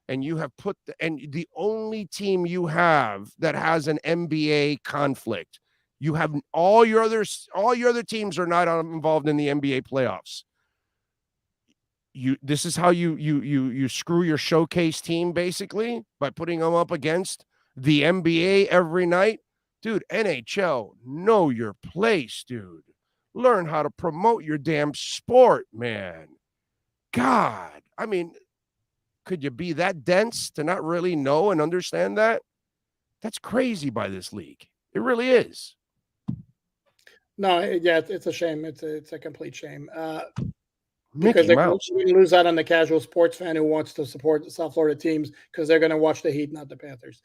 And you have and the only team you have that has an NBA conflict. You have all your other teams are not involved in the NBA playoffs. This is how you screw your showcase team basically by putting them up against the NBA every night. Dude, NHL, know your place, dude. Learn how to promote your damn sport, man. God, I mean, could you be that dense to not really know and understand that? That's crazy by this league. It really is. No, yeah, it's a shame. It's a complete shame. Because they lose out on the casual sports fan who wants to support the South Florida teams because they're going to watch the Heat, not the Panthers.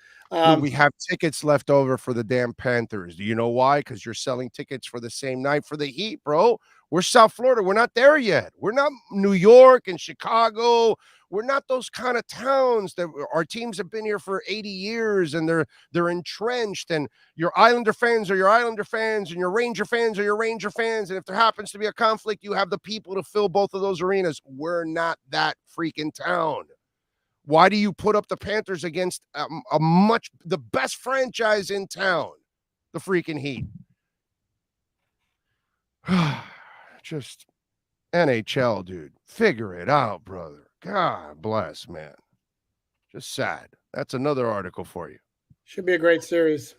We have tickets left over for the damn Panthers. Do you know why? Because you're selling tickets for the same night for the Heat, bro. We're South Florida. We're not there yet. We're not New York and Chicago. We're not those kind of towns that our teams have been here for 80 years and they're entrenched, and your Islander fans are your Islander fans and your Ranger fans are your Ranger fans. And if there happens to be a conflict, you have the people to fill both of those arenas. We're not that freaking town. Why do you put up the Panthers against the best franchise in town, the freaking Heat? Just NHL, dude. Figure it out, brother. God bless, man. Just sad. That's another article for you. Should be a great series.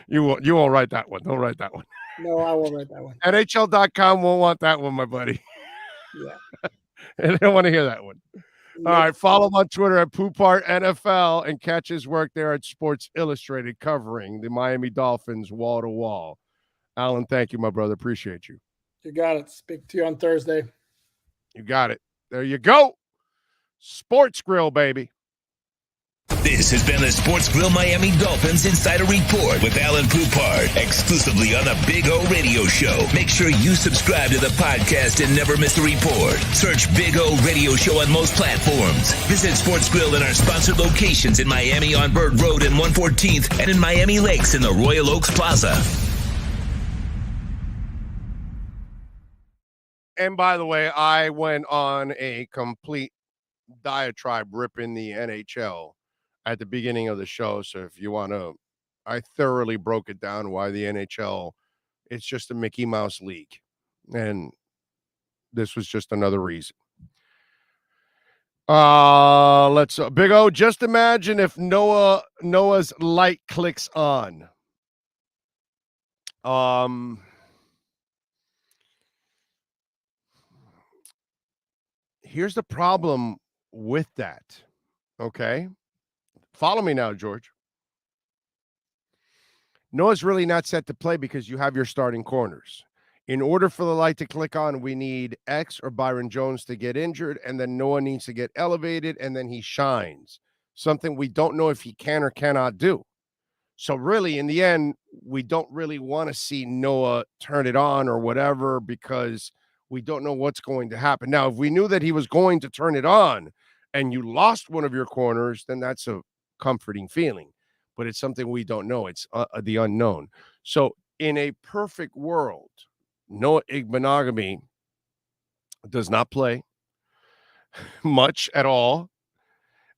You won't write that one. Don't write that one. No, I won't write that one. NHL.com won't want that one, my buddy. Yeah. They don't want to hear that one. All right. Follow him on Twitter at Poopart NFL and catch his work there at Sports Illustrated covering the Miami Dolphins wall to wall. Alan, thank you, my brother. Appreciate you. You got it. Speak to you on Thursday. You got it. There you go. Sports Grill, baby. This has been the Sports Grill Miami Dolphins Insider Report with Alan Poupart, exclusively on the Big O Radio Show. Make sure you subscribe to the podcast and never miss a report. Search Big O Radio Show on most platforms. Visit Sports Grill in our sponsored locations in Miami on Bird Road and 114th and in Miami Lakes in the Royal Oaks Plaza. And by the way, I went on a complete diatribe ripping the NHL at the beginning of the show. So if you want to, I thoroughly broke it down why the NHL, it's just a Mickey Mouse league. And this was just another reason. Let's Big O, just imagine if Noah's light clicks on. Here's the problem with that. Okay? Follow me now, George. Noah's really not set to play because you have your starting corners. In order for the light to click on, we need X or Byron Jones to get injured, and then Noah needs to get elevated, and then he shines. Something we don't know if he can or cannot do. So really, in the end, we don't really want to see Noah turn it on or whatever because we don't know what's going to happen. Now, if we knew that he was going to turn it on and you lost one of your corners, then that's a comforting feeling. But it's something we don't know. It's the unknown. So in a perfect world, Noah Igbenogany does not play much at all.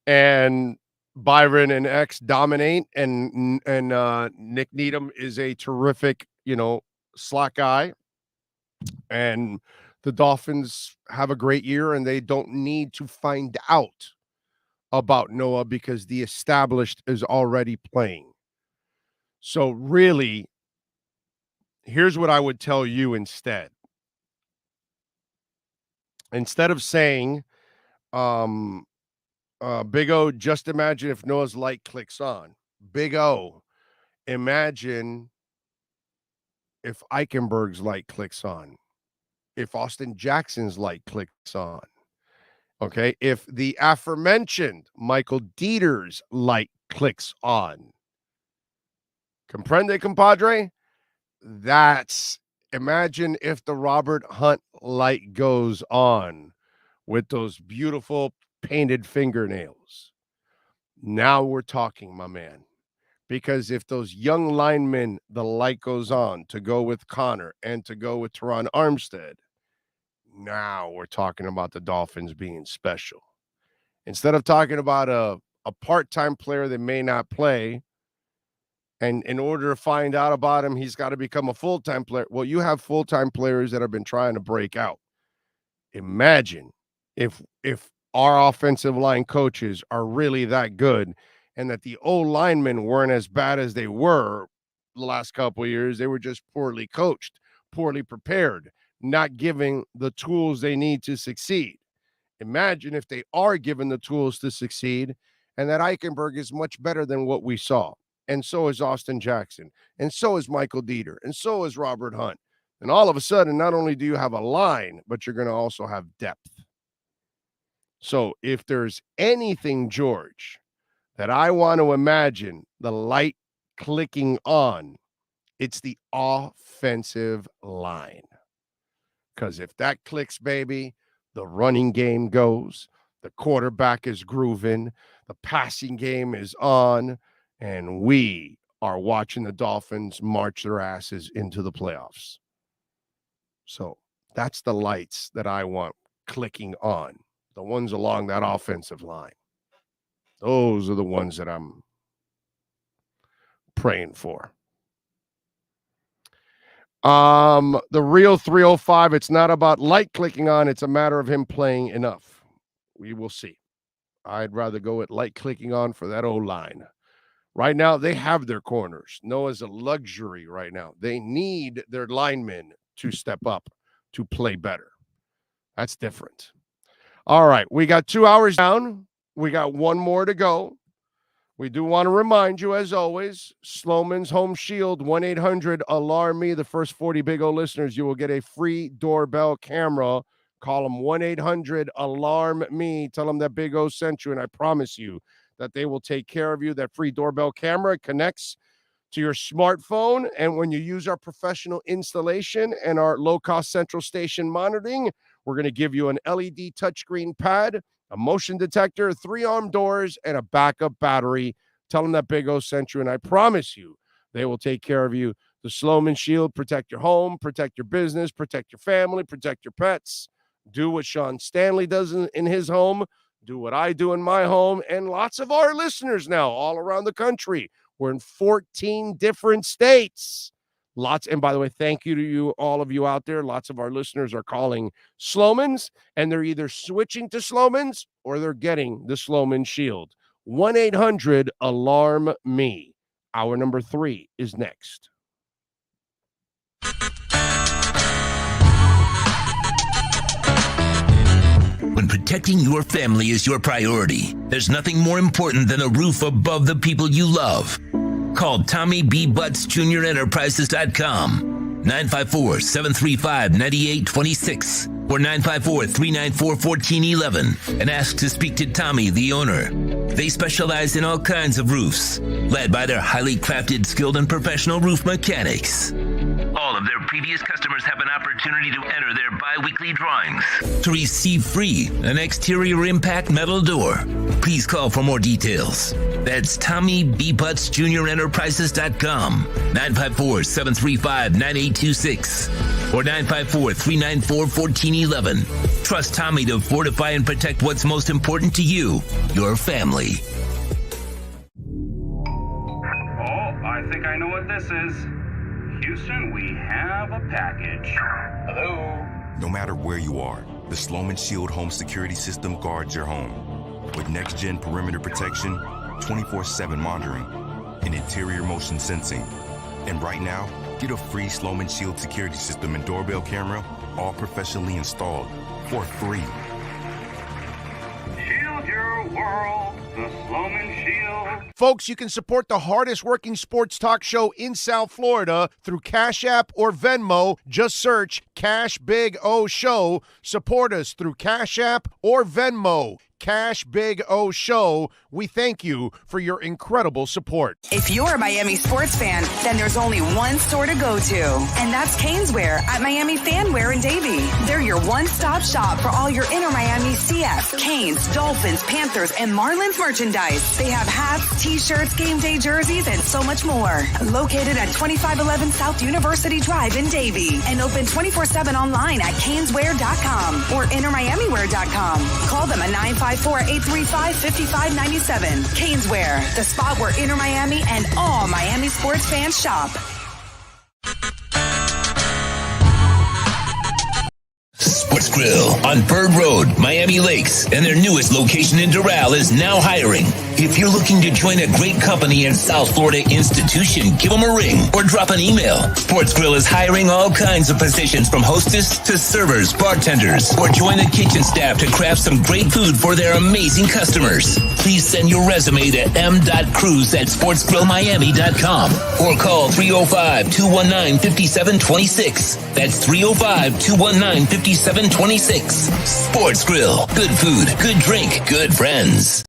And Byron and X dominate, and Nick Needham is a terrific, slack guy. And the Dolphins have a great year, and they don't need to find out about Noah because the established is already playing. So really, here's what I would tell you instead. Instead of saying, Big O, just imagine if Noah's light clicks on. Big O, imagine if Eichenberg's light clicks on. If Austin Jackson's light clicks on. Okay, if the aforementioned Michael Dieter's light clicks on. Comprende, compadre? Imagine if the Robert Hunt light goes on with those beautiful painted fingernails. Now we're talking, my man. Because if those young linemen, the light goes on to go with Connor and to go with Teron Armstead, now we're talking about the Dolphins being special. Instead of talking about a part-time player that may not play, and in order to find out about him, he's got to become a full-time player. Well, you have full-time players that have been trying to break out. Imagine if our offensive line coaches are really that good and that the old linemen weren't as bad as they were the last couple of years. They were just poorly coached, poorly prepared, not giving the tools they need to succeed. Imagine if they are given the tools to succeed and that Eichenberg is much better than what we saw. And so is Austin Jackson. And so is Michael Dieter. And so is Robert Hunt. And all of a sudden, not only do you have a line, but you're going to also have depth. So if there's anything, George, that I want to imagine the light clicking on, it's the offensive line. Because if that clicks, baby, the running game goes, the quarterback is grooving, the passing game is on, and we are watching the Dolphins march their asses into the playoffs. So that's the lights that I want clicking on, the ones along that offensive line. Those are the ones that I'm praying for. The real 305, it's not about light clicking on, it's a matter of him playing enough. We will see. I'd rather go with light clicking on for that old line. Right now, they have their corners. Noah's a luxury right now. They need their linemen to step up, to play better. That's different. All right, we got 2 hours down. We got one more to go. We do want to remind you, as always, Sloman's Home Shield, 1-800-ALARM-ME. The first 40 Big O listeners, you will get a free doorbell camera. Call them 1-800-ALARM-ME. Tell them that Big O sent you, and I promise you that they will take care of you. That free doorbell camera connects to your smartphone, and when you use our professional installation and our low-cost central station monitoring, we're going to give you an LED touchscreen pad, a motion detector, 3-arm doors, and a backup battery. Tell them that Big O sent you, and I promise you they will take care of you. The Sloman Shield, protect your home, protect your business, protect your family, protect your pets. Do what Sean Stanley does in his home. do what I do in my home, and lots of our listeners now all around the country. We're in 14 different states. And by the way, thank you to you, all of you out there. Lots of our listeners are calling Sloman's, and they're either switching to Sloman's or they're getting the Sloman Shield. 1-800-ALARM-ME. Hour number 3 is next. When protecting your family is your priority, there's nothing more important than a roof above the people you love. Call Tommy B. Butts Jr. Enterprises.com, 954-735-9826 or 954-394-1411, and ask to speak to Tommy, the owner. They specialize in all kinds of roofs, led by their highly crafted, skilled, and professional roof mechanics. All of their previous customers have an opportunity to enter their bi-weekly drawings to receive free an exterior impact metal door. Please call for more details. That's Tommy B. Butts Jr. Enterprises.com, 954-735-9826 or 954-394-1411. Trust Tommy to fortify and protect what's most important to you, your family. Oh, I think I know what this is. Houston, we have a package. Hello? No matter where you are, the Sloman Shield home security system guards your home. With next-gen perimeter protection, 24/7 monitoring, and interior motion sensing. And right now, get a free Sloman Shield security system and doorbell camera, all professionally installed, for free. Shield your world, the Sloman Shield. Folks, you can support the hardest working sports talk show in South Florida through Cash App or Venmo. Just search Cash Big O Show. Support us through Cash App or Venmo. Cash Big O Show. We thank you for your incredible support. If you're a Miami sports fan, then there's only one store to go to, and that's Caneswear at Miami Fanwear in Davie. They're your one-stop shop for all your Inter Miami CF, Canes, Dolphins, Panthers, and Marlins merchandise. They have hats, t-shirts, game day jerseys, and so much more. Located at 2511 South University Drive in Davie and open 24/7 online at caneswear.com or intermiamiwear.com. Call them at 954-835-5597. Caneswear, the spot where Inter Miami and all Miami sports fans shop. Sports Grill on Bird Road, Miami Lakes, and their newest location in Doral is now hiring. If you're looking to join a great company and South Florida institution, give them a ring or drop an email. Sports Grill is hiring all kinds of positions from hostess to servers, bartenders, or join the kitchen staff to craft some great food for their amazing customers. Please send your resume to m.cruz@sportsgrillmiami.com or call 305-219-5726. That's 305-219-5726. Sports Grill. Good food, good drink, good friends.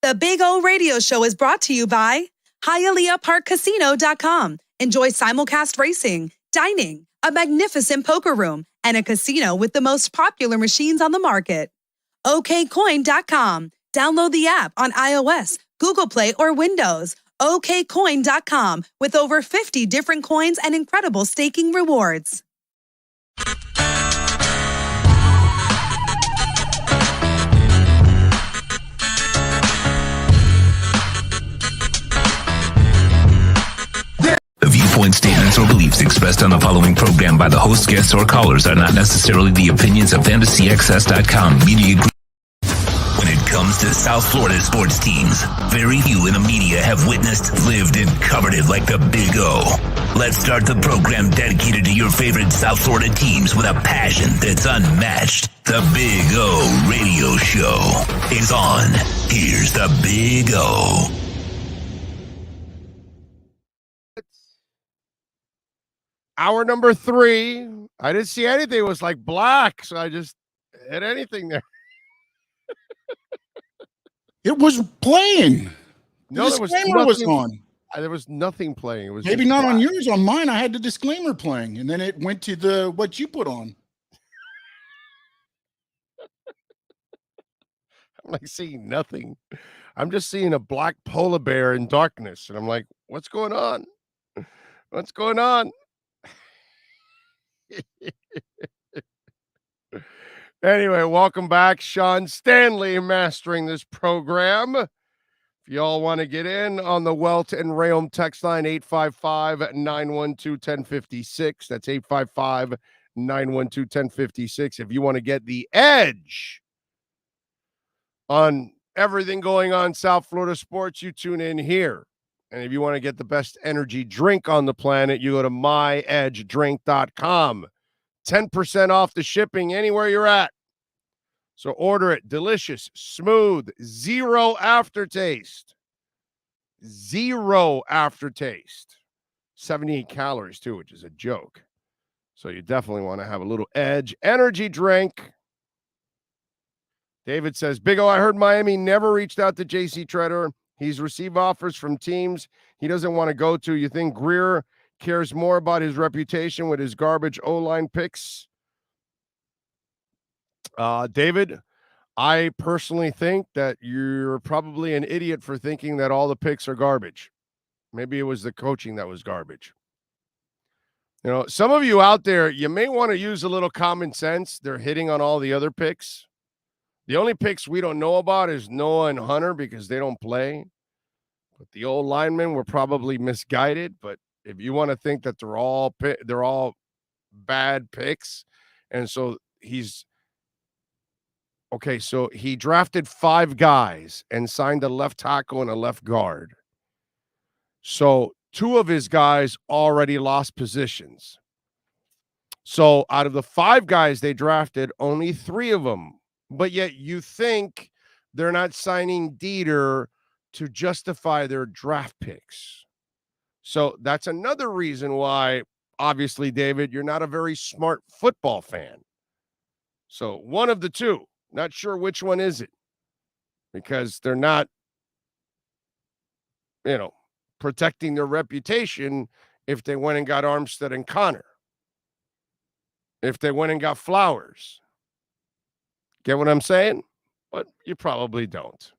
The Big O Radio Show is brought to you by HialeahParkCasino.com. Enjoy simulcast racing, dining, a magnificent poker room, and a casino with the most popular machines on the market. OKCoin.com. Download the app on iOS, Google Play, or Windows. OKCoin.com with over 50 different coins and incredible staking rewards. The viewpoints, statements, or beliefs expressed on the following program by the host, guests, or callers are not necessarily the opinions of FantasyAccess.com Media Group. When it comes to South Florida sports teams, very few in the media have witnessed, lived, and covered it like the Big O. Let's start the program dedicated to your favorite South Florida teams with a passion that's unmatched. The Big O Radio Show is on. Here's the Big O. Hour number 3. I didn't see anything. It was like black, so I just hit anything there. It was playing. No, The there was disclaimer was nothing. on. There was nothing playing. It was maybe just not on black. yours. On mine, I had the disclaimer playing, and then it went to what you put on. I'm like seeing nothing. I'm just seeing a black polar bear in darkness, and I'm like, what's going on? What's going on? Anyway, welcome back. Sean Stanley mastering this program. If y'all want to get in on the Welt and Rayom text line, 855-912-1056. That's 855-912-1056. If you want to get the edge on everything going on South Florida sports, you tune in here. And if you want to get the best energy drink on the planet, you go to myedgedrink.com. 10% off the shipping anywhere you're at. So order it. Delicious, smooth, zero aftertaste. Zero aftertaste. 78 calories, too, which is a joke. So you definitely want to have a little edge. Energy drink. David says, Big O, I heard Miami never reached out to J.C. Treader. He's received offers from teams he doesn't want to go to. You think Greer cares more about his reputation with his garbage O-line picks? David, I personally think that you're probably an idiot for thinking that all the picks are garbage. Maybe it was the coaching that was garbage. You know, some of you out there, you may want to use a little common sense. They're hitting on all the other picks. The only picks we don't know about is Noah and Hunter because they don't play. But the old linemen were probably misguided. But if you want to think that they're all bad picks, and so so he drafted 5 guys and signed a left tackle and a left guard. So 2 of his guys already lost positions. So out of the 5 guys they drafted, only 3 of them. But yet you think they're not signing Dieter to justify their draft picks. So that's another reason why, obviously, David, you're not a very smart football fan. So one of the 2. Not sure which one is it. Because they're not, protecting their reputation if they went and got Armstead and Connor. If they went and got Flowers. Get what I'm saying? But you probably don't.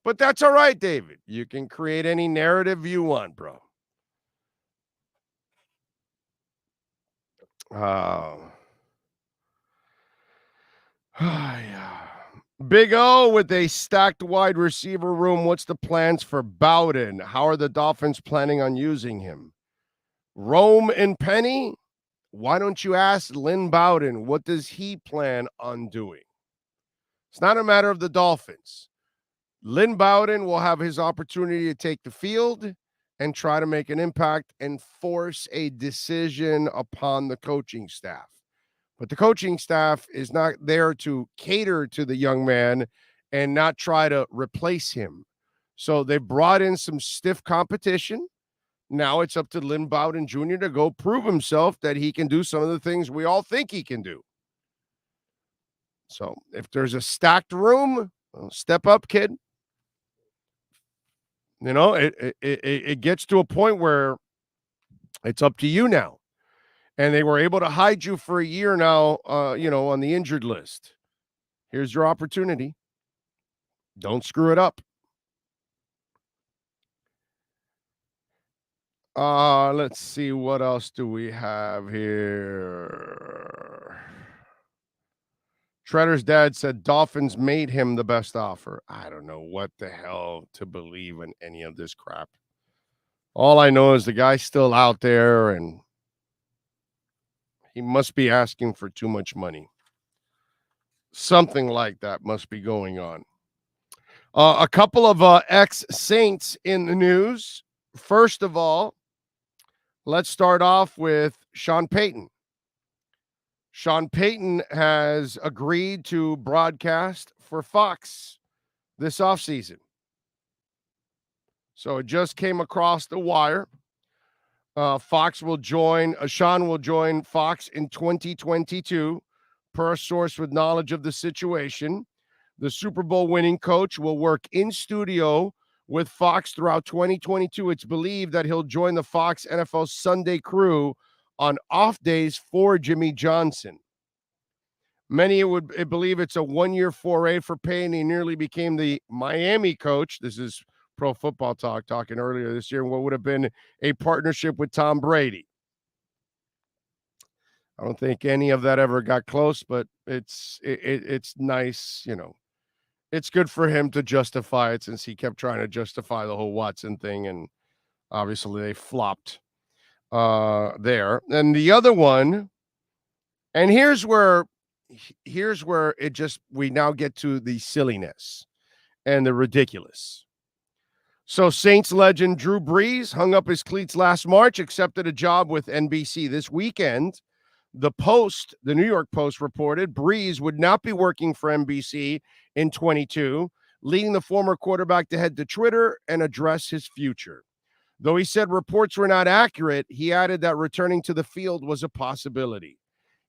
But that's all right, David. You can create any narrative you want, bro. Big O with a stacked wide receiver room. What's the plans for Bowden? How are the Dolphins planning on using him? Rome and Penny? Why don't you ask Lynn Bowden? What does he plan on doing? It's not a matter of the Dolphins. Lynn Bowden will have his opportunity to take the field and try to make an impact and force a decision upon the coaching staff. But the coaching staff is not there to cater to the young man and not try to replace him. So they brought in some stiff competition. Now it's up to Lynn Bowden Jr. to go prove himself that he can do some of the things we all think he can do. So if there's a stacked room, step up, kid. It gets to a point where it's up to you now. And they were able to hide you for a year now, on the injured list. Here's your opportunity. Don't screw it up. Let's see. What else do we have here? Treader's dad said Dolphins made him the best offer. I don't know what the hell to believe in any of this crap. All I know is the guy's still out there and he must be asking for too much money. Something like that must be going on. A couple of ex-Saints in the news. First of all, let's start off with Sean Payton. Sean Payton has agreed to broadcast for Fox this offseason. So it just came across the wire. Sean will join Fox in 2022, per a source with knowledge of the situation. The Super Bowl winning coach will work in studio with Fox throughout 2022. It's believed that he'll join the Fox NFL Sunday crew on off days for Jimmy Johnson. Many would believe it's a one-year foray for Payne. He nearly became the Miami coach. This is Pro Football Talk talking earlier this year, what would have been a partnership with Tom Brady. I don't think any of that ever got close, but it's nice, you know. It's good for him to justify it since he kept trying to justify the whole Watson thing, and obviously they flopped there. And the other one, and here's where it just, we now get to the silliness and the ridiculous. So Saints legend Drew Brees hung up his cleats last March, accepted a job with NBC this weekend. The New York Post reported Brees would not be working for NBC in 22, leading the former quarterback to head to Twitter and address his future. Though he said reports were not accurate, he added that returning to the field was a possibility.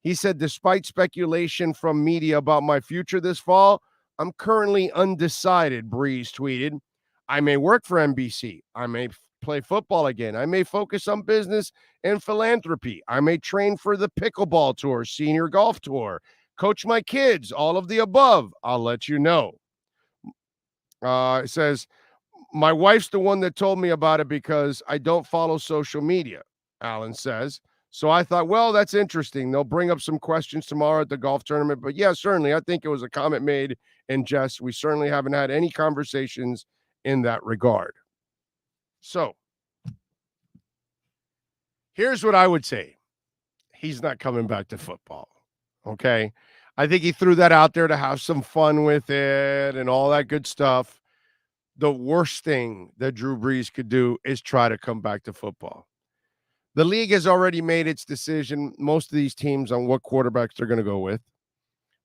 He said, despite speculation from media about my future this fall, I'm currently undecided, Brees tweeted. I may work for NBC. I may play football again. I may focus on business and philanthropy. I may train for the pickleball tour, senior golf tour, coach my kids, all of the above. I'll let you know. It says, my wife's the one that told me about it because I don't follow social media, Allen says. So I thought, well, that's interesting. They'll bring up some questions tomorrow at the golf tournament. But yeah, certainly, I think it was a comment made in jest. We certainly haven't had any conversations in that regard. So here's what I would say. He's not coming back to football, okay? I think he threw that out there to have some fun with it and all that good stuff. The worst thing that Drew Brees could do is try to come back to football. The league has already made its decision, most of these teams, on what quarterbacks they're going to go with.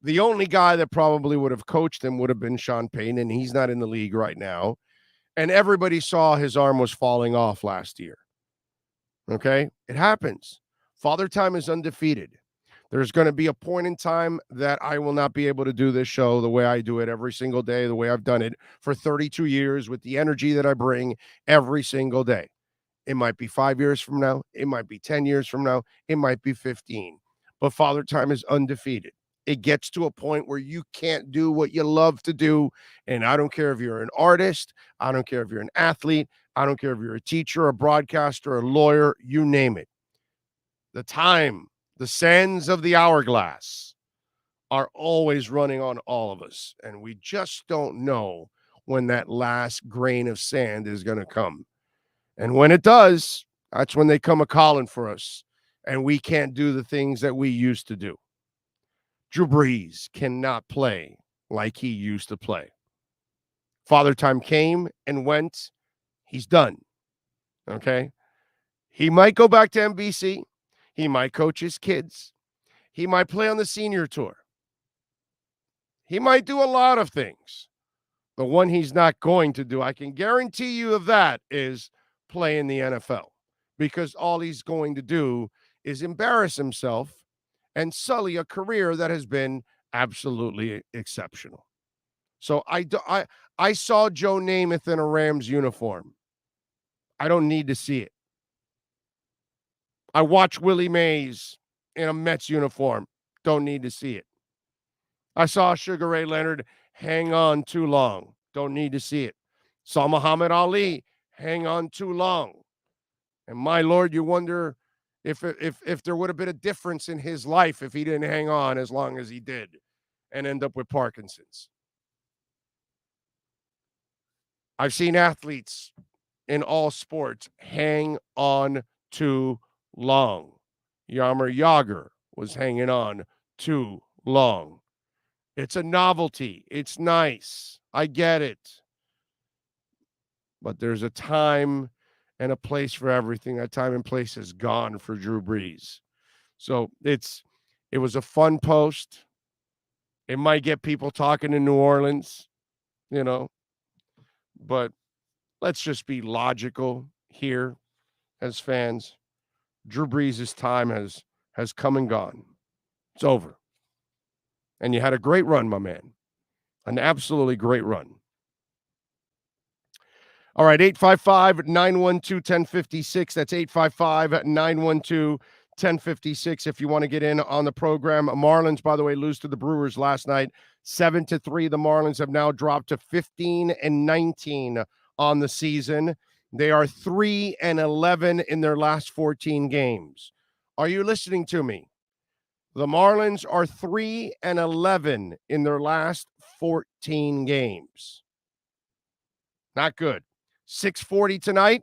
The only guy that probably would have coached him would have been Sean Payton, and he's not in the league right now. And everybody saw his arm was falling off last year. Okay? It happens. Father Time is undefeated. There's going to be a point in time that I will not be able to do this show the way I do it every single day, the way I've done it for 32 years with the energy that I bring every single day. It might be 5 years from now. It might be 10 years from now. It might be 15. But Father Time is undefeated. It gets to a point where you can't do what you love to do. And I don't care if you're an artist. I don't care if you're an athlete. I don't care if you're a teacher, a broadcaster, a lawyer, you name it. The time, the sands of the hourglass are always running on all of us. And we just don't know when that last grain of sand is going to come. And when it does, that's when they come a-calling for us. And we can't do the things that we used to do. Drew Brees cannot play like he used to play. Father Time came and went. He's done. Okay? He might go back to NBC. He might coach his kids. He might play on the senior tour. He might do a lot of things. The one he's not going to do, I can guarantee you of that, is play in the NFL. Because all he's going to do is embarrass himself and sully a career that has been absolutely exceptional. So I saw Joe Namath in a Rams uniform. I don't need to see it. I watched Willie Mays in a Mets uniform. Don't need to see it. I saw Sugar Ray Leonard hang on too long. Don't need to see it. Saw Muhammad Ali hang on too long. And my Lord, you wonder if there would have been a difference in his life if he didn't hang on as long as he did and end up with Parkinson's. I've seen athletes in all sports hang on too long. Jaromir Jagr was hanging on too long. It's a novelty. It's nice. I get it. But there's a time and a place for everything. That time and place is gone for Drew Brees. So it was a fun post. It might get people talking in New Orleans, you know. But let's just be logical here as fans. Drew Brees' time has come and gone. It's over. And you had a great run, my man. An absolutely great run. All right, 855-912-1056. That's 855-912-1056 if you want to get in on the program. Marlins, by the way, lose to the Brewers last night, 7-3. The Marlins have now dropped to 15-19 on the season. They are 3-11 in their last 14 games. Are you listening to me? The Marlins are 3-11 in their last 14 games. Not good. 6:40 tonight.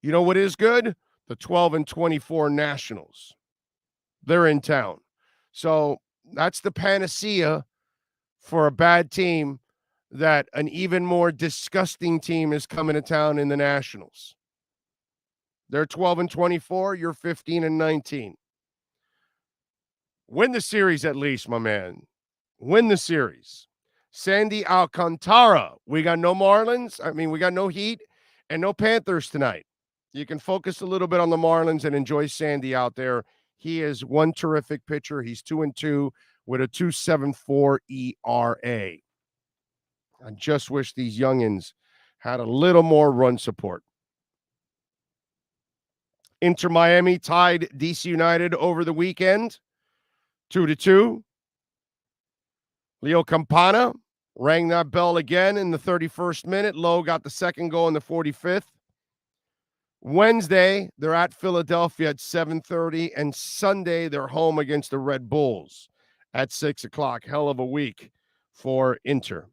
You know what is good? The 12-24 Nationals. They're in town. So that's the panacea for a bad team, that an even more disgusting team is coming to town in the Nationals. They're 12-24. You're 15-19. Win the series at least, my man. Win the series. Sandy Alcantara. We got no Marlins. We got no Heat and no Panthers tonight. You can focus a little bit on the Marlins and enjoy Sandy out there. He is one terrific pitcher. He's 2-2 with a 2.74 ERA. I just wish these youngins had a little more run support. Inter Miami tied DC United over the weekend, 2-2. Leo Campana rang that bell again in the 31st minute. Lowe got the second goal in the 45th. Wednesday, they're at Philadelphia at 7:30, and Sunday, they're home against the Red Bulls at 6 o'clock. Hell of a week for Inter.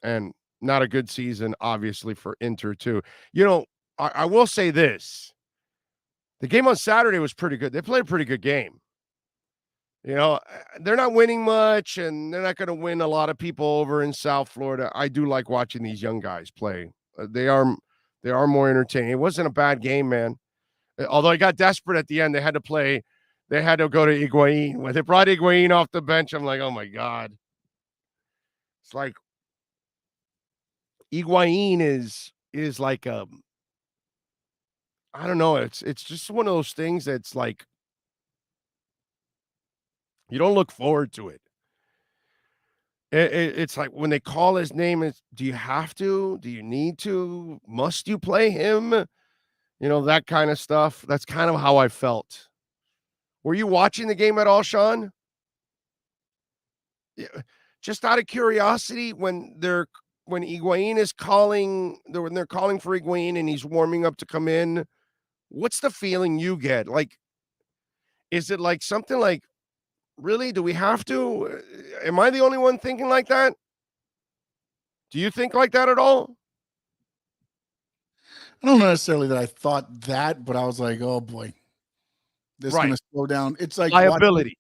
And not a good season, obviously, for Inter, too. You know, I will say this. The game on Saturday was pretty good. They played a pretty good game. You know, they're not winning much, and they're not going to win a lot of people over in South Florida. I do like watching these young guys play. They are more entertaining. It wasn't a bad game, man. Although I got desperate at the end. They had to go to Higuain. When they brought Higuain off the bench, I'm like, oh, my God. It's like Higuain is like I don't know. It's just one of those things that's like, you don't look forward to it. It's like when they call his name, do you have to? Do you need to? Must you play him? You know, that kind of stuff. That's kind of how I felt. Were you watching the game at all, Sean? Yeah, just out of curiosity, when Higuain is calling, when they're calling for Higuain and he's warming up to come in, what's the feeling you get? Like, is it like something like, really? Do we have to? Am I the only one thinking like that? Do you think like that at all? I don't know necessarily that I thought that, but I was like, oh boy, this is going to slow down. It's like liability.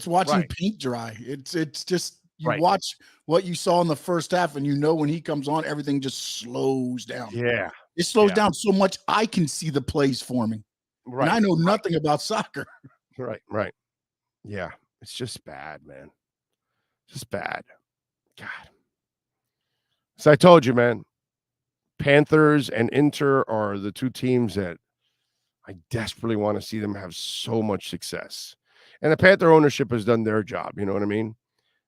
Watching paint dry. It's just, you watch what you saw in the first half, and you know when he comes on, everything just slows down. Yeah. It slows down so much I can see the plays forming. Right. And I know nothing about soccer. Right. Yeah. It's just bad, man. Just bad. God. So I told you, man, Panthers and Inter are the two teams that I desperately want to see them have so much success. And the Panther ownership has done their job. You know what I mean?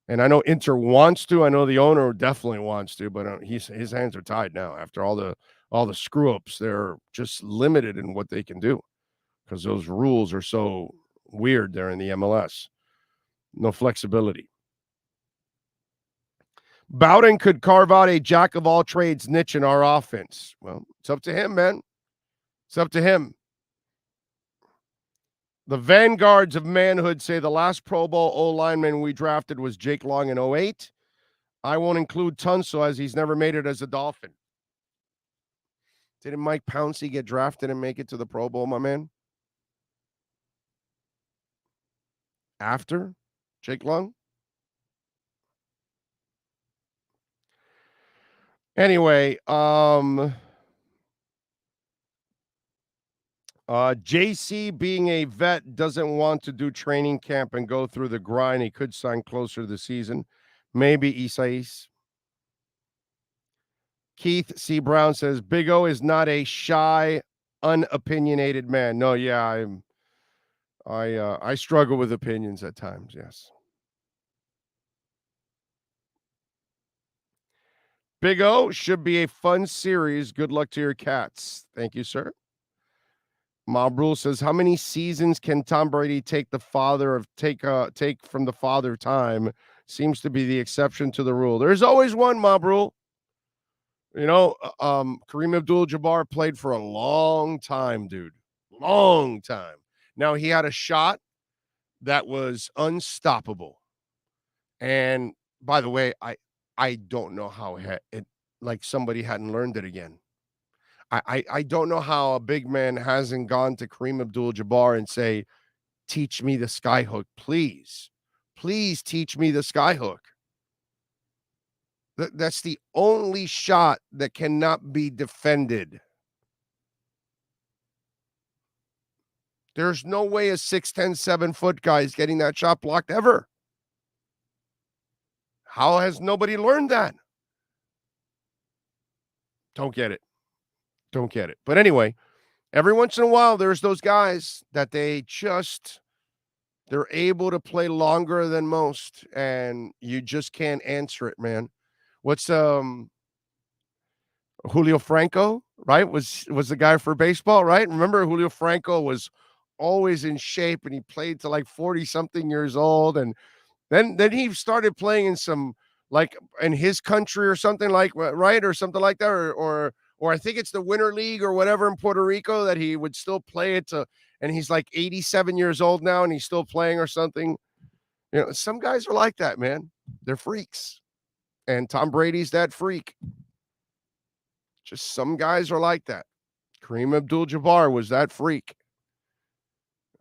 And I know Inter wants to. I know the owner definitely wants to, but his hands are tied now after all the screw-ups. They're just limited in what they can do because those rules are so weird there in the MLS. No flexibility. Bowden could carve out a jack-of-all-trades niche in our offense. Well, it's up to him, man. It's up to him. The vanguards of manhood say the last Pro Bowl O-lineman we drafted was Jake Long in 2008. I won't include Tunsil as he's never made it as a Dolphin. Didn't Mike Pouncey get drafted and make it to the Pro Bowl, my man? After Jake Long? Anyway, JC, being a vet, doesn't want to do training camp and go through the grind. He could sign closer to the season. Maybe Isais. Keith C. Brown says, Big O is not a shy, unopinionated man. No, yeah, I struggle with opinions at times, yes. Big O, should be a fun series. Good luck to your Cats. Thank you, sir. Mob Rule says, how many seasons can Tom Brady take from the father time? Seems to be the exception to the rule. There's always one, Mob Rule. You know, Kareem Abdul-Jabbar played for a long time, dude. Long time. Now, he had a shot that was unstoppable. And by the way, I don't know how it like somebody hadn't learned it again. I don't know how a big man hasn't gone to Kareem Abdul-Jabbar and say, teach me the skyhook, please. Please teach me the skyhook. That's the only shot that cannot be defended. There's no way a 6'10", 7-foot guy is getting that shot blocked ever. How has nobody learned that? Don't get it. Don't get it. But anyway, every once in a while, there's those guys that they're able to play longer than most, and you just can't answer it, man. What's Julio Franco, right? Was the guy for baseball, right? Remember, Julio Franco was always in shape, and he played to like 40-something years old, and then he started playing in some, like, in his country or something like, right, or something like that, or I think it's the Winter League or whatever in Puerto Rico, that he would still play it to, and he's like 87 years old now, and he's still playing or something. You know, some guys are like that, man. They're freaks. And Tom Brady's that freak. Just some guys are like that. Kareem Abdul-Jabbar was that freak.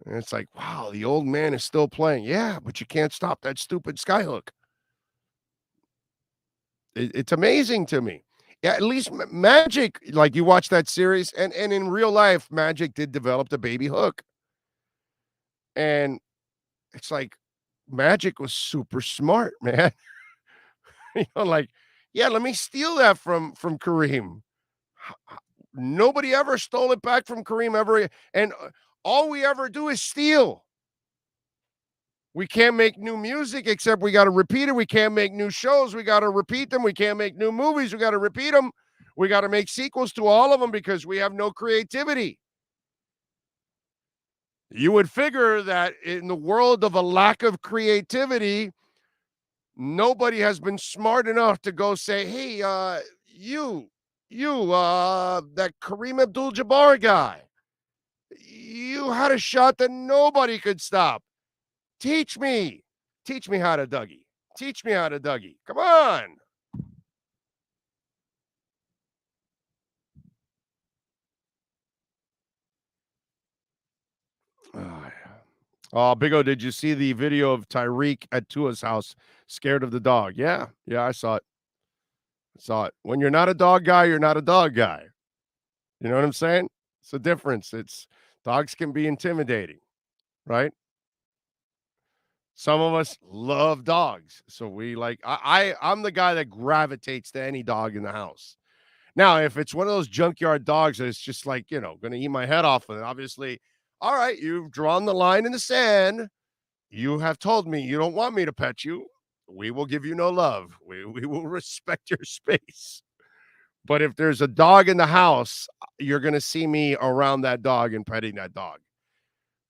And it's like, wow, the old man is still playing. Yeah, but you can't stop that stupid skyhook. It's amazing to me. Yeah, at least Magic, like, you watch that series, and in real life, Magic did develop the baby hook. And it's like, Magic was super smart, man. You know, like, yeah, let me steal that from Kareem. Nobody ever stole it back from Kareem ever. And all we ever do is steal. We can't make new music, except we got to repeat it. We can't make new shows. We got to repeat them. We can't make new movies. We got to repeat them. We got to make sequels to all of them because we have no creativity. You would figure that in the world of a lack of creativity, nobody has been smart enough to go say, hey, that Kareem Abdul-Jabbar guy, you had a shot that nobody could stop. Teach me how to Dougie. Teach me how to Dougie. Come on. Oh, Big O, did you see the video of Tyreek at Tua's house, scared of the dog? Yeah, I saw it. When you're not a dog guy, you're not a dog guy. You know what I'm saying? It's a difference. Dogs can be intimidating, right? Some of us love dogs. So I'm the guy that gravitates to any dog in the house. Now, if it's one of those junkyard dogs that is just like, going to eat my head off, and obviously, all right, you've drawn the line in the sand. You have told me you don't want me to pet you. We will give you no love. We will respect your space. But if there's a dog in the house, you're going to see me around that dog and petting that dog,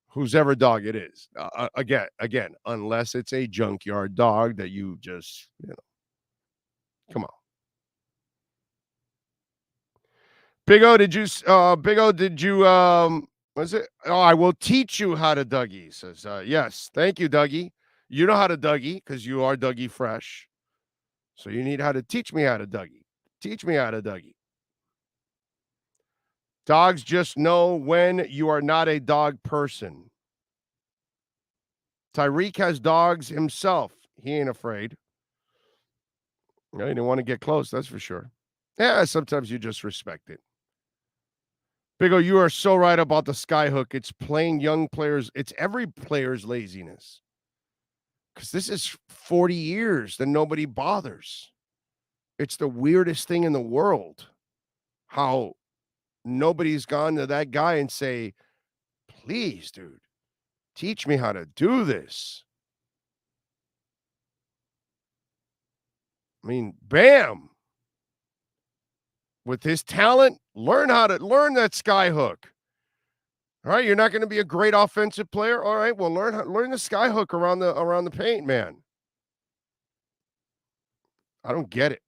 whosever dog it is. Again, unless it's a junkyard dog that you just, come on. Big O, did you, was it? Oh, I will teach you how to Dougie. Says, yes. Thank you, Dougie. You know how to Dougie because you are Dougie Fresh. So you need how to teach me how to Dougie. Teach me how to Dougie. Dogs just know when you are not a dog person. Tyreek has dogs himself. He ain't afraid. He didn't want to get close, that's for sure. Yeah, sometimes you just respect it. Big O, you are so right about the skyhook. It's playing young players. It's every player's laziness. Because this is 40 years that nobody bothers. It's the weirdest thing in the world. How nobody's gone to that guy and say, please, dude, teach me how to do this. I mean, bam. With his talent, learn that sky hook. All right, you're not going to be a great offensive player. All right, well, learn the sky hook around the paint, man. I don't get it.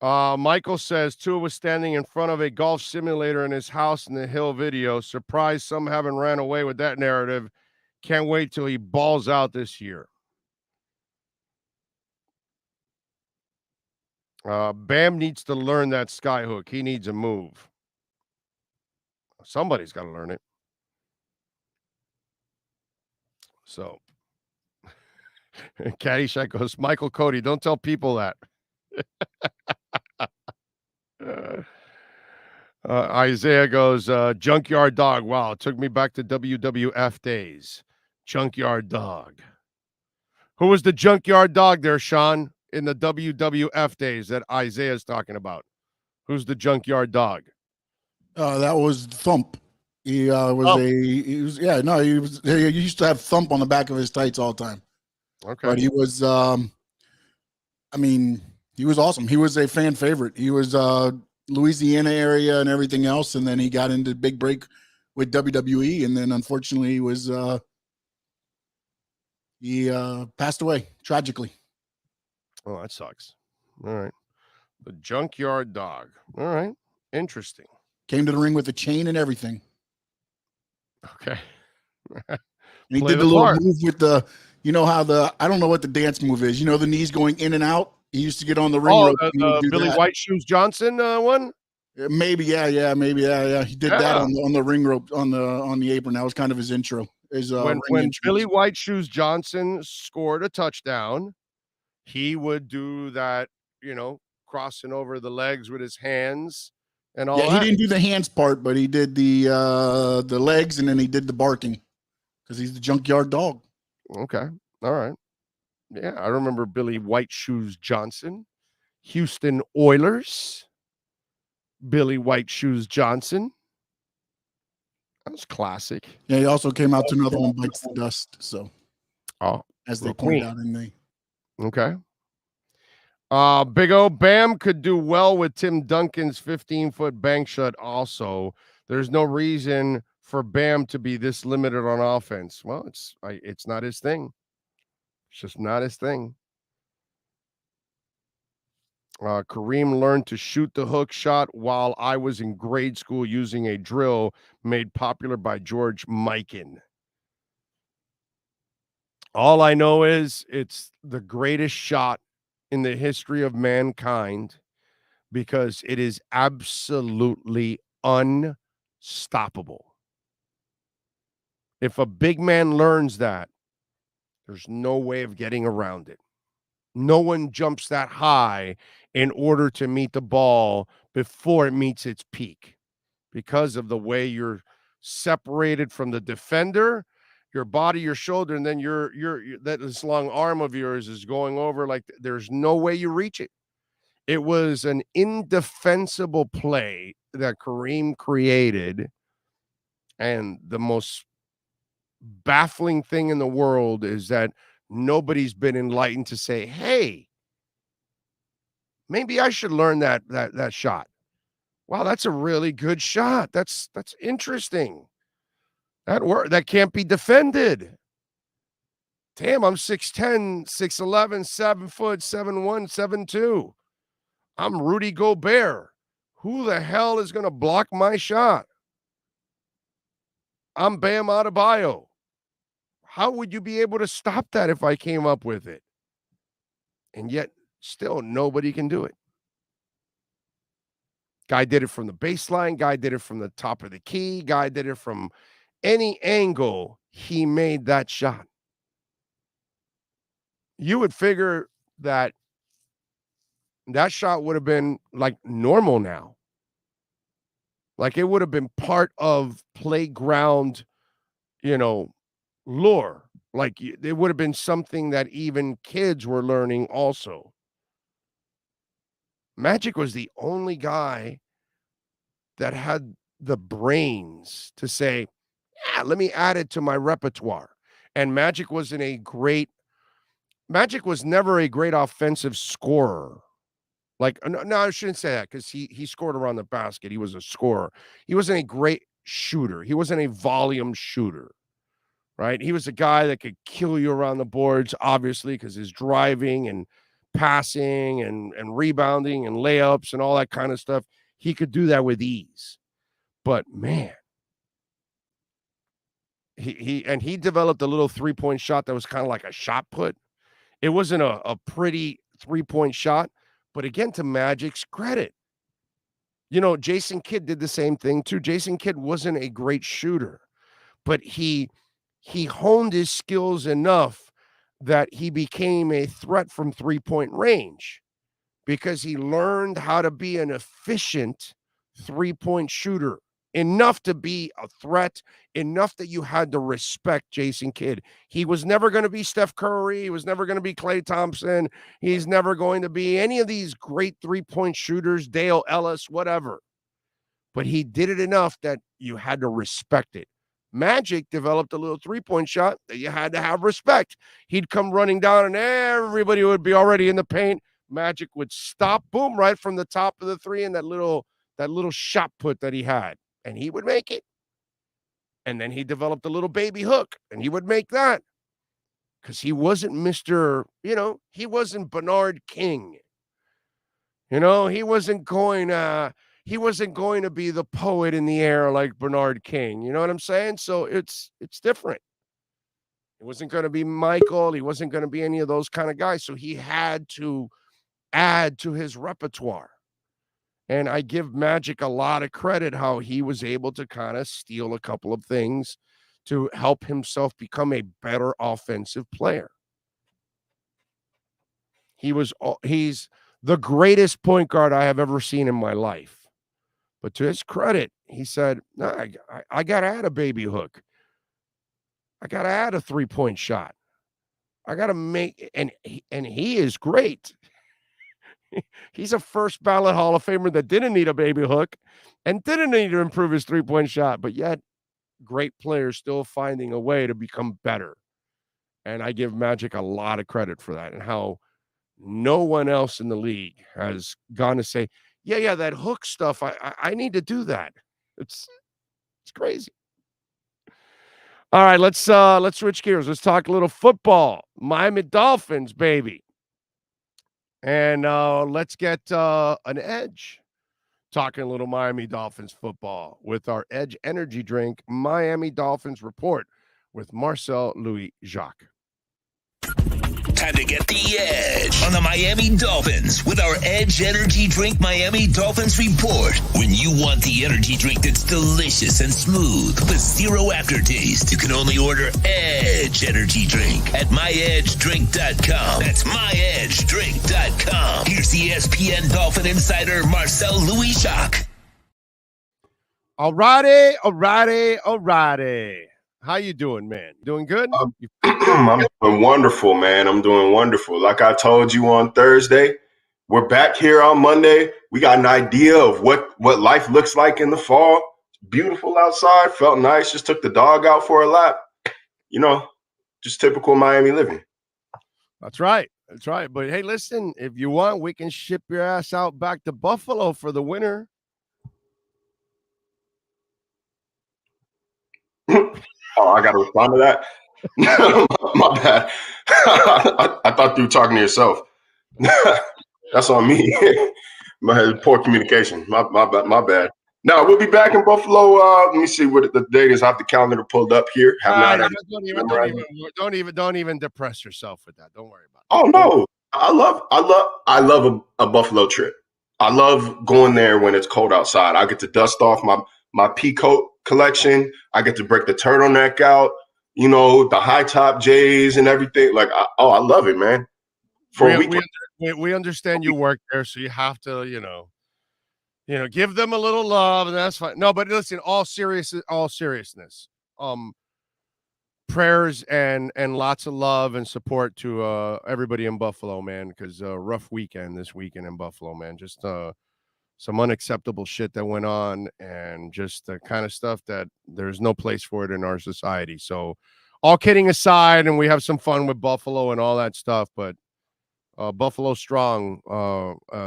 Michael says Tua was standing in front of a golf simulator in his house in the Hill video. Surprised some haven't ran away with that narrative. Can't wait till he balls out this year. Bam needs to learn that sky hook. He needs a move. Somebody's got to learn it. So, Caddyshack goes, Michael Cody, don't tell people that. Isaiah goes, Junkyard Dog. Wow, it took me back to WWF days. Junkyard Dog. Who was the Junkyard Dog there, Sean, in the WWF days that Isaiah's talking about? Who's the Junkyard Dog? That was Thump. He he used to have Thump on the back of his tights all the time. Okay. But he was, he was awesome. He was a fan favorite. He was Louisiana area and everything else. And then he got into big break with WWE. And then unfortunately he passed away tragically. Oh, that sucks. All right. The Junkyard Dog. All right. Interesting. Came to the ring with a chain and everything. Okay. And he did the little move with the, I don't know what the dance move is. The knees going in and out. He used to get on the ring rope. The Billy White Shoes Johnson one? Maybe, yeah. He did that on the ring rope, on the apron. That was kind of his intro. When Billy White Shoes Johnson scored a touchdown, he would do that, crossing over the legs with his hands and all that. He didn't do the hands part, but he did the legs, and then he did the barking because he's the Junkyard Dog. Okay. All right. Yeah, I remember Billy White Shoes Johnson, Houston Oilers, Billy White Shoes Johnson. That was classic. Yeah, he also came out to another one, Bites the Dust. So, as they pointed out in the. Okay. Big O Bam could do well with Tim Duncan's 15-foot bank shot also. There's no reason for Bam to be this limited on offense. Well, it's not his thing. It's just not his thing. Kareem learned to shoot the hook shot while I was in grade school using a drill made popular by George Mikan. All I know is it's the greatest shot in the history of mankind because it is absolutely unstoppable. If a big man learns that, there's no way of getting around it. No one jumps that high in order to meet the ball before it meets its peak because of the way you're separated from the defender, your body, your shoulder, and then that this long arm of yours is going over like there's no way you reach it. It was an indefensible play that Kareem created, and the most baffling thing in the world is that nobody's been enlightened to say, hey, maybe I should learn that shot. Wow, that's a really good shot. That's interesting. That can't be defended. Damn, I'm 6'10", 6'11", 7 foot, 7'1", 7'2". I'm Rudy Gobert. Who the hell is going to block my shot? I'm Bam Adebayo. How would you be able to stop that if I came up with it? And yet, still, nobody can do it. Guy did it from the baseline. Guy did it from the top of the key. Guy did it from any angle. He made that shot. You would figure that shot would have been like normal now. Like it would have been part of playground, lore. Like it would have been something that even kids were learning also. Magic was the only guy that had the brains to say, let me add it to my repertoire. And Magic was never a great offensive scorer. Like, no, I shouldn't say that because he scored around the basket. He was a scorer. He wasn't a great shooter. He wasn't a volume shooter, right? He was a guy that could kill you around the boards, obviously, because his driving and passing and rebounding and layups and all that kind of stuff, he could do that with ease. But man, he developed a little 3-point shot that was kind of like a shot put. It wasn't a pretty 3-point shot, but again, to Magic's credit, Jason Kidd did the same thing too. Jason Kidd wasn't a great shooter, but he honed his skills enough that he became a threat from 3-point range because he learned how to be an efficient 3-point shooter, enough to be a threat, enough that you had to respect Jason Kidd. He was never going to be Steph Curry. He was never going to be Klay Thompson. He's never going to be any of these great 3-point shooters, Dale Ellis, whatever. But he did it enough that you had to respect it. Magic developed a little 3-point shot that you had to have respect. He'd come running down and everybody would be already in the paint. Magic would stop, boom, right from the top of the three, and that little shot put that he had. And he would make it. And then he developed a little baby hook, and he would make that. Because he wasn't he wasn't Bernard King. He wasn't going to be the poet in the air like Bernard King. You know what I'm saying? So it's different. It wasn't going to be Michael. He wasn't going to be any of those kind of guys. So he had to add to his repertoire. And I give Magic a lot of credit how he was able to kind of steal a couple of things to help himself become a better offensive player. He's the greatest point guard I have ever seen in my life. But to his credit, he said, no, I got to add a baby hook. I got to add a 3-point shot. I got to make, and he is great. He's a first ballot Hall of Famer that didn't need a baby hook and didn't need to improve his 3-point shot, but yet great players still finding a way to become better. And I give Magic a lot of credit for that and how no one else in the league has gone to say, yeah, that hook stuff, I need to do that. It's crazy. All right, let's switch gears. Let's talk a little football. Miami Dolphins, baby. And let's get an edge talking a little Miami Dolphins football with our Edge Energy Drink Miami Dolphins Report with Marcel Louis-Jacques. Time to get the edge on the Miami Dolphins with our Edge Energy Drink Miami Dolphins Report. When you want the energy drink that's delicious and smooth with zero aftertaste, you can only order Edge Energy Drink at myedgedrink.com. That's myedgedrink.com. Here's the ESPN Dolphin insider Marcel Louis-Jacques. All righty. How you doing, man? Doing good? I'm doing wonderful, man. I'm doing wonderful. Like I told you on Thursday, we're back here on Monday. We got an idea of what life looks like in the fall. It's beautiful outside. Felt nice. Just took the dog out for a lap. Just typical Miami living. That's right. But hey, listen, if you want, we can ship your ass out back to Buffalo for the winter. Oh, I got to respond to that? My bad. I thought you were talking to yourself. That's on me. My poor communication. My bad. Now, we'll be back in Buffalo. Let me see what the date is. I have the calendar pulled up here. Don't even depress yourself with that. Don't worry about it. Oh, no. I love a Buffalo trip. I love going there when it's cold outside. I get to dust off my pea coat collection. I get to break the turtleneck out, the high top J's and everything. Like, I love it, man. For a weekend. We understand you work there, so you have to, give them a little love, and that's fine. No, but listen, all seriousness, prayers and lots of love and support to everybody in Buffalo, man, because rough weekend this weekend in Buffalo, man. Just some unacceptable shit that went on and just the kind of stuff that there's no place for it in our society. So all kidding aside, and we have some fun with Buffalo and all that stuff, but Buffalo strong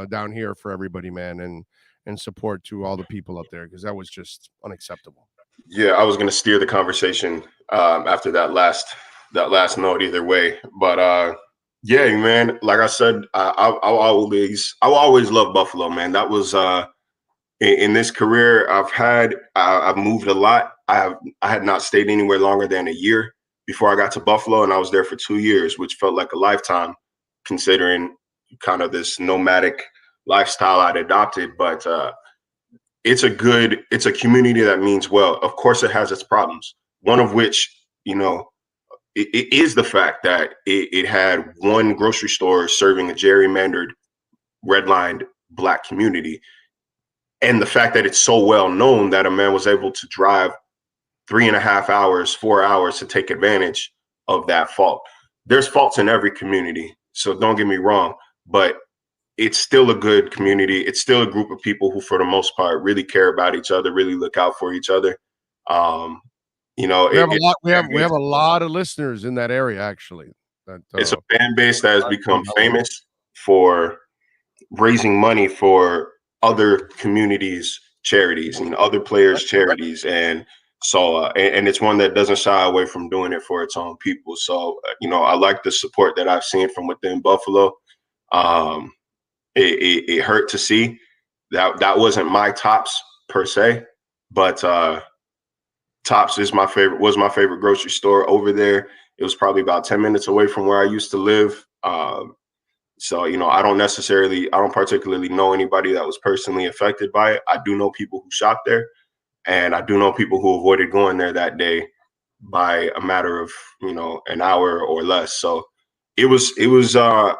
down here for everybody, man, and support to all the people up there, because that was just unacceptable. Yeah, I was going to steer the conversation after that last note either way, but yeah, man. Like I said, I'll always love Buffalo, man. That was in this career I've moved a lot. I had not stayed anywhere longer than a year before I got to Buffalo, and I was there for 2 years, which felt like a lifetime, considering kind of this nomadic lifestyle I'd adopted. But it's a community that means well. Of course, it has its problems. One of which, it is the fact that it had one grocery store serving a gerrymandered, redlined Black community. And the fact that it's so well known that a man was able to drive 3.5 hours, 4 hours to take advantage of that fault. There's faults in every community, so don't get me wrong, but it's still a good community. It's still a group of people who, for the most part, really care about each other, really look out for each other. We have a lot of listeners in that area, actually. It's a fan base that has become famous for raising money for other communities' charities and other players' charities, and so and it's one that doesn't shy away from doing it for its own people. So I like the support that I've seen from within Buffalo. It hurt to see that wasn't my Tops per se, but Tops was my favorite grocery store over there. It was probably about 10 minutes away from where I used to live. So, I don't particularly know anybody that was personally affected by it. I do know people who shopped there, and I do know people who avoided going there that day by a matter of, an hour or less. So it was a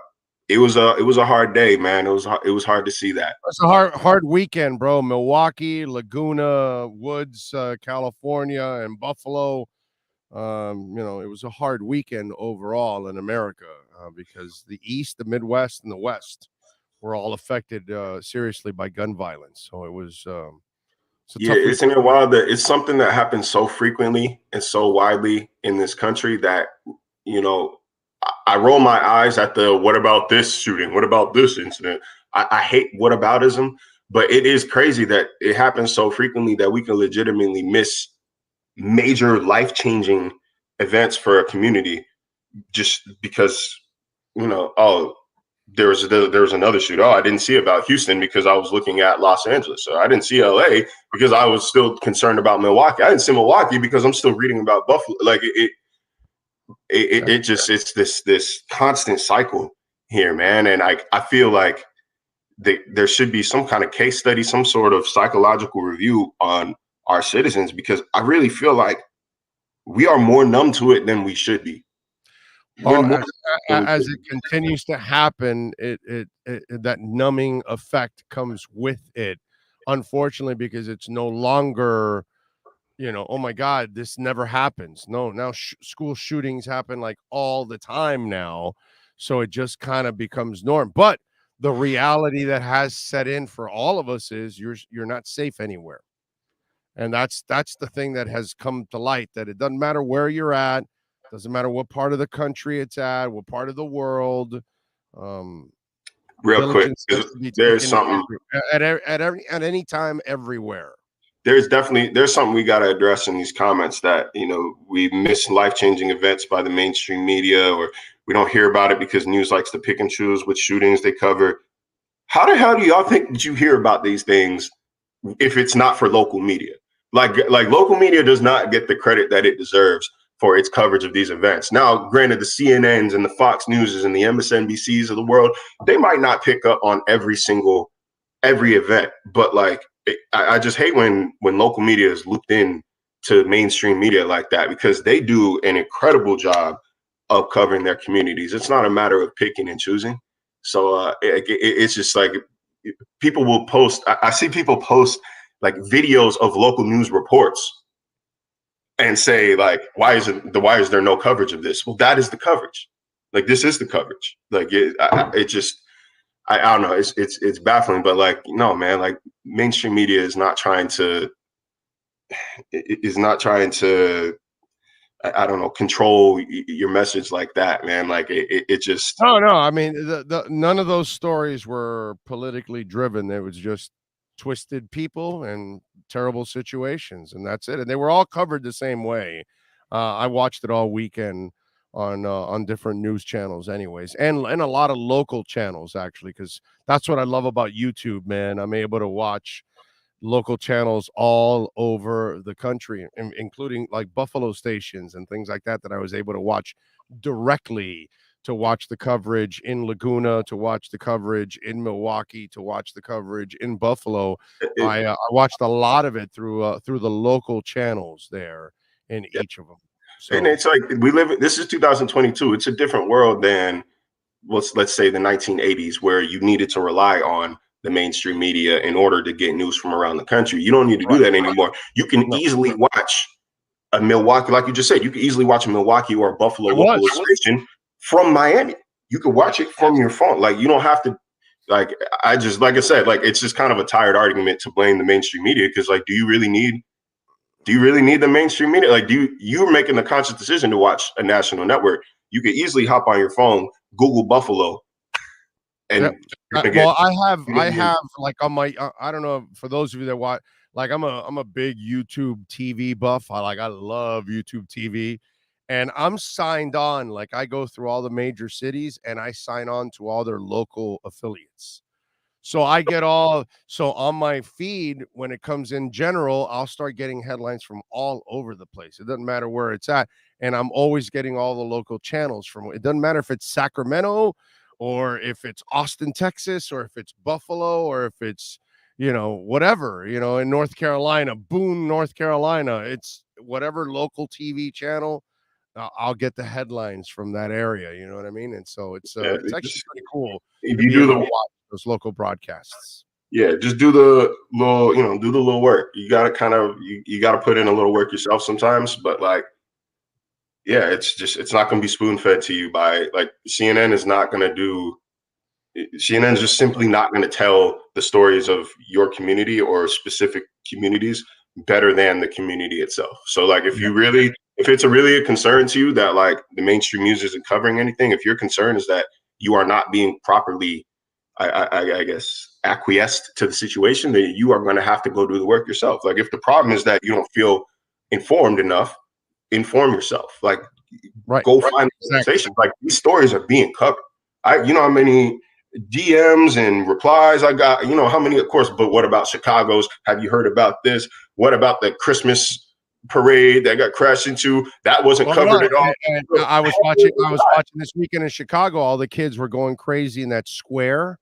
hard day, man. It was hard to see that. It's a hard weekend, bro. Milwaukee, Laguna Woods, California, and Buffalo. It was a hard weekend overall in America because the East, the Midwest, and the West were all affected seriously by gun violence. So it was isn't it wild that it's something that happens so frequently and so widely in this country that I roll my eyes at the what about this shooting? What about this incident? I hate whataboutism, but it is crazy that it happens so frequently that we can legitimately miss major life-changing events for a community just because, there was another shooter. Oh, I didn't see about Houston because I was looking at Los Angeles. Or I didn't see LA because I was still concerned about Milwaukee. I didn't see Milwaukee because I'm still reading about Buffalo. Like it's this constant cycle here, man. And I feel like there should be some kind of case study, some sort of psychological review on our citizens, because I really feel like we are more numb to it than we should be. As it continues to happen, it that numbing effect comes with it, unfortunately, because it's no longer, oh my God, this never happens. No, now school shootings happen like all the time now, so it just kind of becomes norm. But the reality that has set in for all of us is you're not safe anywhere. And that's the thing that has come to light, that it doesn't matter where you're at, doesn't matter what part of the country it's at, what part of the world. Real quick, there's something at any time, everywhere. There's something we got to address in these comments that, we miss life-changing events by the mainstream media, or we don't hear about it because news likes to pick and choose which shootings they cover. How the hell do y'all think that you hear about these things if it's not for local media? Like local media does not get the credit that it deserves for its coverage of these events. Now, granted, the CNNs and the Fox Newses and the MSNBCs of the world, they might not pick up on every event, but I just hate when local media is looped in to mainstream media like that, because they do an incredible job of covering their communities. It's not a matter of picking and choosing. So it's just like people will post. I see people post like videos of local news reports and say why is there no coverage of this? Well, that is the coverage. Like, this is the coverage. Like I don't know. It's baffling, but no, man, mainstream media is not trying to I don't know, control your message like that, man. Like it just. Oh no, I mean, none of those stories were politically driven. It was just twisted people and terrible situations, and that's it. And they were all covered the same way. I watched it all weekend on different news channels, anyways, and a lot of local channels actually, because that's what I love about YouTube, man. I'm able to watch local channels all over the country, including like Buffalo stations and things like that I was able to watch directly, to watch the coverage in Laguna, to watch the coverage in Milwaukee, to watch the coverage in Buffalo. I watched a lot of it through the local channels there in each of them. So, and it's like this is 2022. It's a different world than let's say the 1980s, where you needed to rely on the mainstream media in order to get news from around the country. You don't need to do that anymore. You can easily watch a Milwaukee, like you just said, you can easily watch a Milwaukee or a Buffalo local station from Miami. You can watch it from your phone. Like, you don't have to, like I said, like, it's just kind of a tired argument to blame the mainstream media, because like, do you really need the mainstream media? Like, you're making the conscious decision to watch a national network. You could easily hop on your phone, Google Buffalo, and I have like on my I don't know, for those of you that watch, like I'm a big YouTube TV buff. I love YouTube TV, and I'm signed on. Like, I go through all the major cities and I sign on to all their local affiliates. So I get so on my feed, when it comes in general, I'll start getting headlines from all over the place. It doesn't matter where it's at. And I'm always getting all the local channels from, it doesn't matter if it's Sacramento or if it's Austin, Texas, or if it's Buffalo, or if it's, whatever, in North Carolina, Boone, North Carolina, it's whatever local TV channel. I'll get the headlines from that area. You know what I mean? And so it's actually pretty cool. If you do those local broadcasts. Yeah, just do the little work. You got to you got to put in a little work yourself sometimes, but like, yeah, it's not going to be spoon fed to you by, like, CNN is just simply not going to tell the stories of your community or specific communities better than the community itself. So like, if it's really a concern to you that like the mainstream news isn't covering anything, if your concern is that you are not being properly, I guess, acquiesced to the situation, then you are going to have to go do the work yourself. Like, if the problem is that you don't feel informed enough, inform yourself. Like, go find conversations. Like, these stories are being covered. You know how many DMs and replies I got, how many, of course, but what about Chicago's? Have you heard about this? What about the Christmas parade that got crashed into? That wasn't covered at all. And I was watching this weekend in Chicago. All the kids were going crazy in that square.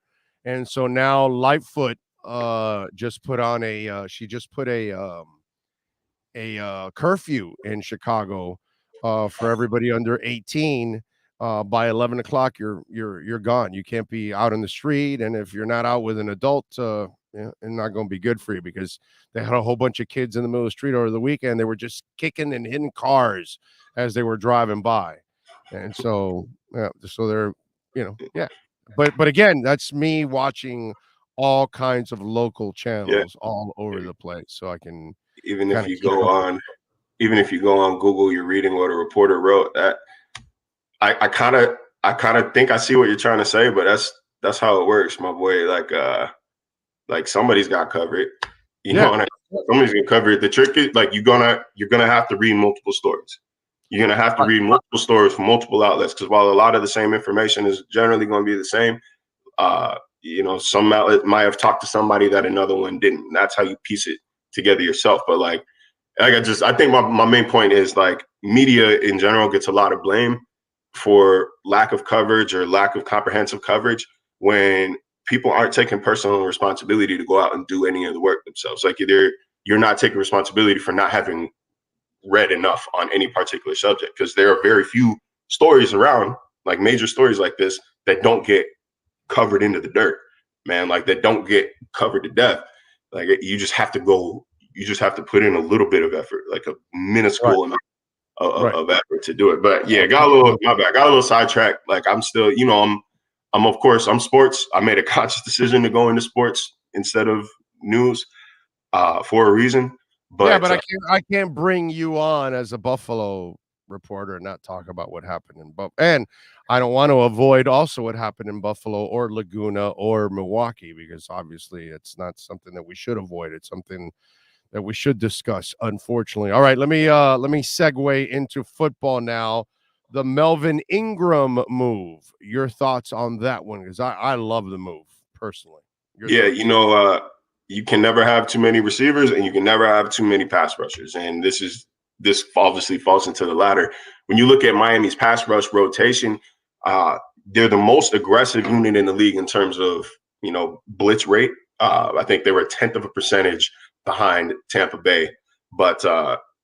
And so now Lightfoot just put on a curfew in Chicago for everybody under 18. By 11 o'clock, you're gone. You can't be out in the street, and if you're not out with an adult, it's not going to be good for you, because they had a whole bunch of kids in the middle of the street over the weekend. They were just kicking and hitting cars as they were driving by, and so they're But again, that's me watching all kinds of local channels all over the place, so I can even if you go on Google, you're reading what a reporter wrote. That I kind of think I see what you're trying to say, but that's how it works, my boy. Like somebody's got to cover it. You know, somebody's gonna cover it. The trick is, like, you're gonna have to read multiple stories. You're gonna have to read multiple stories from multiple outlets, because while a lot of the same information is generally going to be the same, some outlet might have talked to somebody that another one didn't. And that's how you piece it together yourself. But I think my main point is, like, media in general gets a lot of blame for lack of coverage or lack of comprehensive coverage when people aren't taking personal responsibility to go out and do any of the work themselves. Like, either you're not taking responsibility for not having read enough on any particular subject, because there are very few stories around, like major stories like this, that don't get covered into the dirt, man. Like, that don't get covered to death. Like, you just have to put in a little bit of effort, like a minuscule amount of effort to do it. But yeah, got a little sidetracked. Like, I'm still, I'm sports. I made a conscious decision to go into sports instead of news for a reason. But I can't bring you on as a Buffalo reporter and not talk about what happened in Buffalo. And I don't want to avoid also what happened in Buffalo or Laguna or Milwaukee, because obviously it's not something that we should avoid. It's something that we should discuss, unfortunately. All right, let me segue into football now. The Melvin Ingram move. Your thoughts on that one? Because I love the move personally. Yeah, you know, you can never have too many receivers and you can never have too many pass rushers. And this obviously falls into the latter. When you look at Miami's pass rush rotation, they're the most aggressive unit in the league in terms of, you know, blitz rate. I think they were a 10th of a percentage behind Tampa Bay, but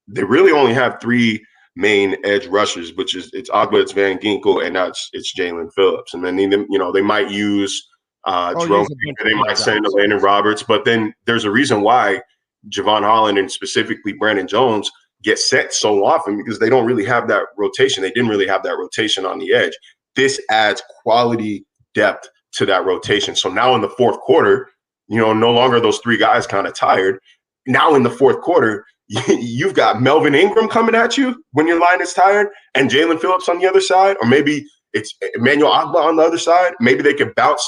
they really only have three main edge rushers, which is it's Ogba, it's Van Ginkel, and now it's Jalen Phillips. And then, you know, they might use Jerome, they might send Landon Roberts, but then there's a reason why Javon Holland and specifically Brandon Jones get set so often, because they don't really have that rotation. They didn't really have that rotation on the edge. This adds quality depth to that rotation. So now in the fourth quarter, you know, no longer those three guys kind of tired. Now in the fourth quarter, you've got Melvin Ingram coming at you when your line is tired, and Jalen Phillips on the other side, or maybe it's Emmanuel Ogba on the other side. Maybe they could bounce.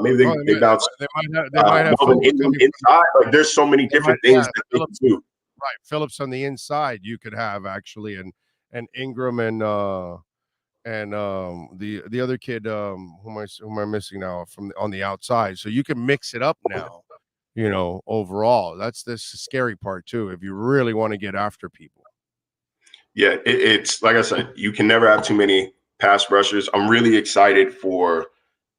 Maybe they bounce. They might have Melvin Ingram inside. Like, there's so many different things that they can do. Right, Phillips on the inside. You could have actually, and Ingram and the other kid who am I missing now from on the outside. So you can mix it up now. You know, overall, that's the scary part too, if you really want to get after people. Yeah, it's like I said, you can never have too many pass rushers. I'm really excited for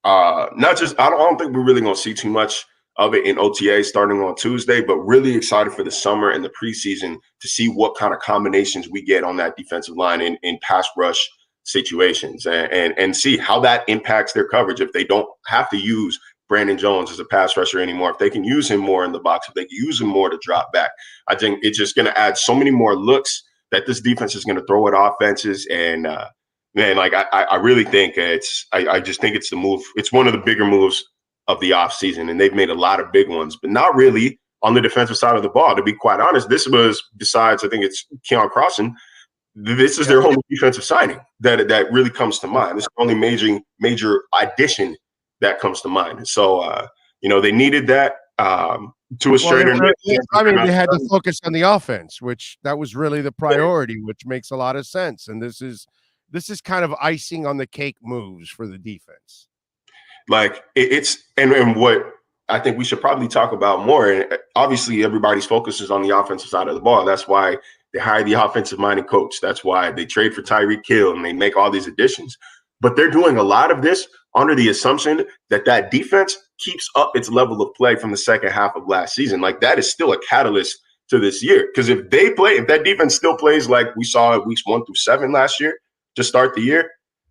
not just, I don't think we're really going to see too much of it in OTA starting on Tuesday, but really excited for the summer and the preseason to see what kind of combinations we get on that defensive line in pass rush situations and see how that impacts their coverage. If they don't have to use Brandon Jones as a pass rusher anymore, if they can use him more in the box, if they can use him more to drop back, I think it's just going to add so many more looks that this defense is going to throw at offenses. And man, like I really think I just think it's the move. It's one of the bigger moves of the offseason, and they've made a lot of big ones, but not really on the defensive side of the ball. To be quite honest, this was, besides I think it's Keon Crossan, this is their only defensive signing that really comes to mind. It's the only major addition that comes to mind. So, you know, they needed that to a straighter. I mean, they had to focus on the offense, which that was really the priority, which makes a lot of sense. And this is kind of icing on the cake moves for the defense. Like it's and what I think we should probably talk about more. And obviously, everybody's focus is on the offensive side of the ball. That's why they hire the offensive-minded coach. That's why they trade for Tyreek Hill and they make all these additions. But they're doing a lot of this under the assumption that defense keeps up its level of play from the second half of last season. Like, that is still a catalyst to this year. Because if that defense still plays like we saw in weeks 1 through 7 last year to start the year,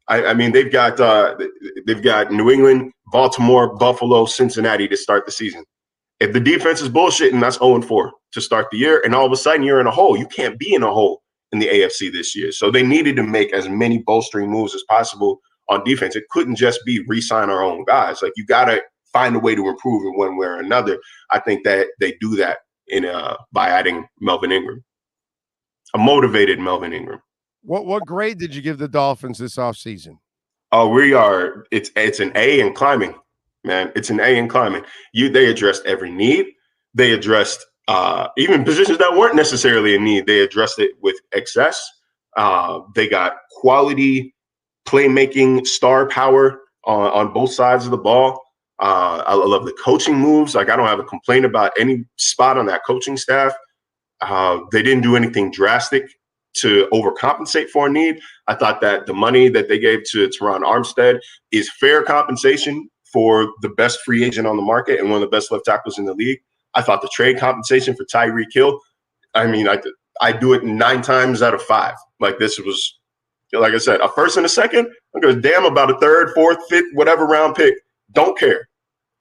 I mean, they've got New England, Baltimore, Buffalo, Cincinnati to start the season. If the defense is bullshitting, that's 0-4 to start the year. And all of a sudden you're in a hole. You can't be in a hole in the AFC this year. So they needed to make as many bolstering moves as possible on defense. It couldn't just be re-sign our own guys. Like, you got to find a way to improve in one way or another. I think that they do that by adding Melvin Ingram, a motivated Melvin Ingram. What grade did you give the Dolphins this offseason? It's an A in climbing, man. It's an A in climbing. They addressed every need. They addressed even positions that weren't necessarily a need. They addressed it with excess. They got quality playmaking star power on both sides of the ball. I love the coaching moves. Like, I don't have a complaint about any spot on that coaching staff. They didn't do anything drastic to overcompensate for a need. I thought that the money that they gave to Teron Armstead is fair compensation for the best free agent on the market and one of the best left tackles in the league. I thought the trade compensation for Tyreek Hill, I mean, I do it 9 times out of 5. Like, this was, like I said, a first and a second. I'm going to damn about a third, fourth, fifth, whatever round pick. Don't care.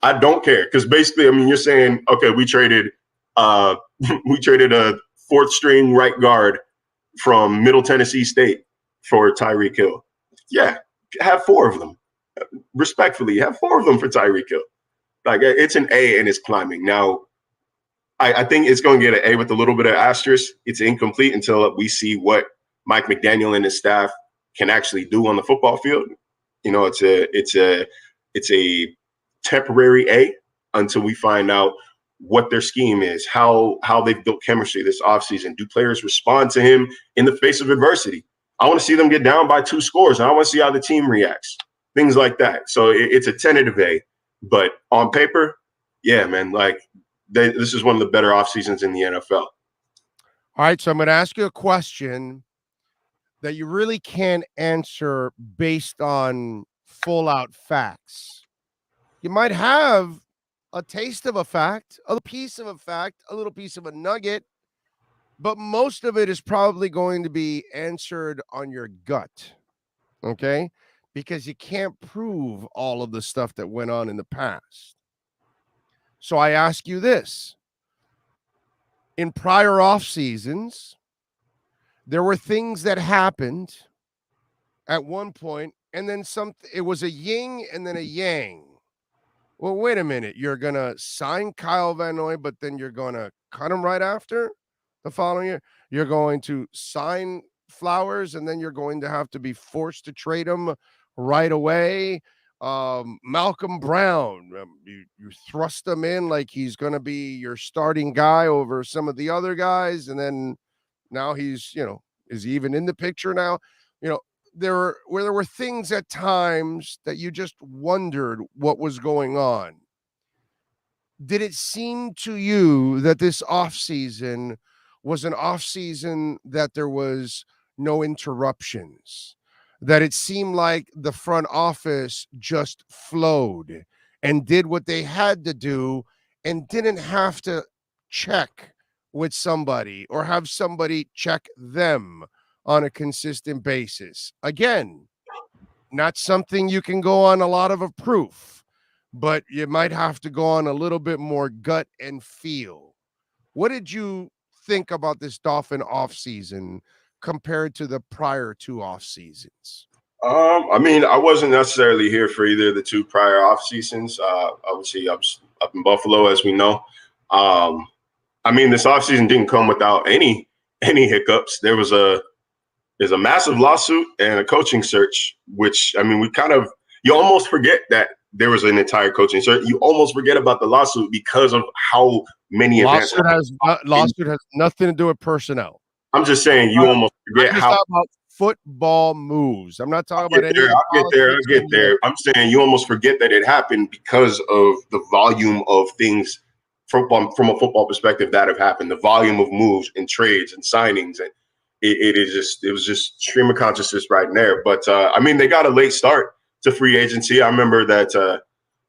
I don't care. Because basically, I mean, you're saying, okay, we traded a 4th string right guard from Middle Tennessee State for Tyreek Hill. Yeah, have 4 of them. Respectfully, have 4 of them for Tyreek Hill. Like, it's an A and it's climbing. Now, I think it's going to get an A with a little bit of asterisk. It's incomplete until we see what Mike McDaniel and his staff can actually do on the football field. You know, it's a temporary A until we find out what their scheme is, how they've built chemistry this offseason. Do players respond to him in the face of adversity? I want to see them get down by 2 scores, and I want to see how the team reacts, things like that. So it's a tentative A, but on paper, yeah, man, like this is one of the better off seasons in the NFL. All right, so I'm going to ask you a question that you really can't answer based on full-out facts. You might have a taste of a fact, a piece of a fact, a little piece of a nugget, but most of it is probably going to be answered on your gut, okay? Because you can't prove all of the stuff that went on in the past. So I ask you this. In prior off seasons, there were things that happened at one point, and then it was a yin and then a yang. Well, wait a minute. You're going to sign Kyle Van Noy, but then you're going to cut him right after the following year. You're going to sign Flowers, and then you're going to have to be forced to trade him right away. Malcolm Brown, you thrust him in like he's going to be your starting guy over some of the other guys, and then now he's, is he even in the picture now? There were things at times that you just wondered what was going on. Did it seem to you that this offseason was an offseason that there was no interruptions, that it seemed like the front office just flowed and did what they had to do and didn't have to check with somebody or have somebody check them on a consistent basis? Again, not something you can go on a lot of a proof, but you might have to go on a little bit more gut and feel. What did you think about this Dolphin offseason compared to the prior 2 off seasons? I mean, I wasn't necessarily here for either of the 2 prior off seasons. Obviously, I was up in Buffalo, as we know. I mean, this offseason didn't come without any hiccups. There's a massive lawsuit and a coaching search, which, I mean, you almost forget that there was an entire coaching search. You almost forget about the lawsuit because of how many events. Lawsuit has nothing to do with personnel. I'm just saying you almost forget how about football moves. I'm not talking about any. I'll get there. I'm saying you almost forget that it happened because of the volume of things from a football perspective that have happened, the volume of moves and trades and signings, and it was just stream of consciousness right there. But I mean, they got a late start to free agency. I remember that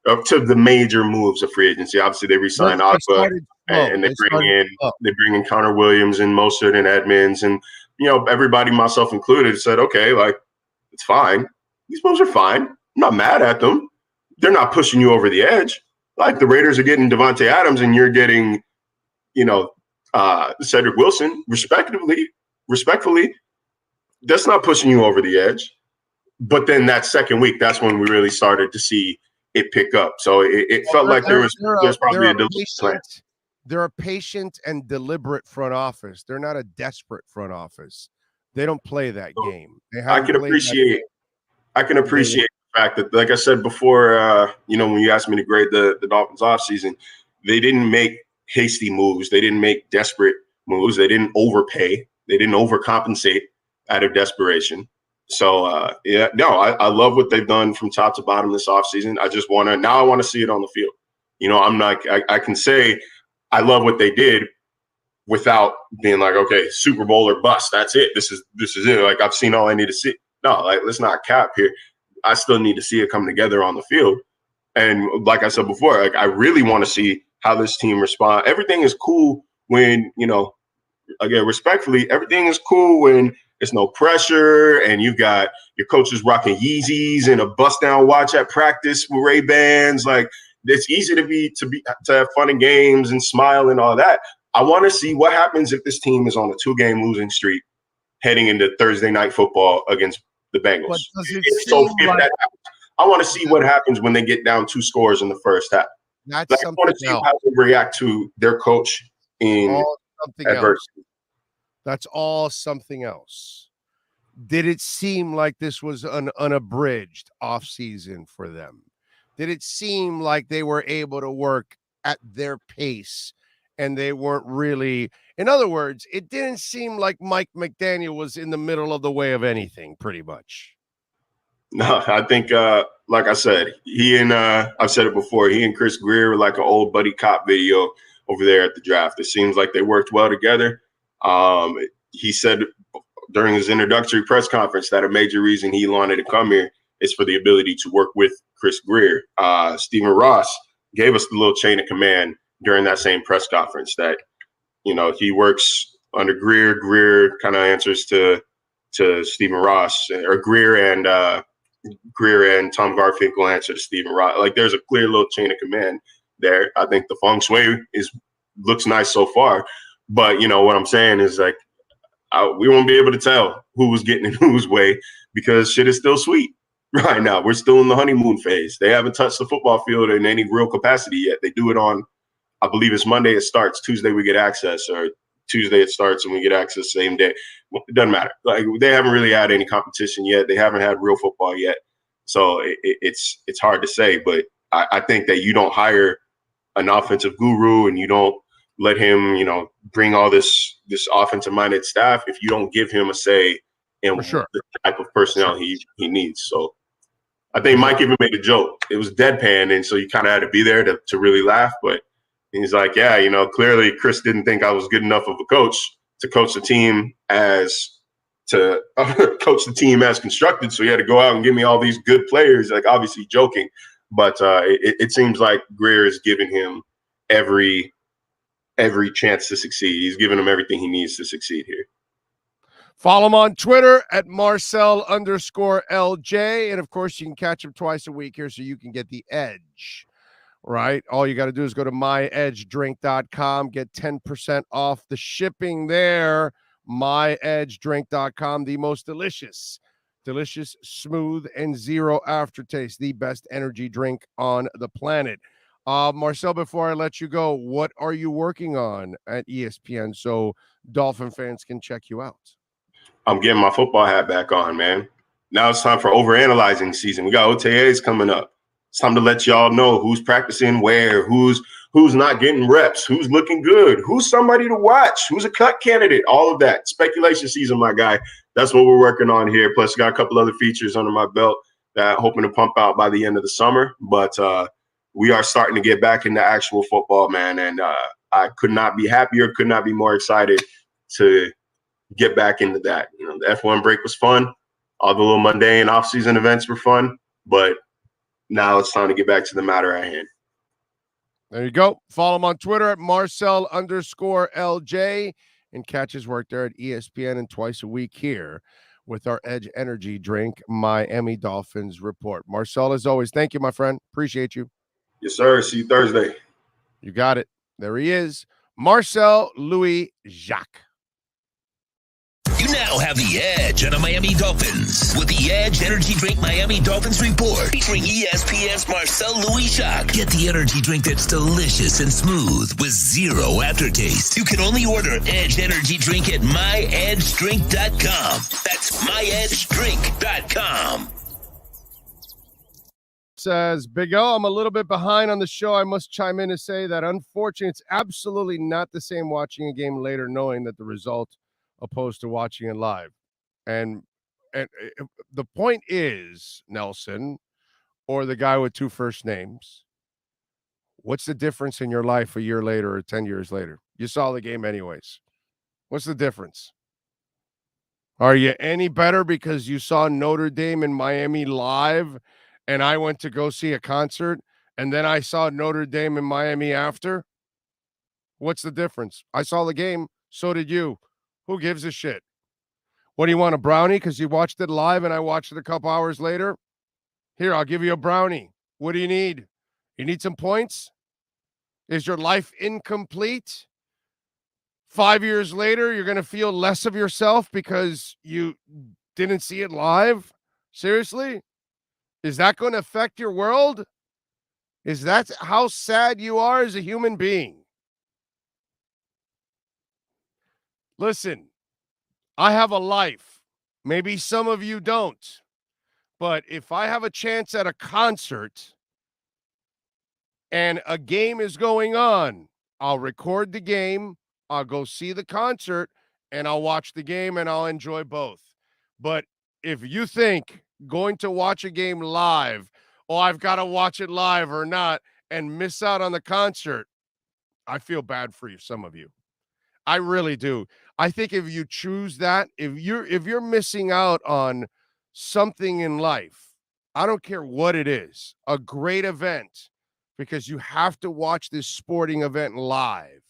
up to the major moves of free agency. Obviously, they re-signed Agba, and they bring in Connor Williams and Mostert and Edmonds, and everybody, myself included, said, okay, like it's fine. These moves are fine. I'm not mad at them. They're not pushing you over the edge. Like the Raiders are getting Devontae Adams, and you're getting, Cedric Wilson, respectfully, that's not pushing you over the edge. But then that second week, that's when we really started to see it pick up. So it felt like there's probably a deliberate plan. They're a patient and deliberate front office. They're not a desperate front office. They don't play that game. I can appreciate the fact that, like I said before, when you asked me to grade the Dolphins offseason, they didn't make hasty moves. They didn't make desperate moves. They didn't overpay. They didn't overcompensate out of desperation. So, I love what they've done from top to bottom this offseason. I want to see it on the field. I can say I love what they did without being like, okay, Super Bowl or bust. That's it. This is it. Like, I've seen all I need to see. No, like, let's not cap here. I still need to see it come together on the field. And like I said before, like, I really want to see how this team responds. Everything is cool when, again, respectfully, everything is cool when it's no pressure and you've got your coaches rocking Yeezys and a bust down watch at practice with Ray-Bans. Like, it's easy to have fun and games and smile and all that. I want to see what happens if this team is on a 2-game losing streak heading into Thursday night football against the Bengals. I want to see what happens when they get down 2 scores in the first half. I want to see how they react to their coach in adversity. That's all something else. Did it seem like this was an unabridged offseason for them? Did it seem like they were able to work at their pace and they weren't really, in other words, it didn't seem like Mike McDaniel was in the middle of the way of anything, pretty much. No, I think, like I said, I've said it before, he and Chris Greer were like an old buddy cop video over there at the draft. It seems like they worked well together. He said during his introductory press conference that a major reason he wanted to come here is for the ability to work with Chris Greer. Stephen Ross gave us the little chain of command during that same press conference that, he works under Greer. Greer kind of answers to Stephen Ross, or Greer and Tom Garfinkel answer to Stephen Ross. Like, there's a clear little chain of command there. I think the feng shui looks nice so far. But, what I'm saying is, like, we won't be able to tell who was getting in whose way because shit is still sweet right now. We're still in the honeymoon phase. They haven't touched the football field in any real capacity yet. They do it on, I believe it's Monday it starts, Tuesday we get access, or Tuesday it starts and we get access same day. Well, it doesn't matter. Like, they haven't really had any competition yet. They haven't had real football yet. So it's hard to say, but I think that you don't hire an offensive guru and you don't let him, bring all this offensive-minded staff if you don't give him a say in the type of personnel he needs. So I think Mike even made a joke. It was deadpan, and so you kind of had to be there to really laugh. But he's like, yeah, clearly Chris didn't think I was good enough of a coach to coach the team as constructed. So he had to go out and give me all these good players, like, obviously joking. But it seems like Greer is giving him every chance to succeed. He's giving him everything he needs to succeed here. Follow him on Twitter at Marcel_LJ. And of course, you can catch him twice a week here so you can get the edge, right? All you got to do is go to myedgedrink.com, get 10% off the shipping there. myedgedrink.com, the most delicious, smooth, and zero aftertaste, the best energy drink on the planet. Marcel, before I let you go, what are you working on at ESPN so Dolphin fans can check you out? I'm getting my football hat back on, man. Now it's time for overanalyzing season. We got OTAs coming up. It's time to let y'all know who's practicing where, who's not getting reps, who's looking good, who's somebody to watch, who's a cut candidate, all of that. Speculation season, my guy. That's what we're working on here. Plus, got a couple other features under my belt that I'm hoping to pump out by the end of the summer. But we are starting to get back into actual football, man. And I could not be happier, could not be more excited to get back into that. The F1 break was fun. All the little mundane offseason events were fun. But now it's time to get back to the matter at hand. There you go. Follow him on Twitter at Marcel_LJ and catch his work there at ESPN and twice a week here with our Edge Energy Drink Miami Dolphins report. Marcel, as always, thank you, my friend. Appreciate you. Yes, sir. See you Thursday. You got it. There he is. Marcel Louis Jacques. You now have the edge on the Miami Dolphins with the Edge Energy Drink Miami Dolphins report featuring ESPN's Marcel Louis-Jacques. Get the energy drink that's delicious and smooth with zero aftertaste. You can only order Edge Energy Drink at myedgedrink.com. That's myedgedrink.com. Says Big O, I'm a little bit behind on the show. I must chime in to say that unfortunately, it's absolutely not the same watching a game later knowing that the result opposed to watching it live. And the point is, Nelson, or the guy with two first names, what's the difference in your life a year later or 10 years later? You saw the game anyways. What's the difference? Are you any better because you saw Notre Dame in Miami live and I went to go see a concert and then I saw Notre Dame in Miami after? What's the difference? I saw the game. So did you. Who gives a shit? What do you want, a brownie because you watched it live and I watched it a couple hours later? Here, I'll give you a brownie. What do you need? You need some points? Is your life incomplete? 5 years later, you're going to feel less of yourself because you didn't see it live? Seriously? Is that going to affect your world? Is that how sad you are as a human being? Listen, I have a life. Maybe some of you don't. But if I have a chance at a concert and a game is going on, I'll record the game, I'll go see the concert, and I'll watch the game, and I'll enjoy both. But if you think going to watch a game live, I've got to watch it live or not, and miss out on the concert, I feel bad for you, some of you. I really do. I think if you choose that, if you're missing out on something in life, I don't care what it is, a great event, because you have to watch this sporting event live.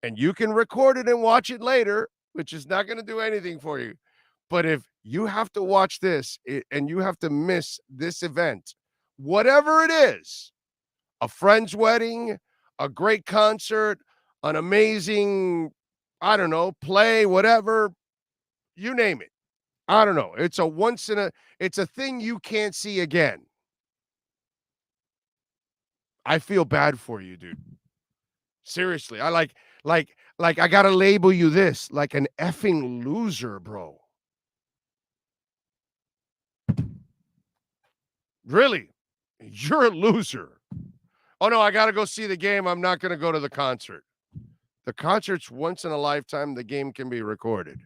And you can record it and watch it later, which is not going to do anything for you. But if you have to watch this and you have to miss this event, whatever it is, a friend's wedding, a great concert, an amazing, I don't know, play, whatever, you name it. I don't know. It's a thing you can't see again. I feel bad for you, dude. Seriously. I like I got to label you this, like an effing loser, bro. Really? You're a loser. Oh no, I got to go see the game. I'm not going to go to the concert. The concert's once in a lifetime. The game can be recorded.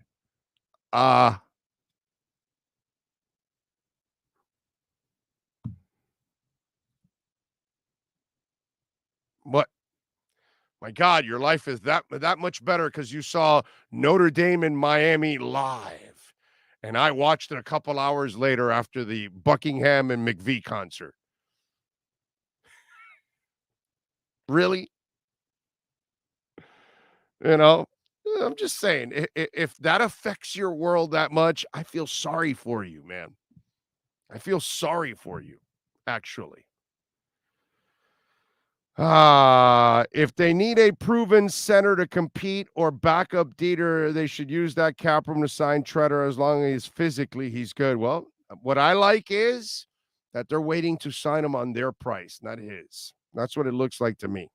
What? My God, your life is that much better because you saw Notre Dame and Miami live. And I watched it a couple hours later after the Buckingham and McVie concert. Really? You know, I'm just saying, if that affects your world that much, I feel sorry for you, man. I feel sorry for you, actually. If they need a proven center to compete or backup Dieter, they should use that cap room to sign Treader as long as physically he's good. Well, what I like is that they're waiting to sign him on their price, not his. That's what it looks like to me.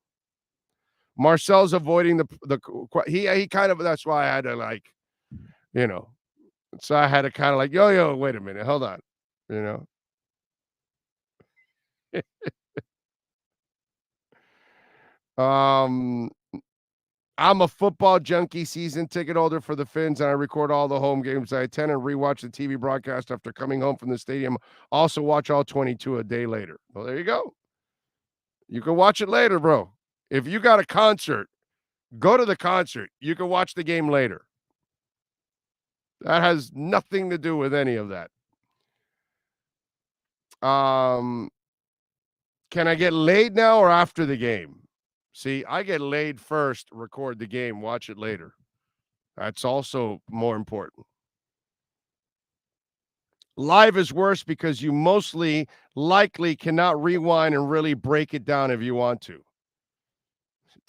Marcel's avoiding he kind of, that's why I had to so I had to kind of like, yo, wait a minute, hold on, I'm a football junkie, season ticket holder for the Fins, and I record all the home games. I attend and rewatch the TV broadcast after coming home from the stadium. Also watch all 22 a day later. Well, there you go. You can watch it later, bro. If you got a concert, go to the concert. You can watch the game later. That has nothing to do with any of that. Can I get laid now or after the game? See, I get laid first, record the game, watch it later. That's also more important. Live is worse because you mostly likely cannot rewind and really break it down if you want to. It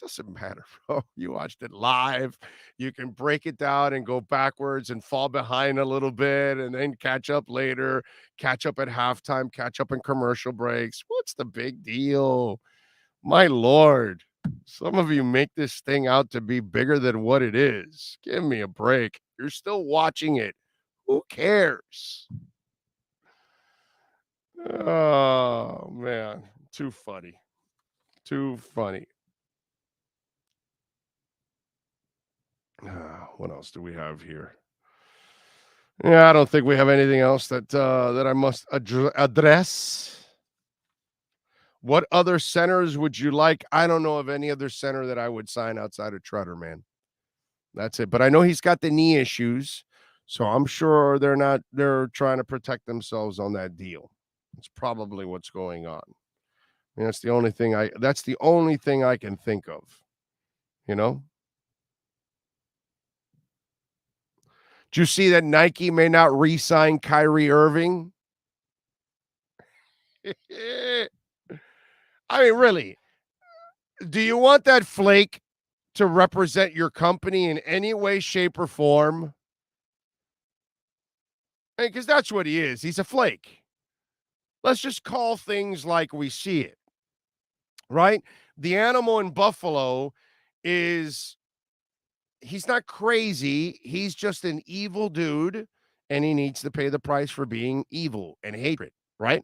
doesn't matter, bro. You watched it live. You can break it down and go backwards and fall behind a little bit and then catch up later, catch up at halftime, catch up in commercial breaks. What's the big deal? My Lord, some of you make this thing out to be bigger than what it is. Give me a break. You're still watching it. Who cares? Oh, man. Too funny. Too funny. What else do we have here? Yeah, I don't think we have anything else that I must address. What other centers would you like? I don't know of any other center that I would sign outside of Treader, man. That's it. But I know he's got the knee issues, so I'm sure they're trying to protect themselves on that deal. It's probably what's going on. And that's the only thing I can think of. Did you see that Nike may not re-sign Kyrie Irving? I mean, really, do you want that flake to represent your company in any way, shape, or form? Because that's what he is. He's a flake. Let's just call things like we see it, right? The animal in Buffalo he's not crazy. He's just an evil dude, and he needs to pay the price for being evil and hatred, right?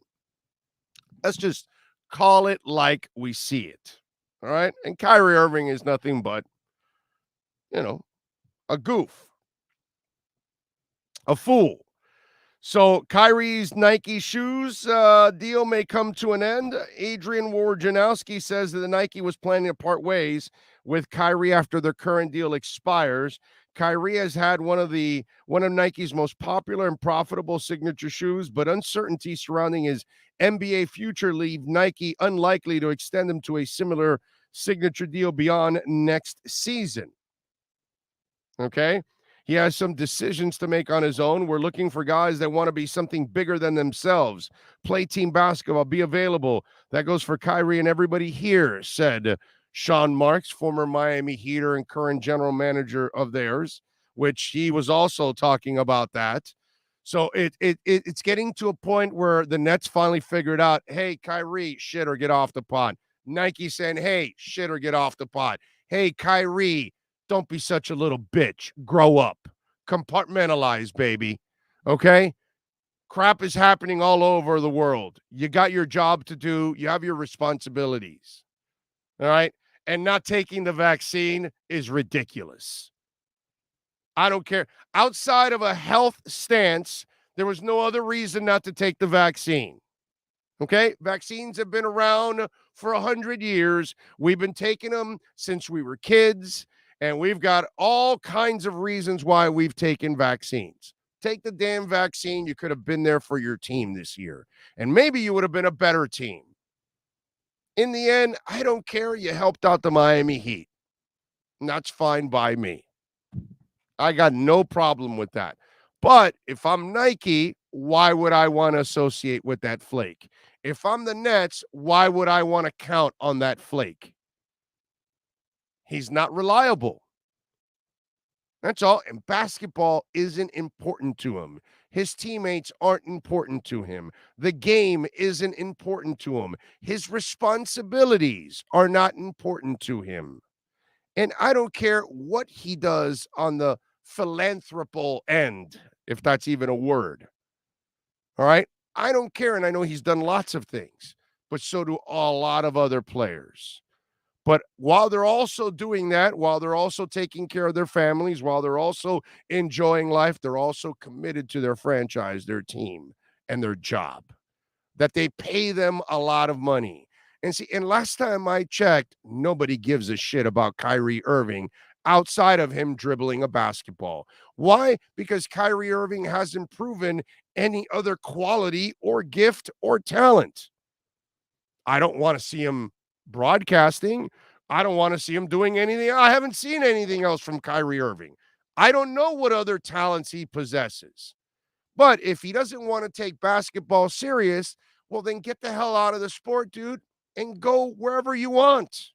Let's just call it like we see it, all right? And Kyrie Irving is nothing but, a goof, a fool. So Kyrie's Nike shoes deal may come to an end. Adrian Wojnarowski says that the Nike was planning to part ways with Kyrie after their current deal expires. Kyrie has had one of Nike's most popular and profitable signature shoes, but uncertainty surrounding his NBA future leave Nike unlikely to extend him to a similar signature deal beyond next season. Okay? He has some decisions to make on his own. We're looking for guys that want to be something bigger than themselves, play team basketball, be available. That goes for Kyrie and everybody here, said Sean Marks, former Miami Heater and current general manager of theirs, which he was also talking about that. So it's getting to a point where the Nets finally figured out, hey, Kyrie, shit or get off the pot. Nike saying, hey, shit or get off the pot. Hey, Kyrie, don't be such a little bitch. Grow up. Compartmentalize, baby. Okay? Crap is happening all over the world. You got your job to do. You have your responsibilities. All right? And not taking the vaccine is ridiculous. I don't care. Outside of a health stance, there was no other reason not to take the vaccine. Okay? Vaccines have been around for 100 years. We've been taking them since we were kids. And we've got all kinds of reasons why we've taken vaccines. Take the damn vaccine. You could have been there for your team this year. And maybe you would have been a better team. In the end, I don't care. You helped out the Miami Heat. And that's fine by me. I got no problem with that. But if I'm Nike, why would I want to associate with that flake? If I'm the Nets, why would I want to count on that flake? He's not reliable. That's all. And basketball isn't important to him. His teammates aren't important to him. The game isn't important to him. His responsibilities are not important to him. And I don't care what he does on the philanthropical end, if that's even a word. All right? I don't care. And I know he's done lots of things, but so do a lot of other players. But while they're also doing that, while they're also taking care of their families, while they're also enjoying life, they're also committed to their franchise, their team, and their job. That they pay them a lot of money. And last time I checked, nobody gives a shit about Kyrie Irving outside of him dribbling a basketball. Why? Because Kyrie Irving hasn't proven any other quality or gift or talent. I don't want to see him broadcasting. I don't want to see him doing anything. I haven't seen anything else from Kyrie Irving. I don't know what other talents he possesses. But if he doesn't want to take basketball serious, well, then get the hell out of the sport, dude, and go wherever you want.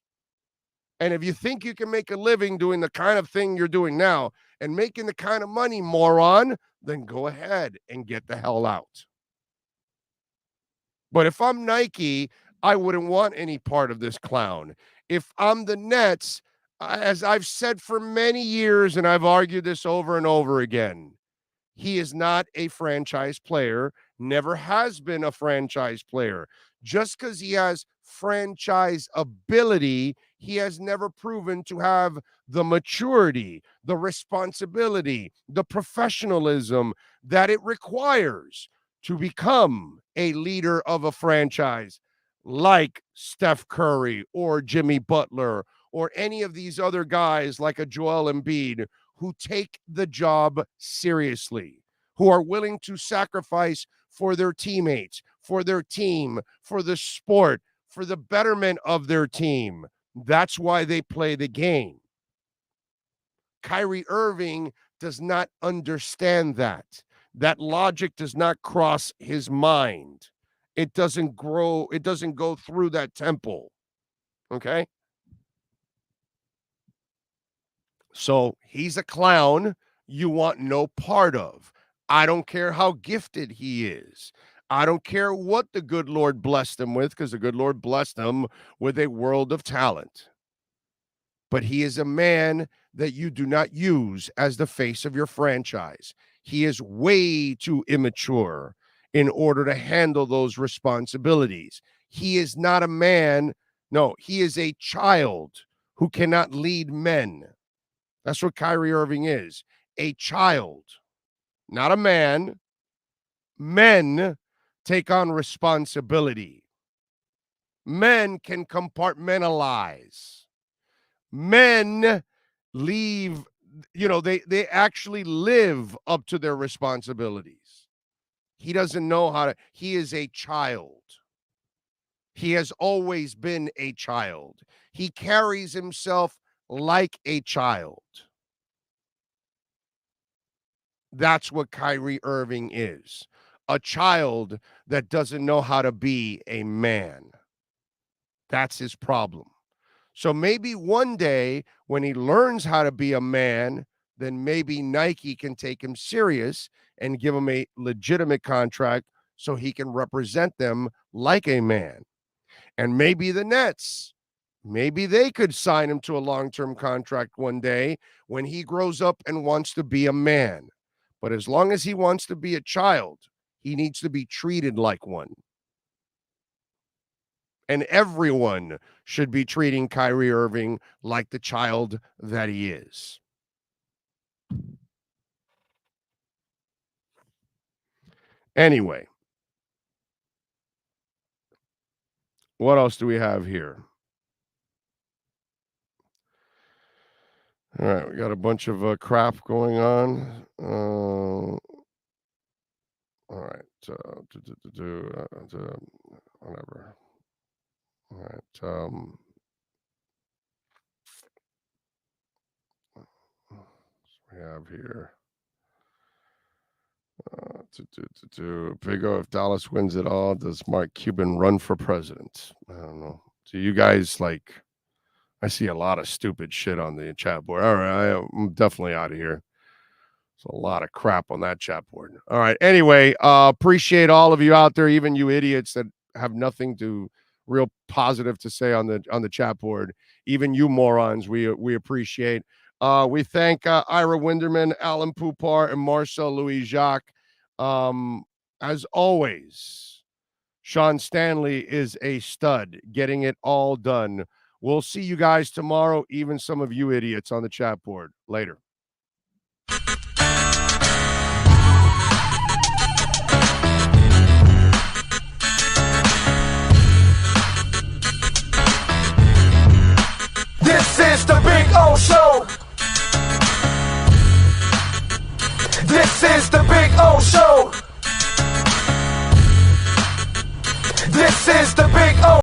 And if you think you can make a living doing the kind of thing you're doing now and making the kind of money, moron, then go ahead and get the hell out. But if I'm Nike, I wouldn't want any part of this clown. If I'm the Nets, as I've said for many years, and I've argued this over and over again, he is not a franchise player, never has been a franchise player. Just because he has franchise ability, he has never proven to have the maturity, the responsibility, the professionalism that it requires to become a leader of a franchise like Steph Curry or Jimmy Butler or any of these other guys like a Joel Embiid who take the job seriously, who are willing to sacrifice for their teammates, for their team, for the sport, for the betterment of their team. That's why they play the game. Kyrie Irving does not understand that. That logic does not cross his mind. It doesn't grow. It doesn't go through that temple. Okay? So he's a clown you want no part of. I don't care how gifted he is. I don't care what the good Lord blessed him with, because the good Lord blessed him with a world of talent. But he is a man that you do not use as the face of your franchise. He is way too immature in order to handle those responsibilities. He is not a man. No, he is a child who cannot lead men. That's what Kyrie Irving is, a child, not a man. Men take on responsibility. Men can compartmentalize. Men leave, they actually live up to their responsibilities. He doesn't know how to, he is a child. He has always been a child. He carries himself like a child. That's what Kyrie Irving is. A child that doesn't know how to be a man. That's his problem. So maybe one day when he learns how to be a man, then maybe Nike can take him serious and give him a legitimate contract so he can represent them like a man. And maybe the Nets, maybe they could sign him to a long-term contract one day when he grows up and wants to be a man. But as long as he wants to be a child, he needs to be treated like one. And everyone should be treating Kyrie Irving like the child that he is. Anyway, what else do we have here? All right, we got a bunch of crap going on. All right, whatever. All right, we have here. Big O, if Dallas wins it all, does Mark Cuban run for president? I don't know. Do you guys like? I see a lot of stupid shit on the chat board. All right, I'm definitely out of here. There's a lot of crap on that chat board. All right. Anyway, appreciate all of you out there, even you idiots that have nothing to real positive to say on the chat board. Even you morons, we appreciate. We thank Ira Winderman, Alan Poupar, and Marcel Louis Jacques. As always, Sean Stanley is a stud, getting it all done. We'll see you guys tomorrow, even some of you idiots on the chat board. Later. This is the Big O Show. This is the Big O Show. This is the Big O.